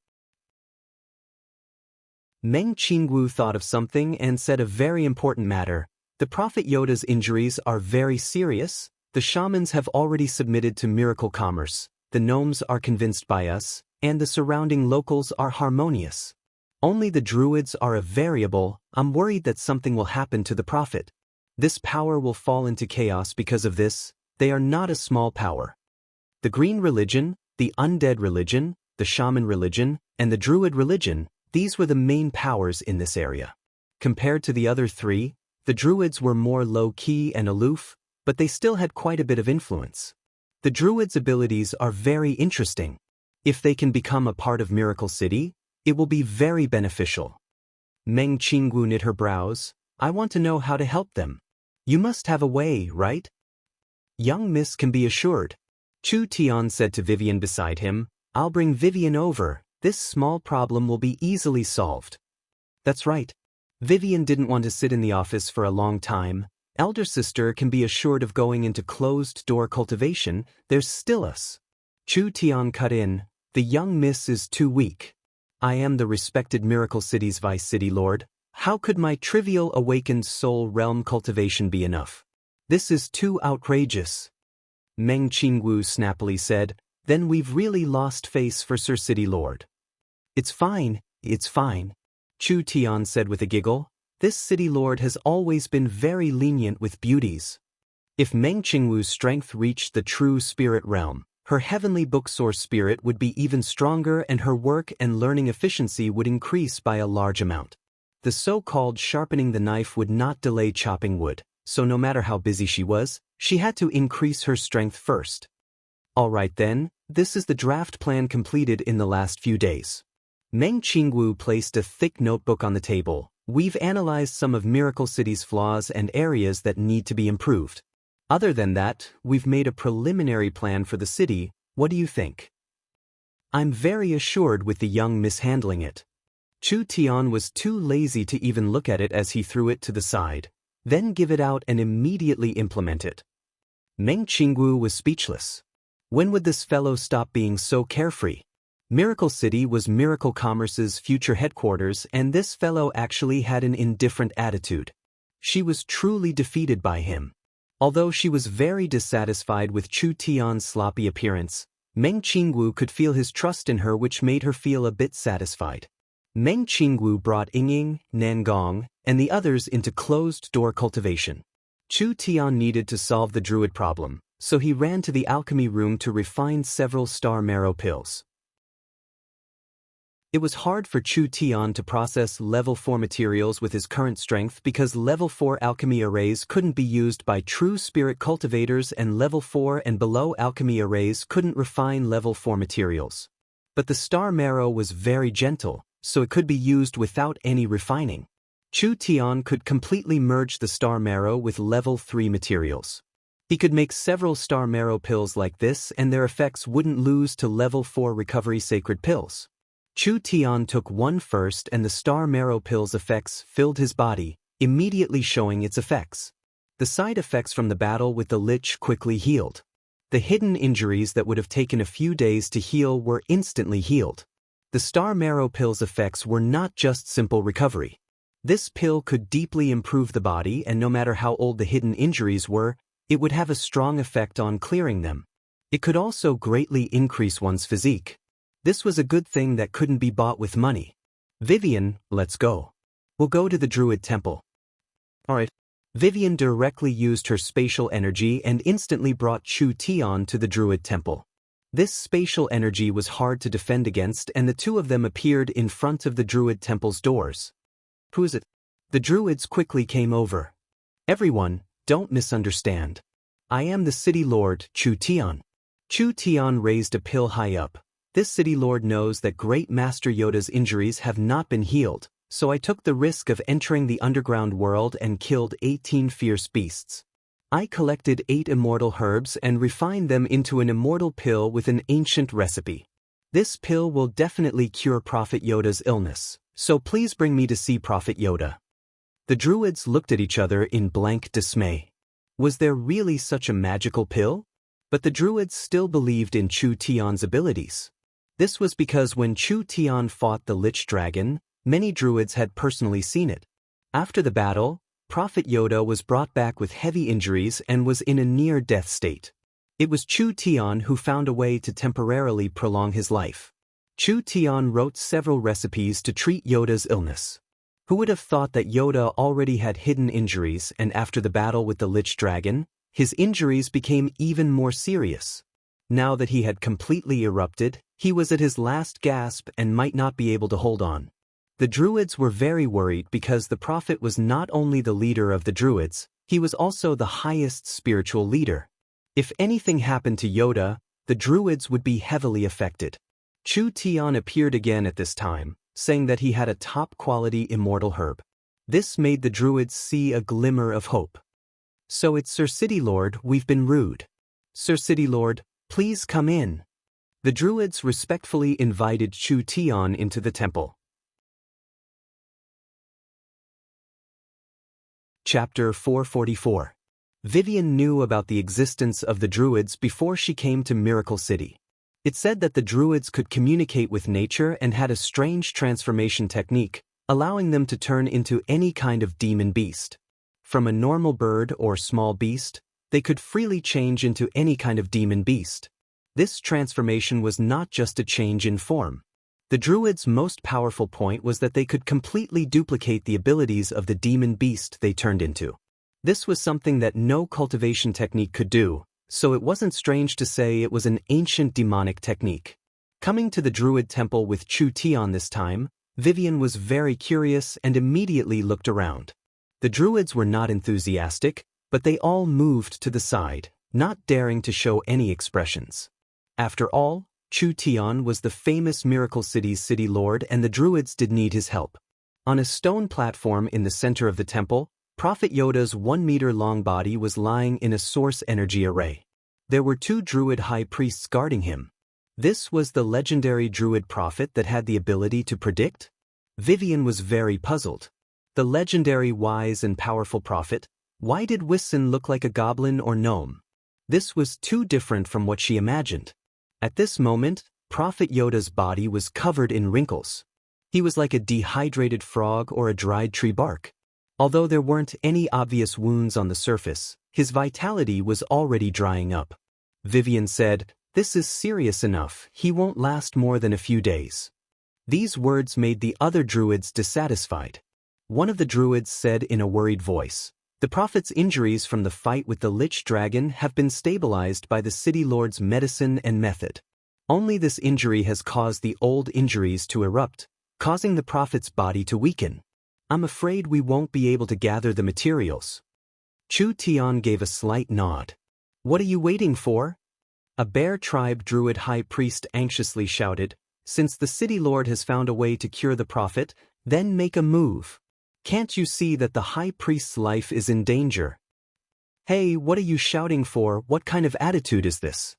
A: Meng Qingwu thought of something and said a very important matter. The Prophet Yoda's injuries are very serious. The shamans have already submitted to Miracle Commerce. The gnomes are convinced by us, and the surrounding locals are harmonious. Only the druids are a variable. I'm worried that something will happen to the Prophet. This power will fall into chaos because of this. They are not a small power. The green religion, the undead religion, the shaman religion, and the druid religion, these were the main powers in this area. Compared to the other three, the druids were more low-key and aloof, but they still had quite a bit of influence. The druids' abilities are very interesting. If they can become a part of Miracle City, it will be very beneficial. Meng Qingwu knit her brows. I want to know how to help them. You must have a way, right? Young miss can be assured. Chu Tian said to Vivian beside him, I'll bring Vivian over. This small problem will be easily solved. That's right. Vivian didn't want to sit in the office for a long time. Elder sister can be assured of going into closed-door cultivation. There's still us. Chu Tian cut in. The young miss is too weak. I am the respected Miracle City's Vice City Lord. How could my trivial awakened soul realm cultivation be enough? This is too outrageous. Meng Qingwu snappily said, Then we've really lost face for Sir City Lord. It's fine, it's fine. Chu Tian said with a giggle. This city lord has always been very lenient with beauties. If Meng Qingwu's strength reached the true spirit realm, her heavenly book source spirit would be even stronger and her work and learning efficiency would increase by a large amount. The so-called sharpening the knife would not delay chopping wood, so no matter how busy she was, she had to increase her strength first. All right then, this is the draft plan completed in the last few days. Meng Qingwu placed a thick notebook on the table. We've analyzed some of Miracle City's flaws and areas that need to be improved. Other than that, we've made a preliminary plan for the city. What do you think? I'm very assured with the young miss handling it. Chu Tian was too lazy to even look at it as he threw it to the side. Then give it out and immediately implement it. Meng Qingwu was speechless. When would this fellow stop being so carefree? Miracle City was Miracle Commerce's future headquarters, and this fellow actually had an indifferent attitude. She was truly defeated by him. Although she was very dissatisfied with Chu Tian's sloppy appearance, Meng Qingwu could feel his trust in her, which made her feel a bit satisfied. Meng Qingwu brought Yingying, Nangong, and the others into closed-door cultivation. Chu Tian needed to solve the druid problem, so he ran to the alchemy room to refine several star marrow pills. It was hard for Chu Tian to process level 4 materials with his current strength because level 4 alchemy arrays couldn't be used by true spirit cultivators, and level 4 and below alchemy arrays couldn't refine level 4 materials. But the star marrow was very gentle, so it could be used without any refining. Chu Tian could completely merge the star marrow with level 3 materials. He could make several star marrow pills like this and their effects wouldn't lose to level 4 recovery sacred pills. Chu Tian took one first and the star marrow pill's effects filled his body, immediately showing its effects. The side effects from the battle with the Lich quickly healed. The hidden injuries that would have taken a few days to heal were instantly healed. The star marrow pill's effects were not just simple recovery. This pill could deeply improve the body, and no matter how old the hidden injuries were, it would have a strong effect on clearing them. It could also greatly increase one's physique. This was a good thing that couldn't be bought with money. Vivian, let's go. We'll go to the Druid Temple. Alright. Vivian directly used her spatial energy and instantly brought Chu Tian to the Druid Temple. This spatial energy was hard to defend against, and the two of them appeared in front of the Druid Temple's doors. Who is it? The Druids quickly came over. Everyone, don't misunderstand. I am the City Lord, Chu Tian. Chu Tian raised a pill high up. This City Lord knows that Great Master Yoda's injuries have not been healed, so I took the risk of entering the underground world and killed 18 fierce beasts. I collected 8 immortal herbs and refined them into an immortal pill with an ancient recipe. This pill will definitely cure Prophet Yoda's illness, so please bring me to see Prophet Yoda. The Druids looked at each other in blank dismay. Was there really such a magical pill? But the Druids still believed in Chu Tian's abilities. This was because when Chu Tian fought the Lich Dragon, many Druids had personally seen it. After the battle, Prophet Yoda was brought back with heavy injuries and was in a near-death state. It was Chu Tian who found a way to temporarily prolong his life. Chu Tian wrote several recipes to treat Yoda's illness. Who would have thought that Yoda already had hidden injuries, and after the battle with the Lich Dragon, his injuries became even more serious. Now that he had completely erupted, he was at his last gasp and might not be able to hold on. The Druids were very worried because the Prophet was not only the leader of the Druids, he was also the highest spiritual leader. If anything happened to Yoda, the Druids would be heavily affected. Chu Tian appeared again at this time, saying that he had a top-quality immortal herb. This made the Druids see a glimmer of hope. So it's Sir City Lord, we've been rude. Sir City Lord, please come in. The Druids respectfully invited Chu Tian into the temple. Chapter 444. Vivian knew about the existence of the Druids before she came to Miracle City. It said that the Druids could communicate with nature and had a strange transformation technique, allowing them to turn into any kind of demon beast. From a normal bird or small beast, they could freely change into any kind of demon beast. This transformation was not just a change in form. The Druids' most powerful point was that they could completely duplicate the abilities of the demon beast they turned into. This was something that no cultivation technique could do, so it wasn't strange to say it was an ancient demonic technique. Coming to the Druid Temple with Chu Tian this time, Vivian was very curious and immediately looked around. The Druids were not enthusiastic, but they all moved to the side, not daring to show any expressions. After all, Chu Tian was the famous Miracle City's City Lord, and the Druids did need his help. On a stone platform in the center of the temple, Prophet Yoda's 1-meter-long body was lying in a source energy array. There were 2 Druid high priests guarding him. This was the legendary Druid prophet that had the ability to predict? Vivian was very puzzled. The legendary wise and powerful prophet, why did Whissen look like a goblin or gnome? This was too different from what she imagined. At this moment, Prophet Yoda's body was covered in wrinkles. He was like a dehydrated frog or a dried tree bark. Although there weren't any obvious wounds on the surface, his vitality was already drying up. Vivian said, "This is serious enough, he won't last more than a few days." These words made the other Druids dissatisfied. One of the Druids said in a worried voice, "The Prophet's injuries from the fight with the Lich Dragon have been stabilized by the City Lord's medicine and method. Only this injury has caused the old injuries to erupt, causing the Prophet's body to weaken. I'm afraid we won't be able to gather the materials." Chu Tian gave a slight nod. "What are you waiting for?" A Bear Tribe Druid High Priest anxiously shouted, "Since the City Lord has found a way to cure the Prophet, then make a move." Can't you see that the high priest's life is in danger? Hey, what are you shouting for? What kind of attitude is this?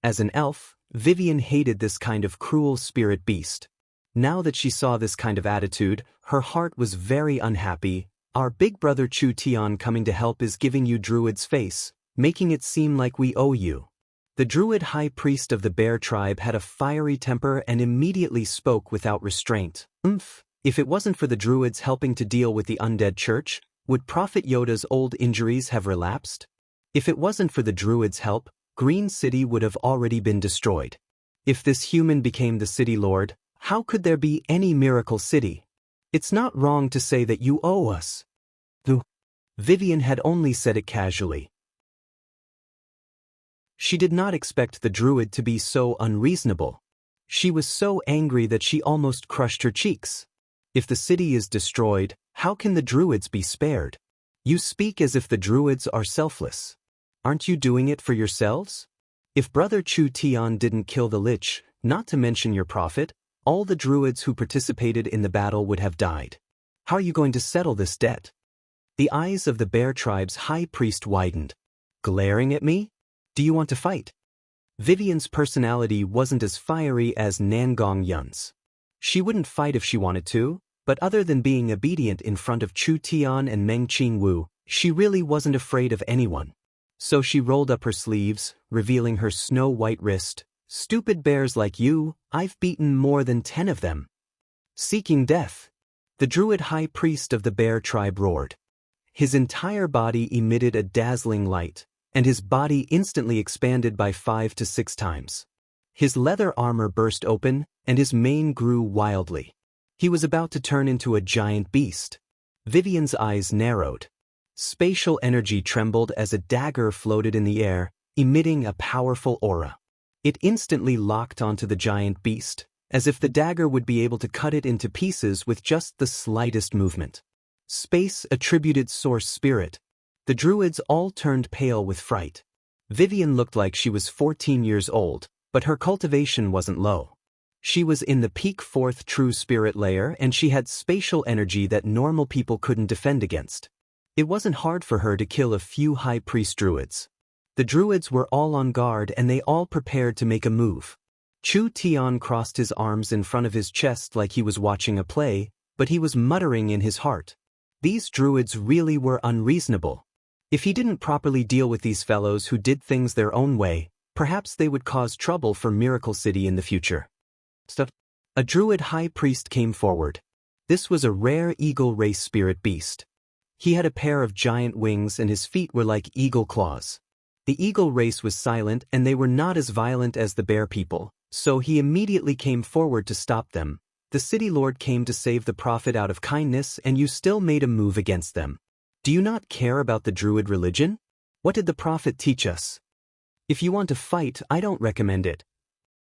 A: As an elf, Vivian hated this kind of cruel spirit beast. Now that she saw this kind of attitude, her heart was very unhappy. Our big brother Chu Tian coming to help is giving you Druid's face, making it seem like we owe you. The Druid high priest of the bear tribe had a fiery temper and immediately spoke without restraint. If it wasn't for the Druids helping to deal with the undead church, would Prophet Yoda's old injuries have relapsed? If it wasn't for the Druids' help, Green City would have already been destroyed. If this human became the city lord, how could there be any miracle city? It's not wrong to say that you owe us. Vivian had only said it casually. She did not expect the Druid to be so unreasonable. She was so angry that she almost crushed her cheeks. If the city is destroyed, how can the Druids be spared? You speak as if the Druids are selfless. Aren't you doing it for yourselves? If Brother Chu Tian didn't kill the Lich, not to mention your prophet, all the Druids who participated in the battle would have died. How are you going to settle this debt? The eyes of the bear tribe's high priest widened. Glaring at me? Do you want to fight? Vivian's personality wasn't as fiery as Nangong Yun's. She wouldn't fight if she wanted to, but other than being obedient in front of Chu Tian and Meng Qingwu, she really wasn't afraid of anyone. So she rolled up her sleeves, revealing her snow-white wrist. Stupid bears like you, I've beaten more than 10 of them. Seeking death. The Druid high priest of the bear tribe roared. His entire body emitted a dazzling light, and his body instantly expanded by 5 to 6 times. His leather armor burst open, and his mane grew wildly. He was about to turn into a giant beast. Vivian's eyes narrowed. Spatial energy trembled as a dagger floated in the air, emitting a powerful aura. It instantly locked onto the giant beast, as if the dagger would be able to cut it into pieces with just the slightest movement. Space attributed source spirit. The Druids all turned pale with fright. Vivian looked like she was 14 years old, but her cultivation wasn't low. She was in the peak 4th true spirit layer and she had spatial energy that normal people couldn't defend against. It wasn't hard for her to kill a few high priest druids. The druids were all on guard and they all prepared to make a move. Chu Tian crossed his arms in front of his chest like he was watching a play, but he was muttering in his heart. These druids really were unreasonable. If he didn't properly deal with these fellows who did things their own way, perhaps they would cause trouble for Miracle City in the future. A druid high priest came forward. This was a rare eagle race spirit beast. He had a pair of giant wings and his feet were like eagle claws. The eagle race was silent and they were not as violent as the bear people, so he immediately came forward to stop them. The city lord came to save the prophet out of kindness and you still made a move against them. Do you not care about the druid religion? What did the prophet teach us? If you want to fight, I don't recommend it.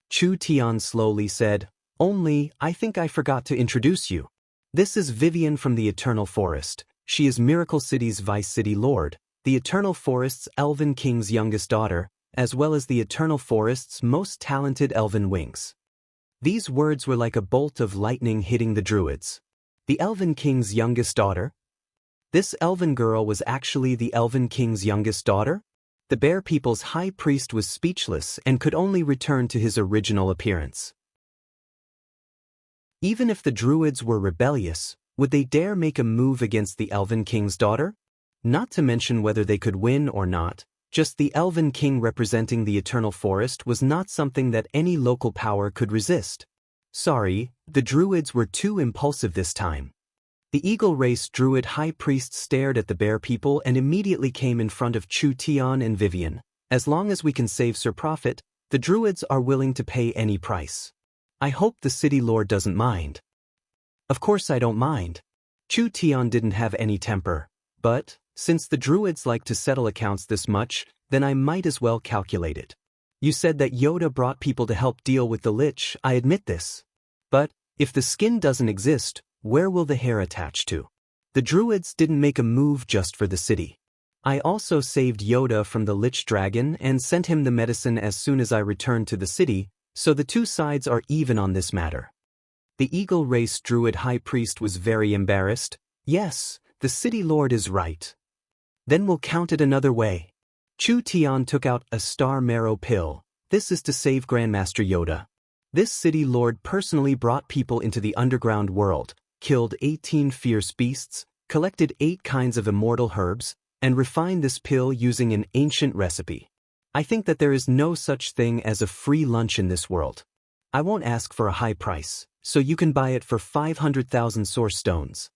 A: Chu Tian slowly said, only, I think I forgot to introduce you. This is Vivian from the Eternal Forest. She is Miracle City's Vice City Lord, the Eternal Forest's Elven King's youngest daughter, as well as the Eternal Forest's most talented elven wings. These words were like a bolt of lightning hitting the druids. The Elven King's youngest daughter? This elven girl was actually the Elven King's youngest daughter? The bear people's high priest was speechless and could only return to his original appearance. Even if the druids were rebellious, would they dare make a move against the Elven King's daughter? Not to mention whether they could win or not, just the Elven King representing the Eternal Forest was not something that any local power could resist. Sorry, the druids were too impulsive this time. The eagle race druid high priest stared at the bear people and immediately came in front of Chu Tian and Vivian. As long as we can save Sir Prophet, the druids are willing to pay any price. I hope the city lord doesn't mind. Of course I don't mind. Chu Tian didn't have any temper, but, since the druids like to settle accounts this much, then I might as well calculate it. You said that Yoda brought people to help deal with the Lich, I admit this. But, if the skin doesn't exist, where will the hair attach to? The druids didn't make a move just for the city. I also saved Yoda from the Lich Dragon and sent him the medicine as soon as I returned to the city, so the two sides are even on this matter. The eagle race druid high priest was very embarrassed. Yes, the city lord is right. Then we'll count it another way. Chu Tian took out a star marrow pill. This is to save Grandmaster Yoda. This city lord personally brought people into the underground world, killed 18 fierce beasts, collected 8 kinds of immortal herbs, and refined this pill using an ancient recipe. I think that there is no such thing as a free lunch in this world. I won't ask for a high price, so you can buy it for 500,000 source stones.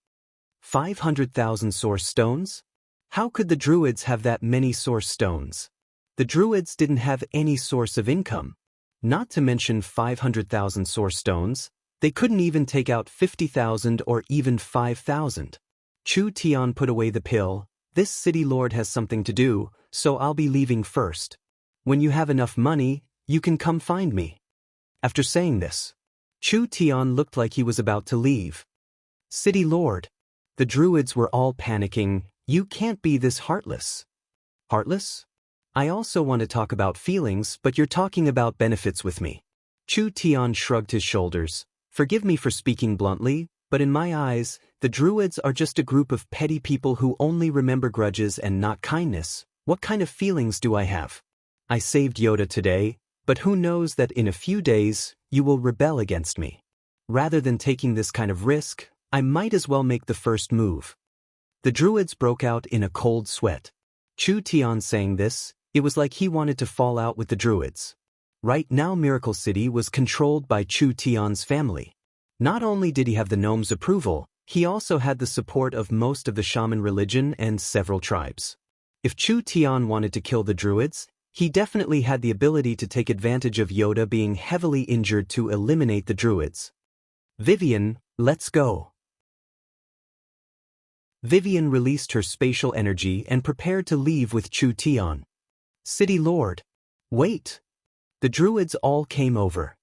A: 500,000 source stones? How could the druids have that many source stones? The druids didn't have any source of income. Not to mention 500,000 source stones, they couldn't even take out 50,000 or even 5,000. Chu Tian put away the pill. This city lord has something to do, so I'll be leaving first. When you have enough money, you can come find me. After saying this, Chu Tian looked like he was about to leave. City lord. The druids were all panicking. You can't be this heartless. Heartless? I also want to talk about feelings, but you're talking about benefits with me. Chu Tian shrugged his shoulders. Forgive me for speaking bluntly, but in my eyes, the druids are just a group of petty people who only remember grudges and not kindness. What kind of feelings do I have? I saved Yoda today, but who knows that in a few days, you will rebel against me. Rather than taking this kind of risk, I might as well make the first move. The druids broke out in a cold sweat. Chu Tian saying this, it was like he wanted to fall out with the druids. Right now Miracle City was controlled by Chu Tian's family. Not only did he have the gnomes' approval, he also had the support of most of the shaman religion and several tribes. If Chu Tian wanted to kill the druids, he definitely had the ability to take advantage of Yoda being heavily injured to eliminate the druids. Vivian, let's go. Vivian released her spatial energy and prepared to leave with Chu Tian. City Lord. Wait. The druids all came over.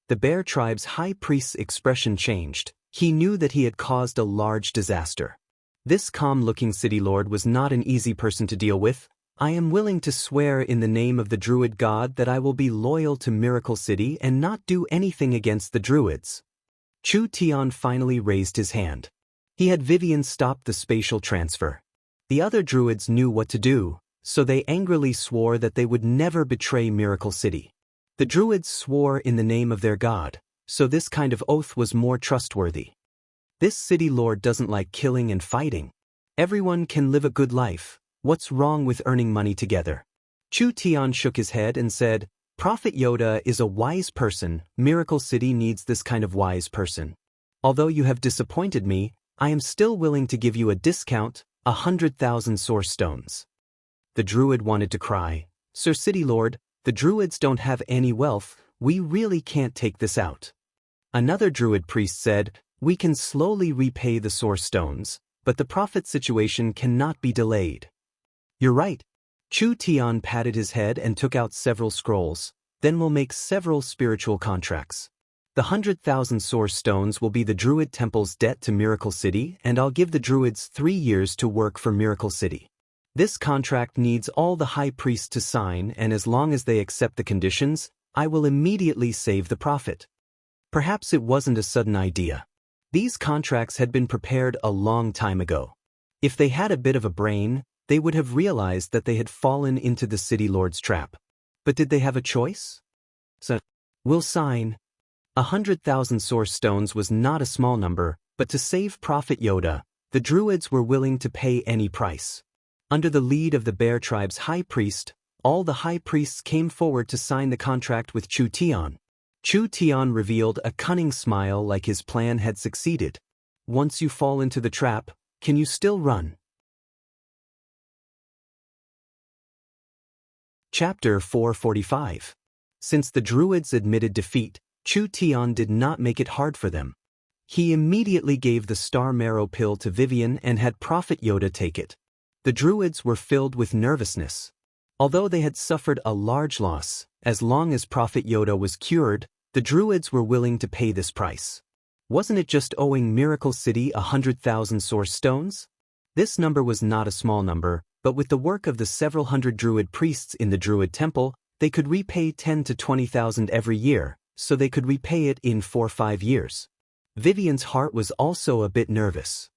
A: The bear tribe's high priest's expression changed. He knew that he had caused a large disaster. This calm-looking city lord was not an easy person to deal with. I am willing to swear in the name of the druid god that I will be loyal to Miracle City and not do anything against the druids. Chu Tian finally raised his hand. He had Vivian stop the spatial transfer. The other druids knew what to do, so they angrily swore that they would never betray Miracle City. The druids swore in the name of their god, so this kind of oath was more trustworthy. This city lord doesn't like killing and fighting. Everyone can live a good life. What's wrong with earning money together? Chu Tian shook his head and said, Prophet Yoda is a wise person. Miracle City needs this kind of wise person. Although you have disappointed me, I am still willing to give you a discount, 100,000 source stones. The druid wanted to cry. Sir City Lord, the druids don't have any wealth, we really can't take this out. Another druid priest said, we can slowly repay the source stones, but the prophet's situation cannot be delayed. You're right. Chu Tian patted his head and took out several scrolls. Then we'll make several spiritual contracts. The 100,000 source stones will be the druid temple's debt to Miracle City, and I'll give the druids 3 years to work for Miracle City. This contract needs all the high priests to sign, and as long as they accept the conditions, I will immediately save the prophet. Perhaps it wasn't a sudden idea. These contracts had been prepared a long time ago. If they had a bit of a brain, they would have realized that they had fallen into the city lord's trap. But did they have a choice? So, we'll sign. 100,000 source stones was not a small number, but to save Prophet Yoda, the druids were willing to pay any price. Under the lead of the bear tribe's high priest, all the high priests came forward to sign the contract with Chu Tian. Chu Tian revealed a cunning smile like his plan had succeeded. Once you fall into the trap, can you still run? Chapter 445. Since the druids admitted defeat, Chu Tian did not make it hard for them. He immediately gave the star marrow pill to Vivian and had Prophet Yoda take it. The druids were filled with nervousness. Although they had suffered a large loss, as long as Prophet Yoda was cured, the druids were willing to pay this price. Wasn't it just owing Miracle City 100,000 source stones? This number was not a small number, but with the work of the several hundred druid priests in the druid temple, they could repay 10 to 20,000 every year, so they could repay it in 4-5 years. Vivian's heart was also a bit nervous.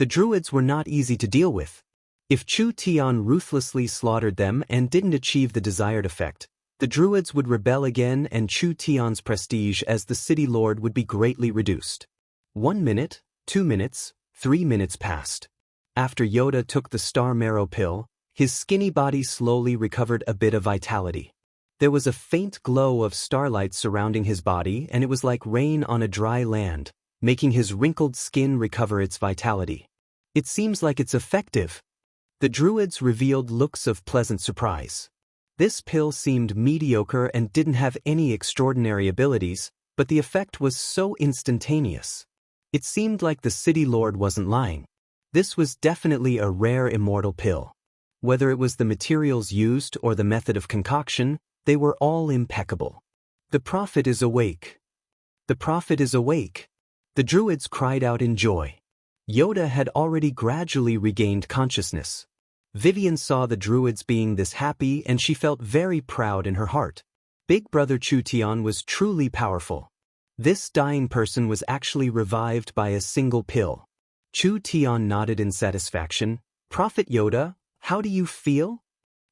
A: The druids were not easy to deal with. If Chu Tian ruthlessly slaughtered them and didn't achieve the desired effect, the druids would rebel again and Chu Tian's prestige as the city lord would be greatly reduced. 1 minute, 2 minutes, 3 minutes passed. After Yoda took the star marrow pill, his skinny body slowly recovered a bit of vitality. There was a faint glow of starlight surrounding his body and it was like rain on a dry land, making his wrinkled skin recover its vitality. It seems like it's effective. The druids revealed looks of pleasant surprise. This pill seemed mediocre and didn't have any extraordinary abilities, but the effect was so instantaneous. It seemed like the city lord wasn't lying. This was definitely a rare immortal pill. Whether it was the materials used or the method of concoction, they were all impeccable. The prophet is awake. The prophet is awake. The druids cried out in joy. Yoda had already gradually regained consciousness. Vivian saw the druids being this happy and she felt very proud in her heart. Big Brother Chu Tian was truly powerful. This dying person was actually revived by a single pill. Chu Tian nodded in satisfaction. Prophet Yoda, how do you feel?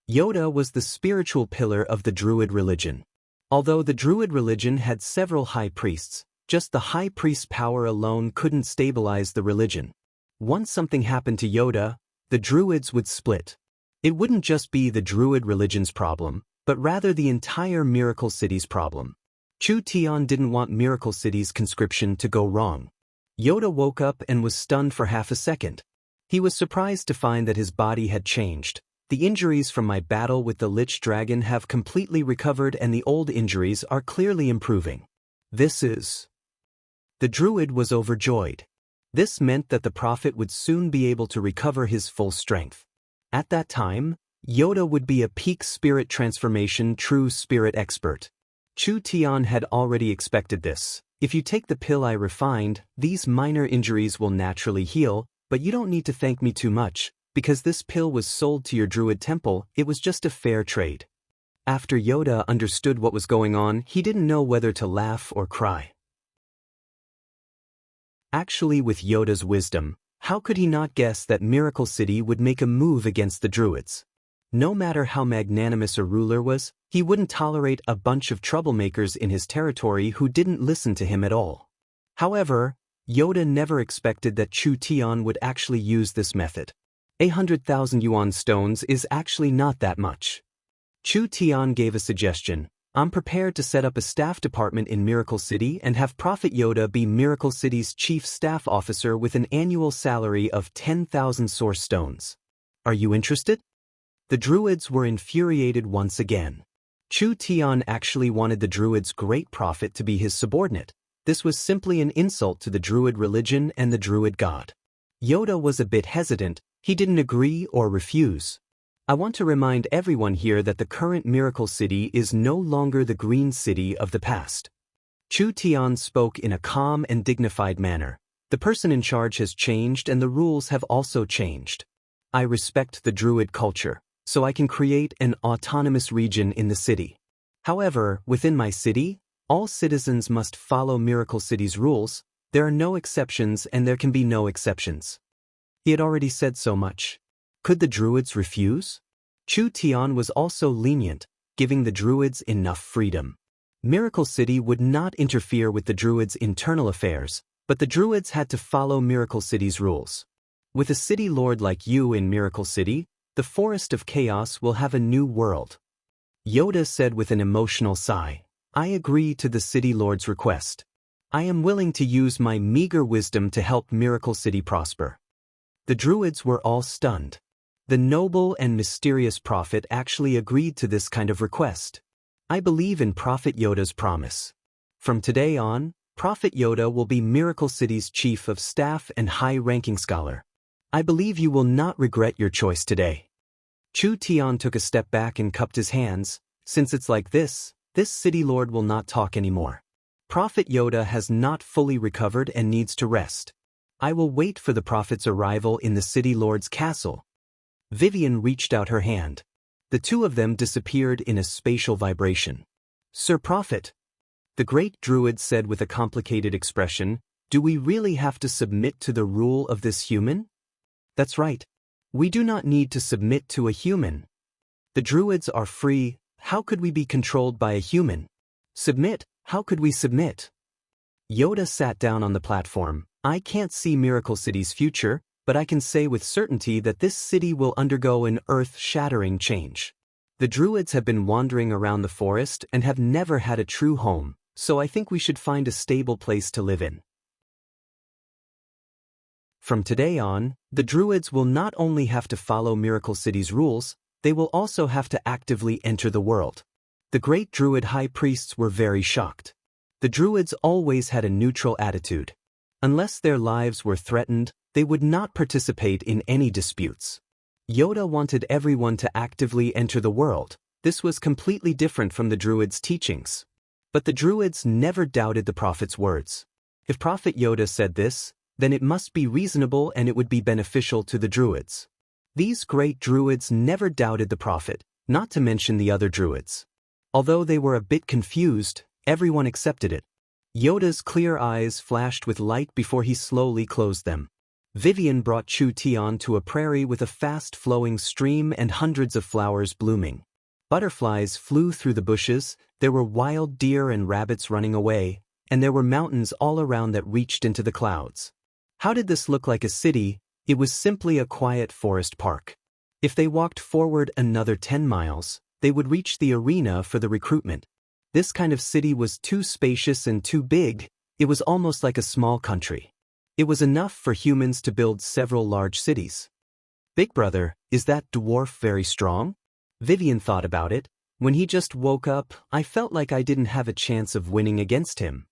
A: Yoda was the spiritual pillar of the Druid religion. Although the Druid religion had several high priests, just the high priest's power alone couldn't stabilize the religion. Once something happened to Yoda, the Druids would split. It wouldn't just be the Druid religion's problem, but rather the entire Miracle City's problem. Chu Tian didn't want Miracle City's conscription to go wrong. Yoda woke up and was stunned for half a second. He was surprised to find that his body had changed. The injuries from my battle with the Lich Dragon have completely recovered and the old injuries are clearly improving. This is... The Druid was overjoyed. This meant that the prophet would soon be able to recover his full strength. At that time, Yoda would be a peak spirit transformation true spirit expert. Chu Tian had already expected this. If you take the pill I refined, these minor injuries will naturally heal, but you don't need to thank me too much, because this pill was sold to your druid temple, it was just a fair trade. After Yoda understood what was going on, he didn't know whether to laugh or cry. Actually, with Yoda's wisdom, how could he not guess that Miracle City would make a move against the druids? No matter how magnanimous a ruler was, he wouldn't tolerate a bunch of troublemakers in his territory who didn't listen to him at all. However, Yoda never expected that Chu Tian would actually use this method. 100,000 yuan stones is actually not that much. Chu Tian gave a suggestion. I'm prepared to set up a staff department in Miracle City and have Prophet Yoda be Miracle City's chief staff officer with an annual salary of 10,000 source stones. Are you interested? The druids were infuriated once again. Chu Tian actually wanted the druids' great prophet to be his subordinate. This was simply an insult to the druid religion and the druid god. Yoda was a bit hesitant. He didn't agree or refuse. I want to remind everyone here that the current Miracle City is no longer the Green City of the past. Chu Tian spoke in a calm and dignified manner. The person in charge has changed and the rules have also changed. I respect the druid culture, so I can create an autonomous region in the city. However, within my city, all citizens must follow Miracle City's rules. There are no exceptions and there can be no exceptions. He had already said so much. Could the druids refuse? Chu Tian was also lenient, giving the druids enough freedom. Miracle City would not interfere with the druids' internal affairs, but the druids had to follow Miracle City's rules. With a city lord like you in Miracle City, the Forest of Chaos will have a new world. Yoda said with an emotional sigh, I agree to the city lord's request. I am willing to use my meager wisdom to help Miracle City prosper. The druids were all stunned. The noble and mysterious prophet actually agreed to this kind of request. I believe in Prophet Yoda's promise. From today on, Prophet Yoda will be Miracle City's chief of staff and high-ranking scholar. I believe you will not regret your choice today. Chu Tian took a step back and cupped his hands. Since it's like this city lord will not talk anymore. Prophet Yoda has not fully recovered and needs to rest. I will wait for the prophet's arrival in the city lord's castle. Vivian reached out her hand. The two of them disappeared in a spatial vibration. Sir Prophet, the great druid said with a complicated expression, do we really have to submit to the rule of this human? That's right. We do not need to submit to a human. The Druids are free. How could we be controlled by a human? Submit? How could we submit? Yoda sat down on the platform. I can't see Miracle City's future, but I can say with certainty that this city will undergo an earth-shattering change. The Druids have been wandering around the forest and have never had a true home, so I think we should find a stable place to live in. From today on, the Druids will not only have to follow Miracle City's rules, they will also have to actively enter the world. The great Druid high priests were very shocked. The Druids always had a neutral attitude. Unless their lives were threatened, they would not participate in any disputes. Yoda wanted everyone to actively enter the world. This was completely different from the Druids' teachings. But the Druids never doubted the Prophet's words. If Prophet Yoda said this, then it must be reasonable and it would be beneficial to the Druids. These great Druids never doubted the Prophet, not to mention the other Druids. Although they were a bit confused, everyone accepted it. Yoda's clear eyes flashed with light before he slowly closed them. Vivian brought Chu Tian to a prairie with a fast-flowing stream and hundreds of flowers blooming. Butterflies flew through the bushes, there were wild deer and rabbits running away, and there were mountains all around that reached into the clouds. How did this look like a city? It was simply a quiet forest park. If they walked forward another 10 miles, they would reach the arena for the recruitment. This kind of city was too spacious and too big. It was almost like a small country. It was enough for humans to build several large cities. Big brother, is that dwarf very strong? Vivian thought about it. When he just woke up, I felt like I didn't have a chance of winning against him.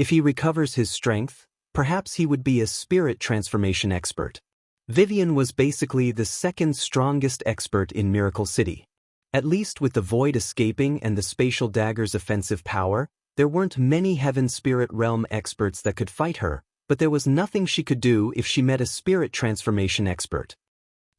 A: If he recovers his strength, perhaps he would be a spirit transformation expert. Vivian was basically the second strongest expert in Miracle City. At least with the void escaping and the spatial dagger's offensive power, there weren't many Heaven Spirit Realm experts that could fight her, but there was nothing she could do if she met a spirit transformation expert.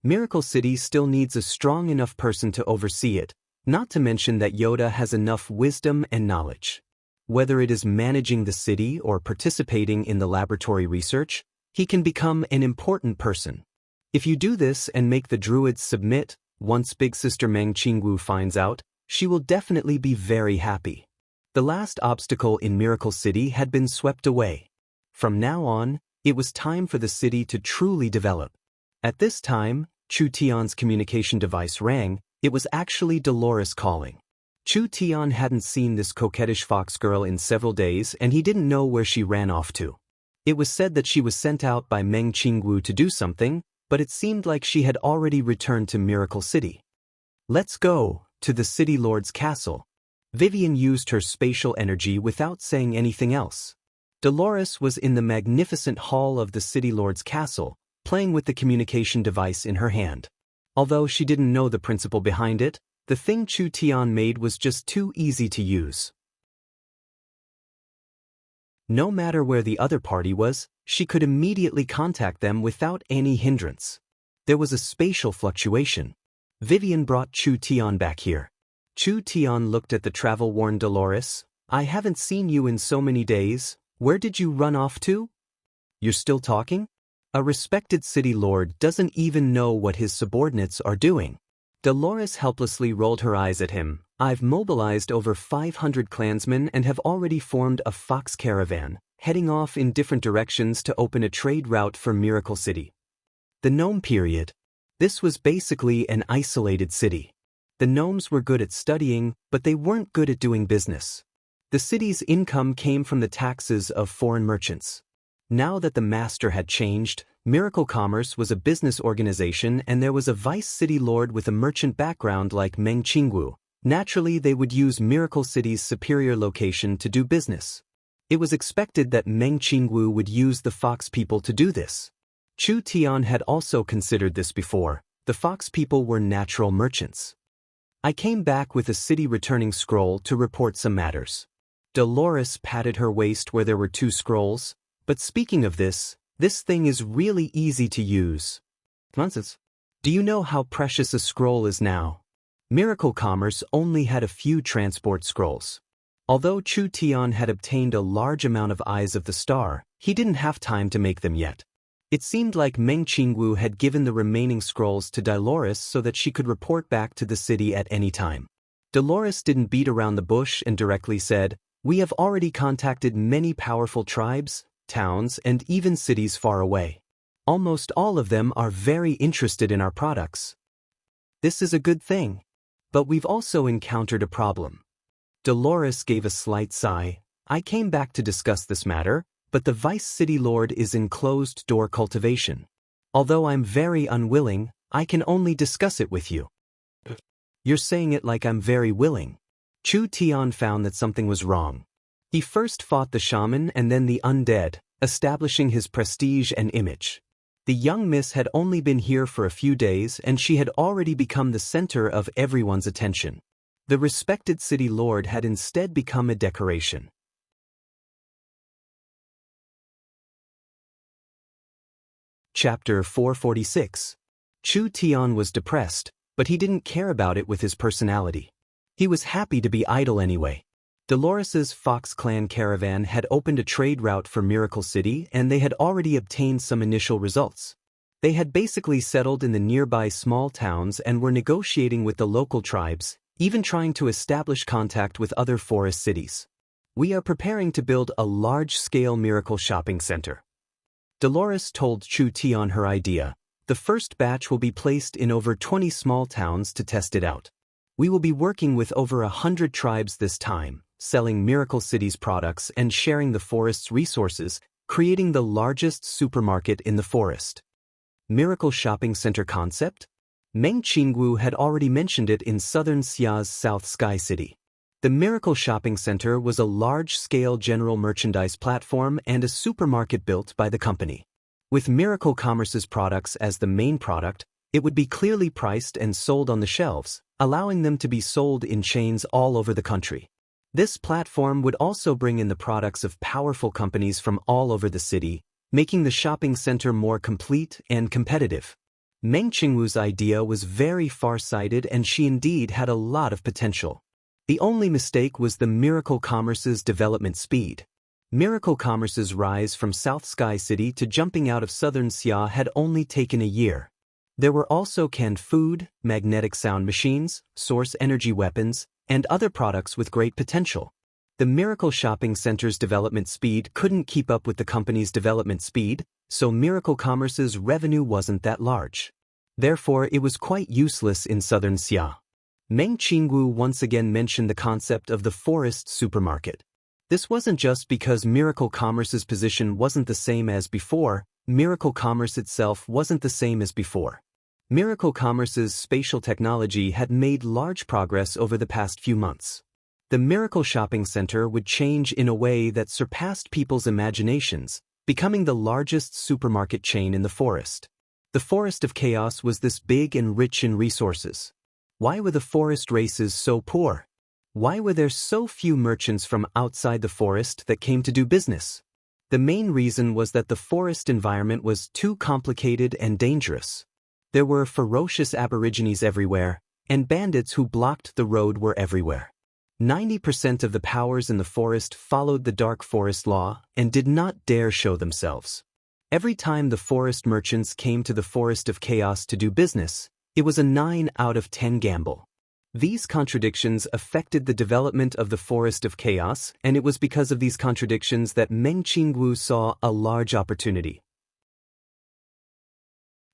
A: Miracle City still needs a strong enough person to oversee it, not to mention that Yoda has enough wisdom and knowledge. Whether it is managing the city or participating in the laboratory research, he can become an important person. If you do this and make the Druids submit, once Big Sister Meng Qingwu finds out, she will definitely be very happy. The last obstacle in Miracle City had been swept away. From now on, it was time for the city to truly develop. At this time, Chu Tian's communication device rang. It was actually Dolores calling. Chu Tian hadn't seen this coquettish fox girl in several days and he didn't know where she ran off to. It was said that she was sent out by Meng Qingwu to do something, but it seemed like she had already returned to Miracle City. Let's go to the City Lord's castle. Vivian used her spatial energy without saying anything else. Dolores was in the magnificent hall of the City Lord's castle, playing with the communication device in her hand. Although she didn't know the principle behind it, the thing Chu Tian made was just too easy to use. No matter where the other party was, she could immediately contact them without any hindrance. There was a spatial fluctuation. Vivian brought Chu Tian back here. Chu Tian looked at the travel-worn Dolores. I haven't seen you in so many days. Where did you run off to? You're still talking? A respected city lord doesn't even know what his subordinates are doing. Dolores helplessly rolled her eyes at him. I've mobilized over 500 clansmen and have already formed a fox caravan, heading off in different directions to open a trade route for Miracle City. The gnome period. This was basically an isolated city. The gnomes were good at studying, but they weren't good at doing business. The city's income came from the taxes of foreign merchants. Now that the master had changed, Miracle Commerce was a business organization and there was a vice city lord with a merchant background like Meng Qingwu. Naturally, they would use Miracle City's superior location to do business. It was expected that Meng Qingwu would use the fox people to do this. Chu Tian had also considered this before. The fox people were natural merchants. I came back with a city returning scroll to report some matters. Dolores patted her waist where there were 2 scrolls. But speaking of this thing is really easy to use. Nonsense. Do you know how precious a scroll is now? Miracle Commerce only had a few transport scrolls. Although Chu Tian had obtained a large amount of Eyes of the Star, he didn't have time to make them yet. It seemed like Meng Qingwu had given the remaining scrolls to Dolores so that she could report back to the city at any time. Dolores didn't beat around the bush and directly said, "We have already contacted many powerful tribes, towns, and even cities far away. Almost all of them are very interested in our products. This is a good thing. But we've also encountered a problem." Dolores gave a slight sigh. "I came back to discuss this matter, but the Vice City Lord is in closed-door cultivation. Although I'm very unwilling, I can only discuss it with you." "You're saying it like I'm very willing." Chu Tian found that something was wrong. He first fought the shaman and then the undead, establishing his prestige and image. The young miss had only been here for a few days and she had already become the center of everyone's attention. The respected city lord had instead become a decoration. Chapter 446. Chu Tian was depressed, but he didn't care about it with his personality. He was happy to be idle anyway. Dolores's Fox Clan caravan had opened a trade route for Miracle City and they had already obtained some initial results. They had basically settled in the nearby small towns and were negotiating with the local tribes, even trying to establish contact with other forest cities. "We are preparing to build a large-scale miracle shopping center." Dolores told Chu Tian her idea. "The first batch will be placed in over 20 small towns to test it out. We will be working with over 100 tribes this time, selling Miracle City's products and sharing the forest's resources, creating the largest supermarket in the forest." Miracle Shopping Center concept? Meng Qingwu had already mentioned it in southern Xia's South Sky City. The Miracle Shopping Center was a large-scale general merchandise platform and a supermarket built by the company. With Miracle Commerce's products as the main product, it would be clearly priced and sold on the shelves, allowing them to be sold in chains all over the country. This platform would also bring in the products of powerful companies from all over the city, making the shopping center more complete and competitive. Meng Qingwu's idea was very far-sighted and she indeed had a lot of potential. The only mistake was the Miracle Commerce's development speed. Miracle Commerce's rise from South Sky City to jumping out of southern Xia had only taken a year. There were also canned food, magnetic sound machines, source energy weapons, and other products with great potential. The Miracle Shopping Center's development speed couldn't keep up with the company's development speed, so Miracle Commerce's revenue wasn't that large. Therefore, it was quite useless in southern Xia. Meng Qingwu once again mentioned the concept of the forest supermarket. This wasn't just because Miracle Commerce's position wasn't the same as before, Miracle Commerce itself wasn't the same as before. Miracle Commerce's spatial technology had made large progress over the past few months. The Miracle Shopping Center would change in a way that surpassed people's imaginations, becoming the largest supermarket chain in the forest. The Forest of Chaos was this big and rich in resources. Why were the forest races so poor? Why were there so few merchants from outside the forest that came to do business? The main reason was that the forest environment was too complicated and dangerous. There were ferocious aborigines everywhere, and bandits who blocked the road were everywhere. 90% of the powers in the forest followed the Dark Forest Law and did not dare show themselves. Every time the forest merchants came to the Forest of Chaos to do business, it was a 9 out of 10 gamble. These contradictions affected the development of the Forest of Chaos, and it was because of these contradictions that Meng Qingwu saw a large opportunity.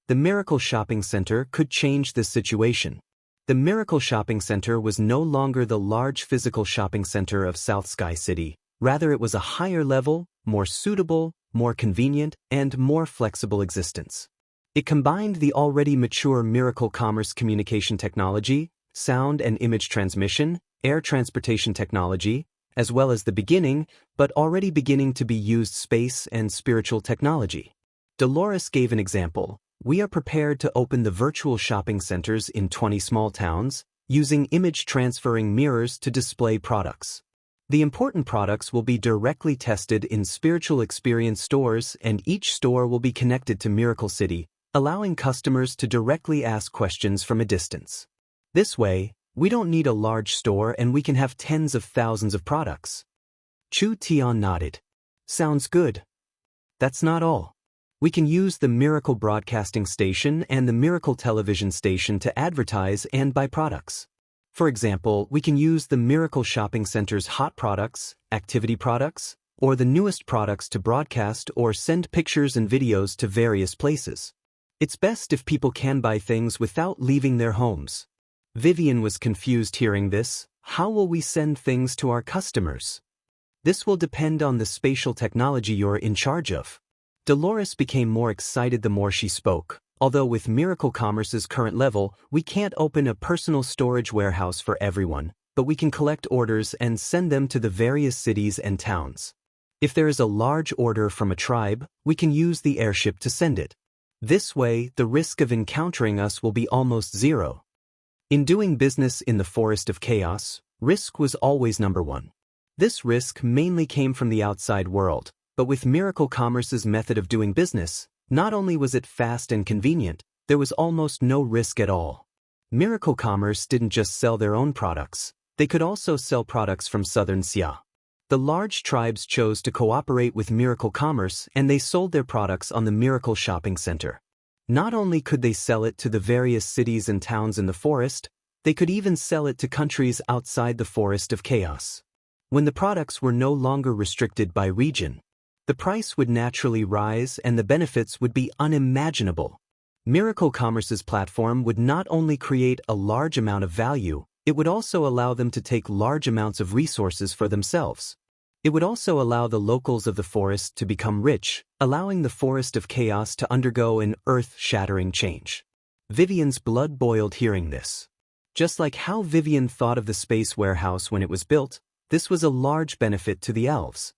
A: The Miracle Shopping Center could change this situation. The Miracle Shopping Center was no longer the large physical shopping center of South Sky City, rather it was a higher level, more suitable, more convenient, and more flexible existence. It combined the already mature Miracle Commerce communication technology, sound and image transmission, air transportation technology, as well as the beginning, but already beginning to be used space and spiritual technology. Dolores gave an example. We are prepared to open the virtual shopping centers in 20 small towns, using image transferring mirrors to display products. The important products will be directly tested in spiritual experience stores and each store will be connected to Miracle City, allowing customers to directly ask questions from a distance. This way, we don't need a large store and we can have tens of thousands of products. Chu Tian nodded. Sounds good. That's not all. We can use the Miracle Broadcasting Station and the Miracle Television Station to advertise and buy products. For example, we can use the Miracle Shopping Center's hot products, activity products, or the newest products to broadcast or send pictures and videos to various places. It's best if people can buy things without leaving their homes. Vivian was confused hearing this. How will we send things to our customers? This will depend on the spatial technology you're in charge of. Dolores became more excited the more she spoke. Although with Miracle Commerce's current level, we can't open a personal storage warehouse for everyone, but we can collect orders and send them to the various cities and towns. If there is a large order from a tribe, we can use the airship to send it. This way, the risk of encountering us will be almost zero. In doing business in the Forest of Chaos, risk was always number one. This risk mainly came from the outside world, but with Miracle Commerce's method of doing business, not only was it fast and convenient, there was almost no risk at all. Miracle Commerce didn't just sell their own products, they could also sell products from Southern Xia. The large tribes chose to cooperate with Miracle Commerce and they sold their products on the Miracle Shopping Center. Not only could they sell it to the various cities and towns in the forest, they could even sell it to countries outside the Forest of Chaos. When the products were no longer restricted by region, the price would naturally rise and the benefits would be unimaginable. Miracle Commerce's platform would not only create a large amount of value, it would also allow them to take large amounts of resources for themselves. It would also allow the locals of the forest to become rich, allowing the Forest of Chaos to undergo an earth-shattering change. Vivian's blood boiled hearing this. Just like how Vivian thought of the space warehouse when it was built, this was a large benefit to the elves.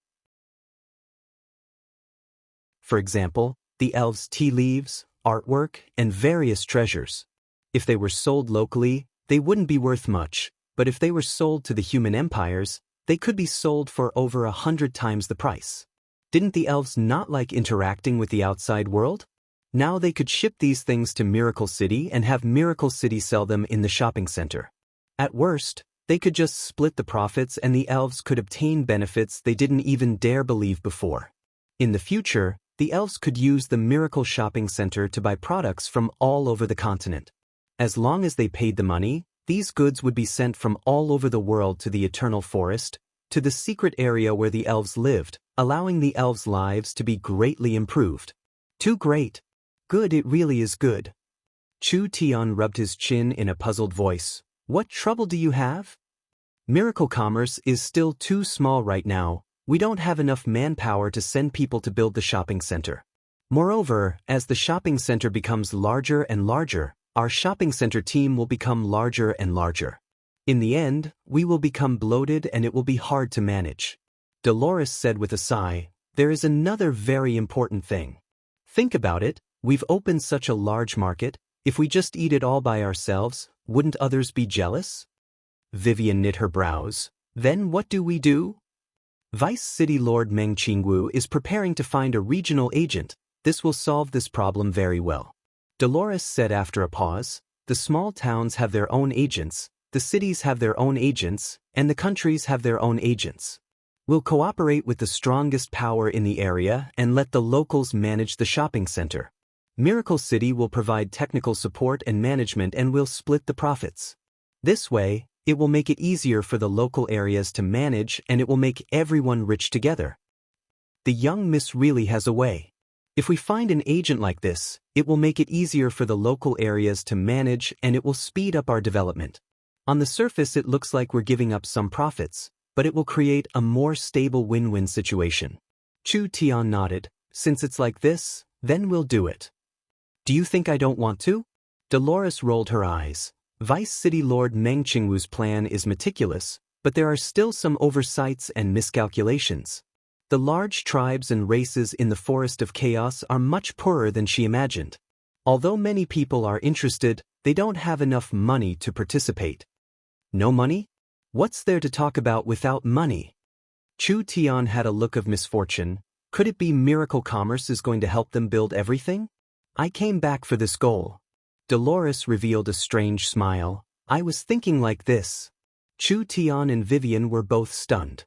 A: For example, the elves' tea leaves, artwork, and various treasures. If they were sold locally, they wouldn't be worth much, but if they were sold to the human empires, they could be sold for over 100 times the price. Didn't the elves not like interacting with the outside world? Now they could ship these things to Miracle City and have Miracle City sell them in the shopping center. At worst, they could just split the profits and the elves could obtain benefits they didn't even dare believe before. In the future, the elves could use the Miracle Shopping Center to buy products from all over the continent. As long as they paid the money, these goods would be sent from all over the world to the Eternal Forest, to the secret area where the elves lived, allowing the elves' lives to be greatly improved. Too great. Good, it really is good. Chu Tian rubbed his chin in a puzzled voice. What trouble do you have? Miracle Commerce is still too small right now. We don't have enough manpower to send people to build the shopping center. Moreover, as the shopping center becomes larger and larger, our shopping center team will become larger and larger. In the end, we will become bloated and it will be hard to manage. Dolores said with a sigh, there is another very important thing. Think about it, we've opened such a large market, if we just eat it all by ourselves, wouldn't others be jealous? Vivian knit her brows. Then what do we do? Vice City Lord Meng Qingwu is preparing to find a regional agent. This will solve this problem very well. Dolores said after a pause, the small towns have their own agents, the cities have their own agents, and the countries have their own agents. We'll cooperate with the strongest power in the area and let the locals manage the shopping center. Miracle City will provide technical support and management and will split the profits. This way, it will make it easier for the local areas to manage and it will make everyone rich together. The young miss really has a way. If we find an agent like this, it will make it easier for the local areas to manage and it will speed up our development. On the surface it looks like we're giving up some profits, but it will create a more stable win-win situation. Chu Tian nodded. Since it's like this, then we'll do it. Do you think I don't want to? Dolores rolled her eyes. Vice City Lord Meng Qingwu's plan is meticulous, but there are still some oversights and miscalculations. The large tribes and races in the Forest of Chaos are much poorer than she imagined. Although many people are interested, they don't have enough money to participate. No money? What's there to talk about without money? Chu Tian had a look of misfortune. Could it be Miracle Commerce is going to help them build everything? I came back for this goal. Dolores revealed a strange smile. I was thinking like this. Chu Tian and Vivian were both stunned.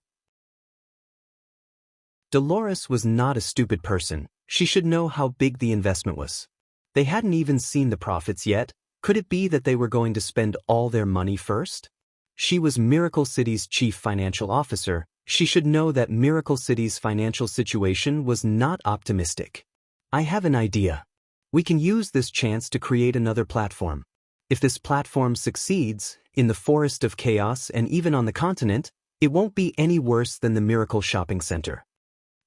A: Dolores was not a stupid person. She should know how big the investment was. They hadn't even seen the profits yet. Could it be that they were going to spend all their money first? She was Miracle City's chief financial officer. She should know that Miracle City's financial situation was not optimistic. I have an idea. We can use this chance to create another platform. If this platform succeeds, in the forest of chaos and even on the continent, it won't be any worse than the Miracle Shopping Center.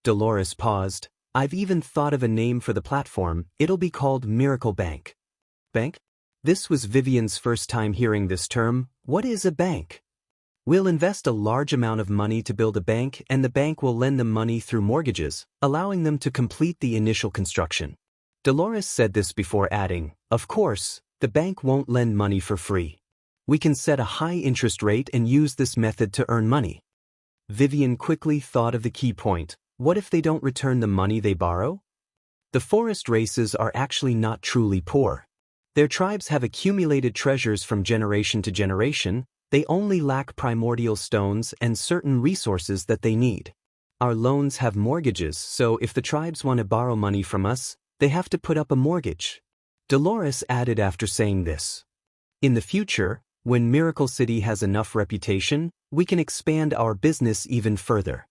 A: Dolores paused. I've even thought of a name for the platform. It'll be called Miracle Bank. Bank? This was Vivian's first time hearing this term. What is a bank? We'll invest a large amount of money to build a bank, and the bank will lend them money through mortgages, allowing them to complete the initial construction. Dolores said this before adding, of course, the bank won't lend money for free. We can set a high interest rate and use this method to earn money. Vivian quickly thought of the key point. What if they don't return the money they borrow? The forest races are actually not truly poor. Their tribes have accumulated treasures from generation to generation. They only lack primordial stones and certain resources that they need. Our loans have mortgages, so if the tribes want to borrow money from us, they have to put up a mortgage. Dolores added after saying this. In the future, when Miracle City has enough reputation, we can expand our business even further.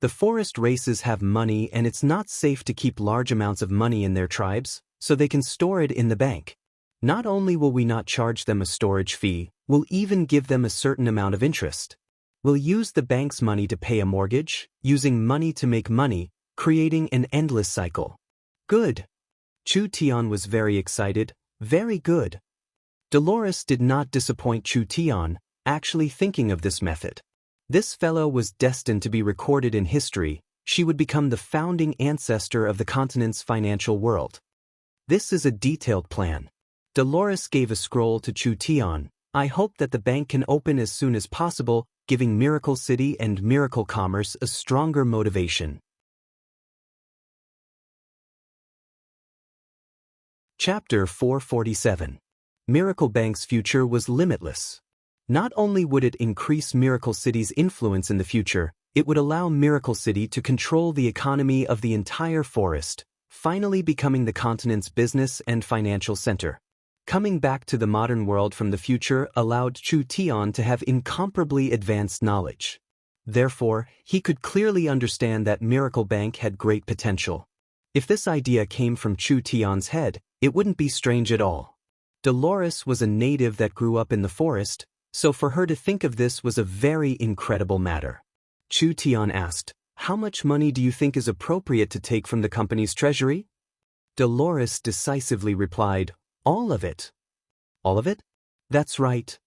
A: The forest races have money, and it's not safe to keep large amounts of money in their tribes, so they can store it in the bank. Not only will we not charge them a storage fee, we'll even give them a certain amount of interest. We'll use the bank's money to pay a mortgage, using money to make money, creating an endless cycle. Good. Chu Tian was very excited. Very good. Dolores did not disappoint Chu Tian, actually thinking of this method. This fellow was destined to be recorded in history. She would become the founding ancestor of the continent's financial world. This is a detailed plan. Dolores gave a scroll to Chu Tian. I hope that the bank can open as soon as possible, giving Miracle City and Miracle Commerce a stronger motivation. Chapter 447. Miracle Bank's future was limitless. Not only would it increase Miracle City's influence in the future, it would allow Miracle City to control the economy of the entire forest, finally becoming the continent's business and financial center. Coming back to the modern world from the future allowed Chu Tian to have incomparably advanced knowledge. Therefore, he could clearly understand that Miracle Bank had great potential. If this idea came from Chu Tian's head, it wouldn't be strange at all. Dolores was a native that grew up in the forest, so for her to think of this was a very incredible matter. Chu Tian asked, how much money do you think is appropriate to take from the company's treasury? Dolores decisively replied, all of it. All of it? That's right.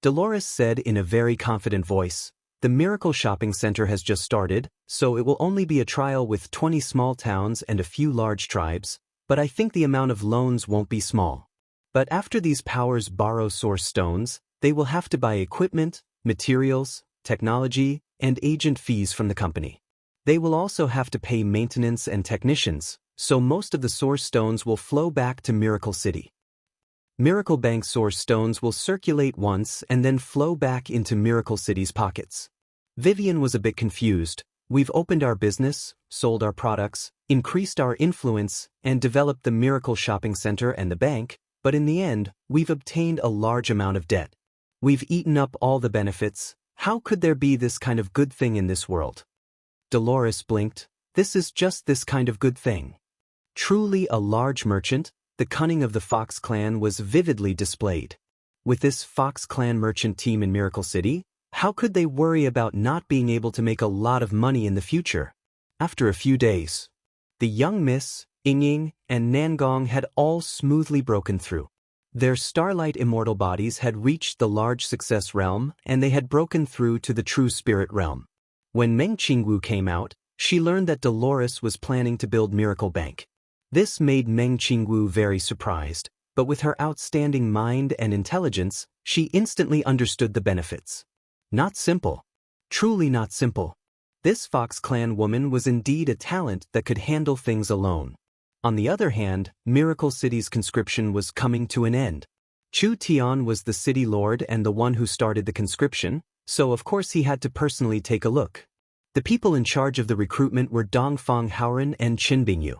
A: Dolores said in a very confident voice, the Miracle Shopping Center has just started, so it will only be a trial with 20 small towns and a few large tribes, but I think the amount of loans won't be small. But after these powers borrow source stones, they will have to buy equipment, materials, technology, and agent fees from the company. They will also have to pay maintenance and technicians, so most of the source stones will flow back to Miracle City. Miracle Bank source stones will circulate once and then flow back into Miracle City's pockets. Vivian was a bit confused. We've opened our business, sold our products, increased our influence, and developed the Miracle Shopping Center and the bank, but in the end, we've obtained a large amount of debt. We've eaten up all the benefits. How could there be this kind of good thing in this world? Dolores blinked. This is just this kind of good thing. Truly a large merchant, the cunning of the Fox clan was vividly displayed. With this Fox clan merchant team in Miracle City, how could they worry about not being able to make a lot of money in the future? After a few days, the young Miss, Yingying, and Nangong had all smoothly broken through. Their starlight immortal bodies had reached the large success realm, and they had broken through to the true spirit realm. When Meng Qingwu came out, she learned that Dolores was planning to build Miracle Bank. This made Meng Qingwu very surprised, but with her outstanding mind and intelligence, she instantly understood the benefits. Not simple. Truly not simple. This Fox clan woman was indeed a talent that could handle things alone. On the other hand, Miracle City's conscription was coming to an end. Chu Tian was the city lord and the one who started the conscription, so of course he had to personally take a look. The people in charge of the recruitment were Dongfang Haoren and Qin Bingyu.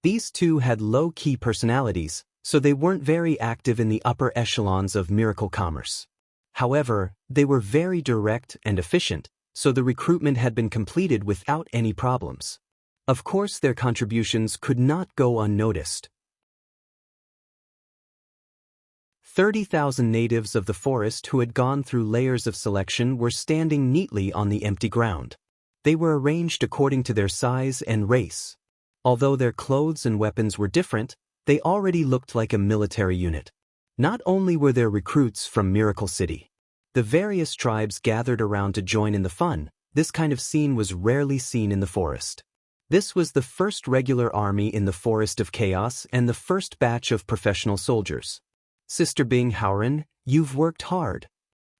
A: These two had low-key personalities, so they weren't very active in the upper echelons of miracle commerce. However, they were very direct and efficient, so the recruitment had been completed without any problems. Of course, their contributions could not go unnoticed. 30,000 natives of the forest who had gone through layers of selection were standing neatly on the empty ground. They were arranged according to their size and race. Although their clothes and weapons were different, they already looked like a military unit. Not only were there recruits from Miracle City. The various tribes gathered around to join in the fun. This kind of scene was rarely seen in the forest. This was the first regular army in the Forest of Chaos and the first batch of professional soldiers. Sister Bing Haoren, you've worked hard.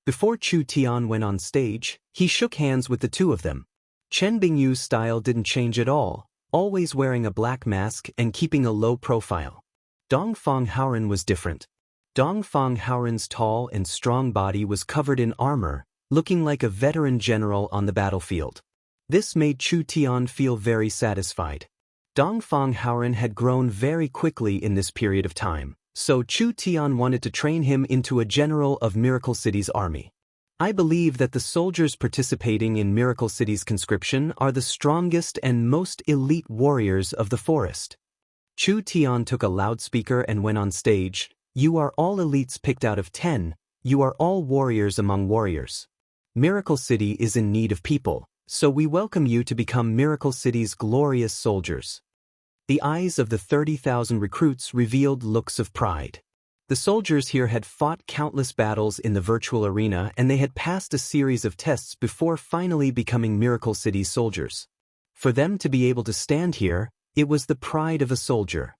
A: Before Chu Tian went on stage, he shook hands with the two of them. Chen Bingyu's style didn't change at all, always wearing a black mask and keeping a low profile. Dongfang Haoren was different. Dongfang Haoren's tall and strong body was covered in armor, looking like a veteran general on the battlefield. This made Chu Tian feel very satisfied. Dongfang Haoren had grown very quickly in this period of time, so Chu Tian wanted to train him into a general of Miracle City's army. I believe that the soldiers participating in Miracle City's conscription are the strongest and most elite warriors of the forest. Chu Tian took a loudspeaker and went on stage. You are all elites picked out of 10, you are all warriors among warriors. Miracle City is in need of people, so we welcome you to become Miracle City's glorious soldiers. The eyes of the 30,000 recruits revealed looks of pride. The soldiers here had fought countless battles in the virtual arena and they had passed a series of tests before finally becoming Miracle City's soldiers. For them to be able to stand here, it was the pride of a soldier.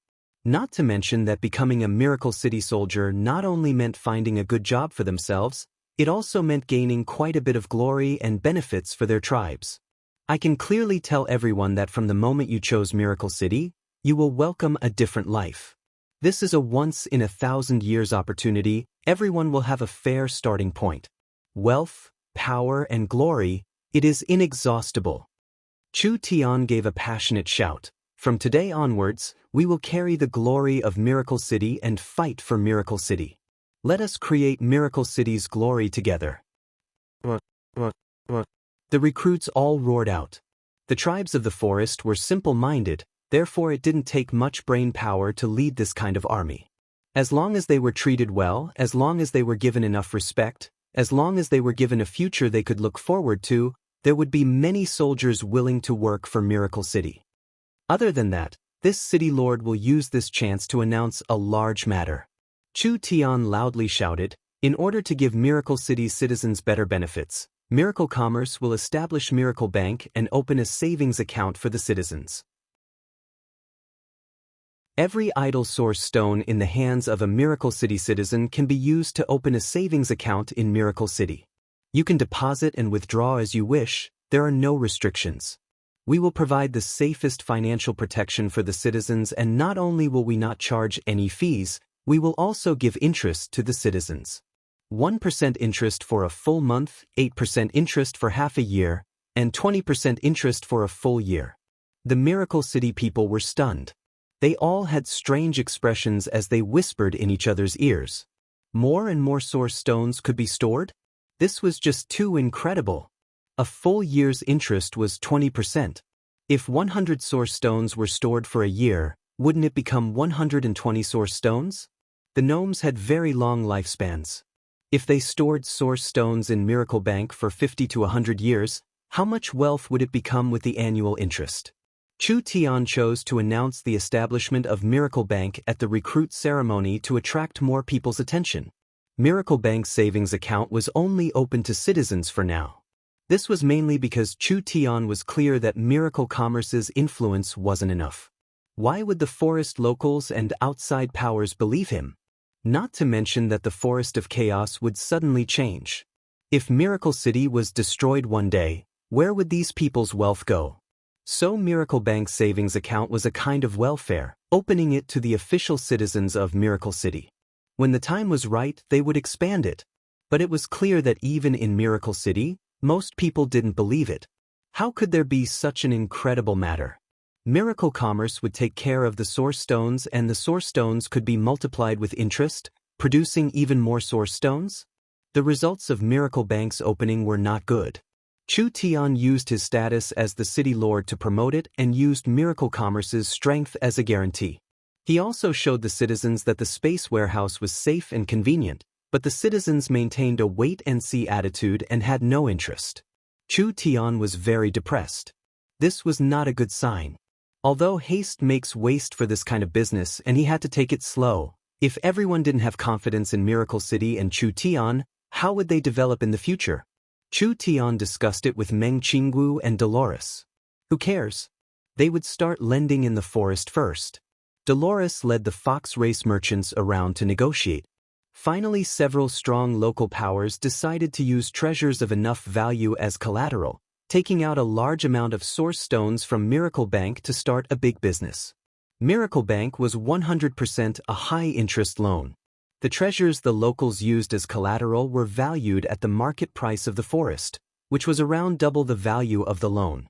A: Not to mention that becoming a Miracle City soldier not only meant finding a good job for themselves, it also meant gaining quite a bit of glory and benefits for their tribes. I can clearly tell everyone that from the moment you chose Miracle City, you will welcome a different life. This is a once-in-a-thousand-years opportunity. Everyone will have a fair starting point. Wealth, power, and glory, it is inexhaustible. Chu Tian gave a passionate shout. From today onwards, we will carry the glory of Miracle City and fight for Miracle City. Let us create Miracle City's glory together. The recruits all roared out. The tribes of the forest were simple-minded, therefore it didn't take much brain power to lead this kind of army. As long as they were treated well, as long as they were given enough respect, as long as they were given a future they could look forward to, there would be many soldiers willing to work for Miracle City. Other than that, this city lord will use this chance to announce a large matter. Chu Tian loudly shouted, in order to give Miracle City's citizens better benefits, Miracle Commerce will establish Miracle Bank and open a savings account for the citizens. Every idle source stone in the hands of a Miracle City citizen can be used to open a savings account in Miracle City. You can deposit and withdraw as you wish, there are no restrictions. We will provide the safest financial protection for the citizens, and not only will we not charge any fees, we will also give interest to the citizens. 1% interest for a full month, 8% interest for half a year, and 20% interest for a full year. The Miracle City people were stunned. They all had strange expressions as they whispered in each other's ears. More and more source stones could be stored? This was just too incredible. A full year's interest was 20%. If 100 source stones were stored for a year, wouldn't it become 120 source stones? The gnomes had very long lifespans. If they stored source stones in Miracle Bank for 50 to 100 years, how much wealth would it become with the annual interest? Chu Tian chose to announce the establishment of Miracle Bank at the recruit ceremony to attract more people's attention. Miracle Bank's savings account was only open to citizens for now. This was mainly because Chu Tian was clear that Miracle Commerce's influence wasn't enough. Why would the forest locals and outside powers believe him? Not to mention that the Forest of Chaos would suddenly change. If Miracle City was destroyed one day, where would these people's wealth go? So Miracle Bank's savings account was a kind of welfare, opening it to the official citizens of Miracle City. When the time was right, they would expand it. But it was clear that even in Miracle City, most people didn't believe it. How could there be such an incredible matter? Miracle Commerce would take care of the source stones and the source stones could be multiplied with interest, producing even more source stones? The results of Miracle Bank's opening were not good. Chu Tian used his status as the city lord to promote it and used Miracle Commerce's strength as a guarantee. He also showed the citizens that the space warehouse was safe and convenient, but the citizens maintained a wait-and-see attitude and had no interest. Chu Tian was very depressed. This was not a good sign. Although haste makes waste for this kind of business and he had to take it slow, if everyone didn't have confidence in Miracle City and Chu Tian, how would they develop in the future? Chu Tian discussed it with Meng Qingwu and Dolores. Who cares? They would start lending in the forest first. Dolores led the fox race merchants around to negotiate. Finally, several strong local powers decided to use treasures of enough value as collateral, taking out a large amount of source stones from Miracle Bank to start a big business. Miracle Bank was 100% a high-interest loan. The treasures the locals used as collateral were valued at the market price of the forest, which was around double the value of the loan.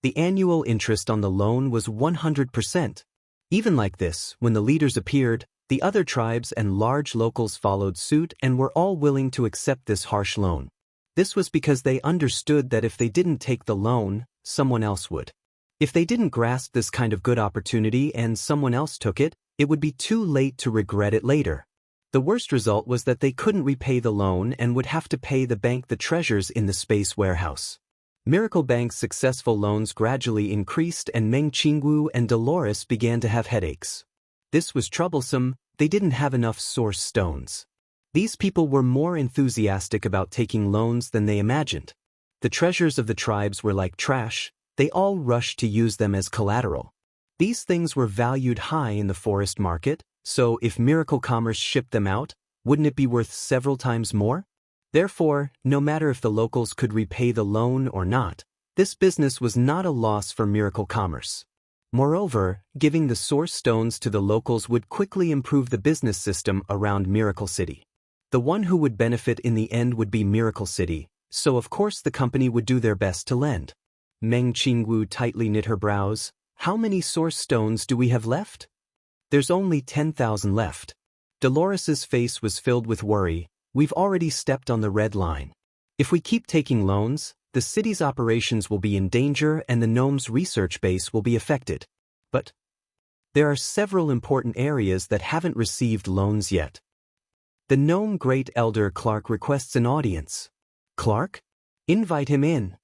A: The annual interest on the loan was 100%. Even like this, when the leaders appeared, the other tribes and large locals followed suit and were all willing to accept this harsh loan. This was because they understood that if they didn't take the loan, someone else would. If they didn't grasp this kind of good opportunity and someone else took it, it would be too late to regret it later. The worst result was that they couldn't repay the loan and would have to pay the bank the treasures in the space warehouse. Miracle Bank's successful loans gradually increased and Meng Qingwu and Dolores began to have headaches. This was troublesome, they didn't have enough source stones. These people were more enthusiastic about taking loans than they imagined. The treasures of the tribes were like trash, they all rushed to use them as collateral. These things were valued high in the forest market, so if Miracle Commerce shipped them out, wouldn't it be worth several times more? Therefore, no matter if the locals could repay the loan or not, this business was not a loss for Miracle Commerce. Moreover, giving the source stones to the locals would quickly improve the business system around Miracle City. The one who would benefit in the end would be Miracle City, so of course the company would do their best to lend. Meng Qingwu tightly knit her brows. How many source stones do we have left? There's only 10,000 left. Dolores's face was filled with worry. We've already stepped on the red line. If we keep taking loans, the city's operations will be in danger and the gnome's research base will be affected. But there are several important areas that haven't received loans yet. The gnome Great Elder Clark requests an audience. Clark? Invite him in.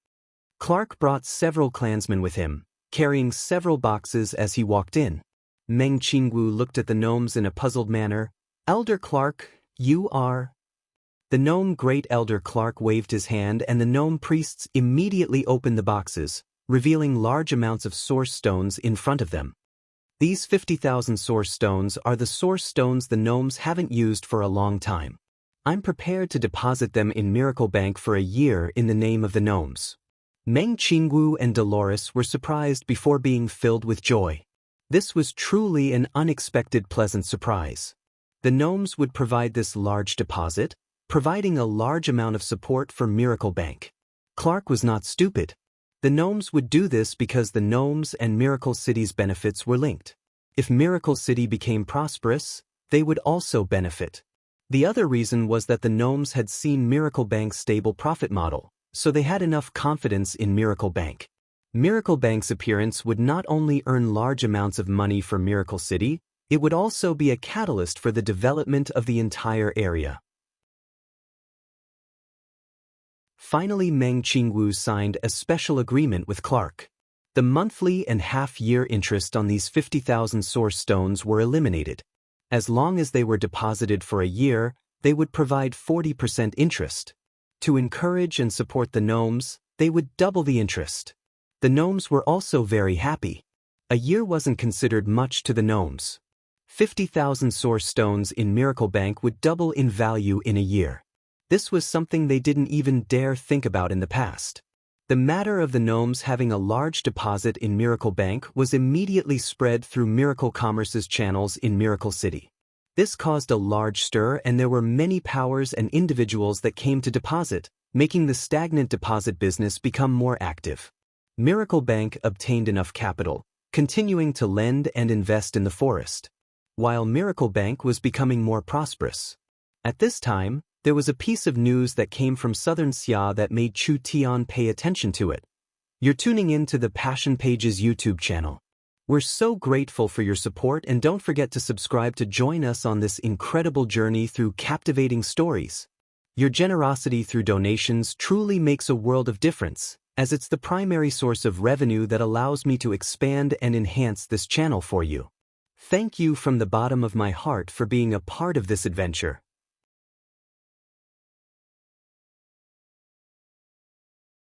A: Clark brought several clansmen with him, carrying several boxes as he walked in. Meng Qingwu looked at the gnomes in a puzzled manner. Elder Clark, you are... The gnome Great Elder Clark waved his hand and the gnome priests immediately opened the boxes, revealing large amounts of source stones in front of them. These 50,000 source stones are the source stones the gnomes haven't used for a long time. I'm prepared to deposit them in Miracle Bank for a year in the name of the gnomes. Meng Qingwu and Dolores were surprised before being filled with joy. This was truly an unexpected pleasant surprise. The gnomes would provide this large deposit, providing a large amount of support for Miracle Bank. Clark was not stupid. The gnomes would do this because the gnomes and Miracle City's benefits were linked. If Miracle City became prosperous, they would also benefit. The other reason was that the gnomes had seen Miracle Bank's stable profit model, so they had enough confidence in Miracle Bank. Miracle Bank's appearance would not only earn large amounts of money for Miracle City, it would also be a catalyst for the development of the entire area. Finally, Meng Qingwu signed a special agreement with Clark. The monthly and half-year interest on these 50,000 source stones were eliminated. As long as they were deposited for a year, they would provide 40% interest. To encourage and support the gnomes, they would double the interest. The gnomes were also very happy. A year wasn't considered much to the gnomes. 50,000 source stones in Miracle Bank would double in value in a year. This was something they didn't even dare think about in the past. The matter of the gnomes having a large deposit in Miracle Bank was immediately spread through Miracle Commerce's channels in Miracle City. This caused a large stir and there were many powers and individuals that came to deposit, making the stagnant deposit business become more active. Miracle Bank obtained enough capital, continuing to lend and invest in the forest, while Miracle Bank was becoming more prosperous. At this time, there was a piece of news that came from Southern Xia that made Chu Tian pay attention to it. You're tuning in to the Passion Pages YouTube channel. We're so grateful for your support, and don't forget to subscribe to join us on this incredible journey through captivating stories. Your generosity through donations truly makes a world of difference, as it's the primary source of revenue that allows me to expand and enhance this channel for you. Thank you from the bottom of my heart for being a part of this adventure.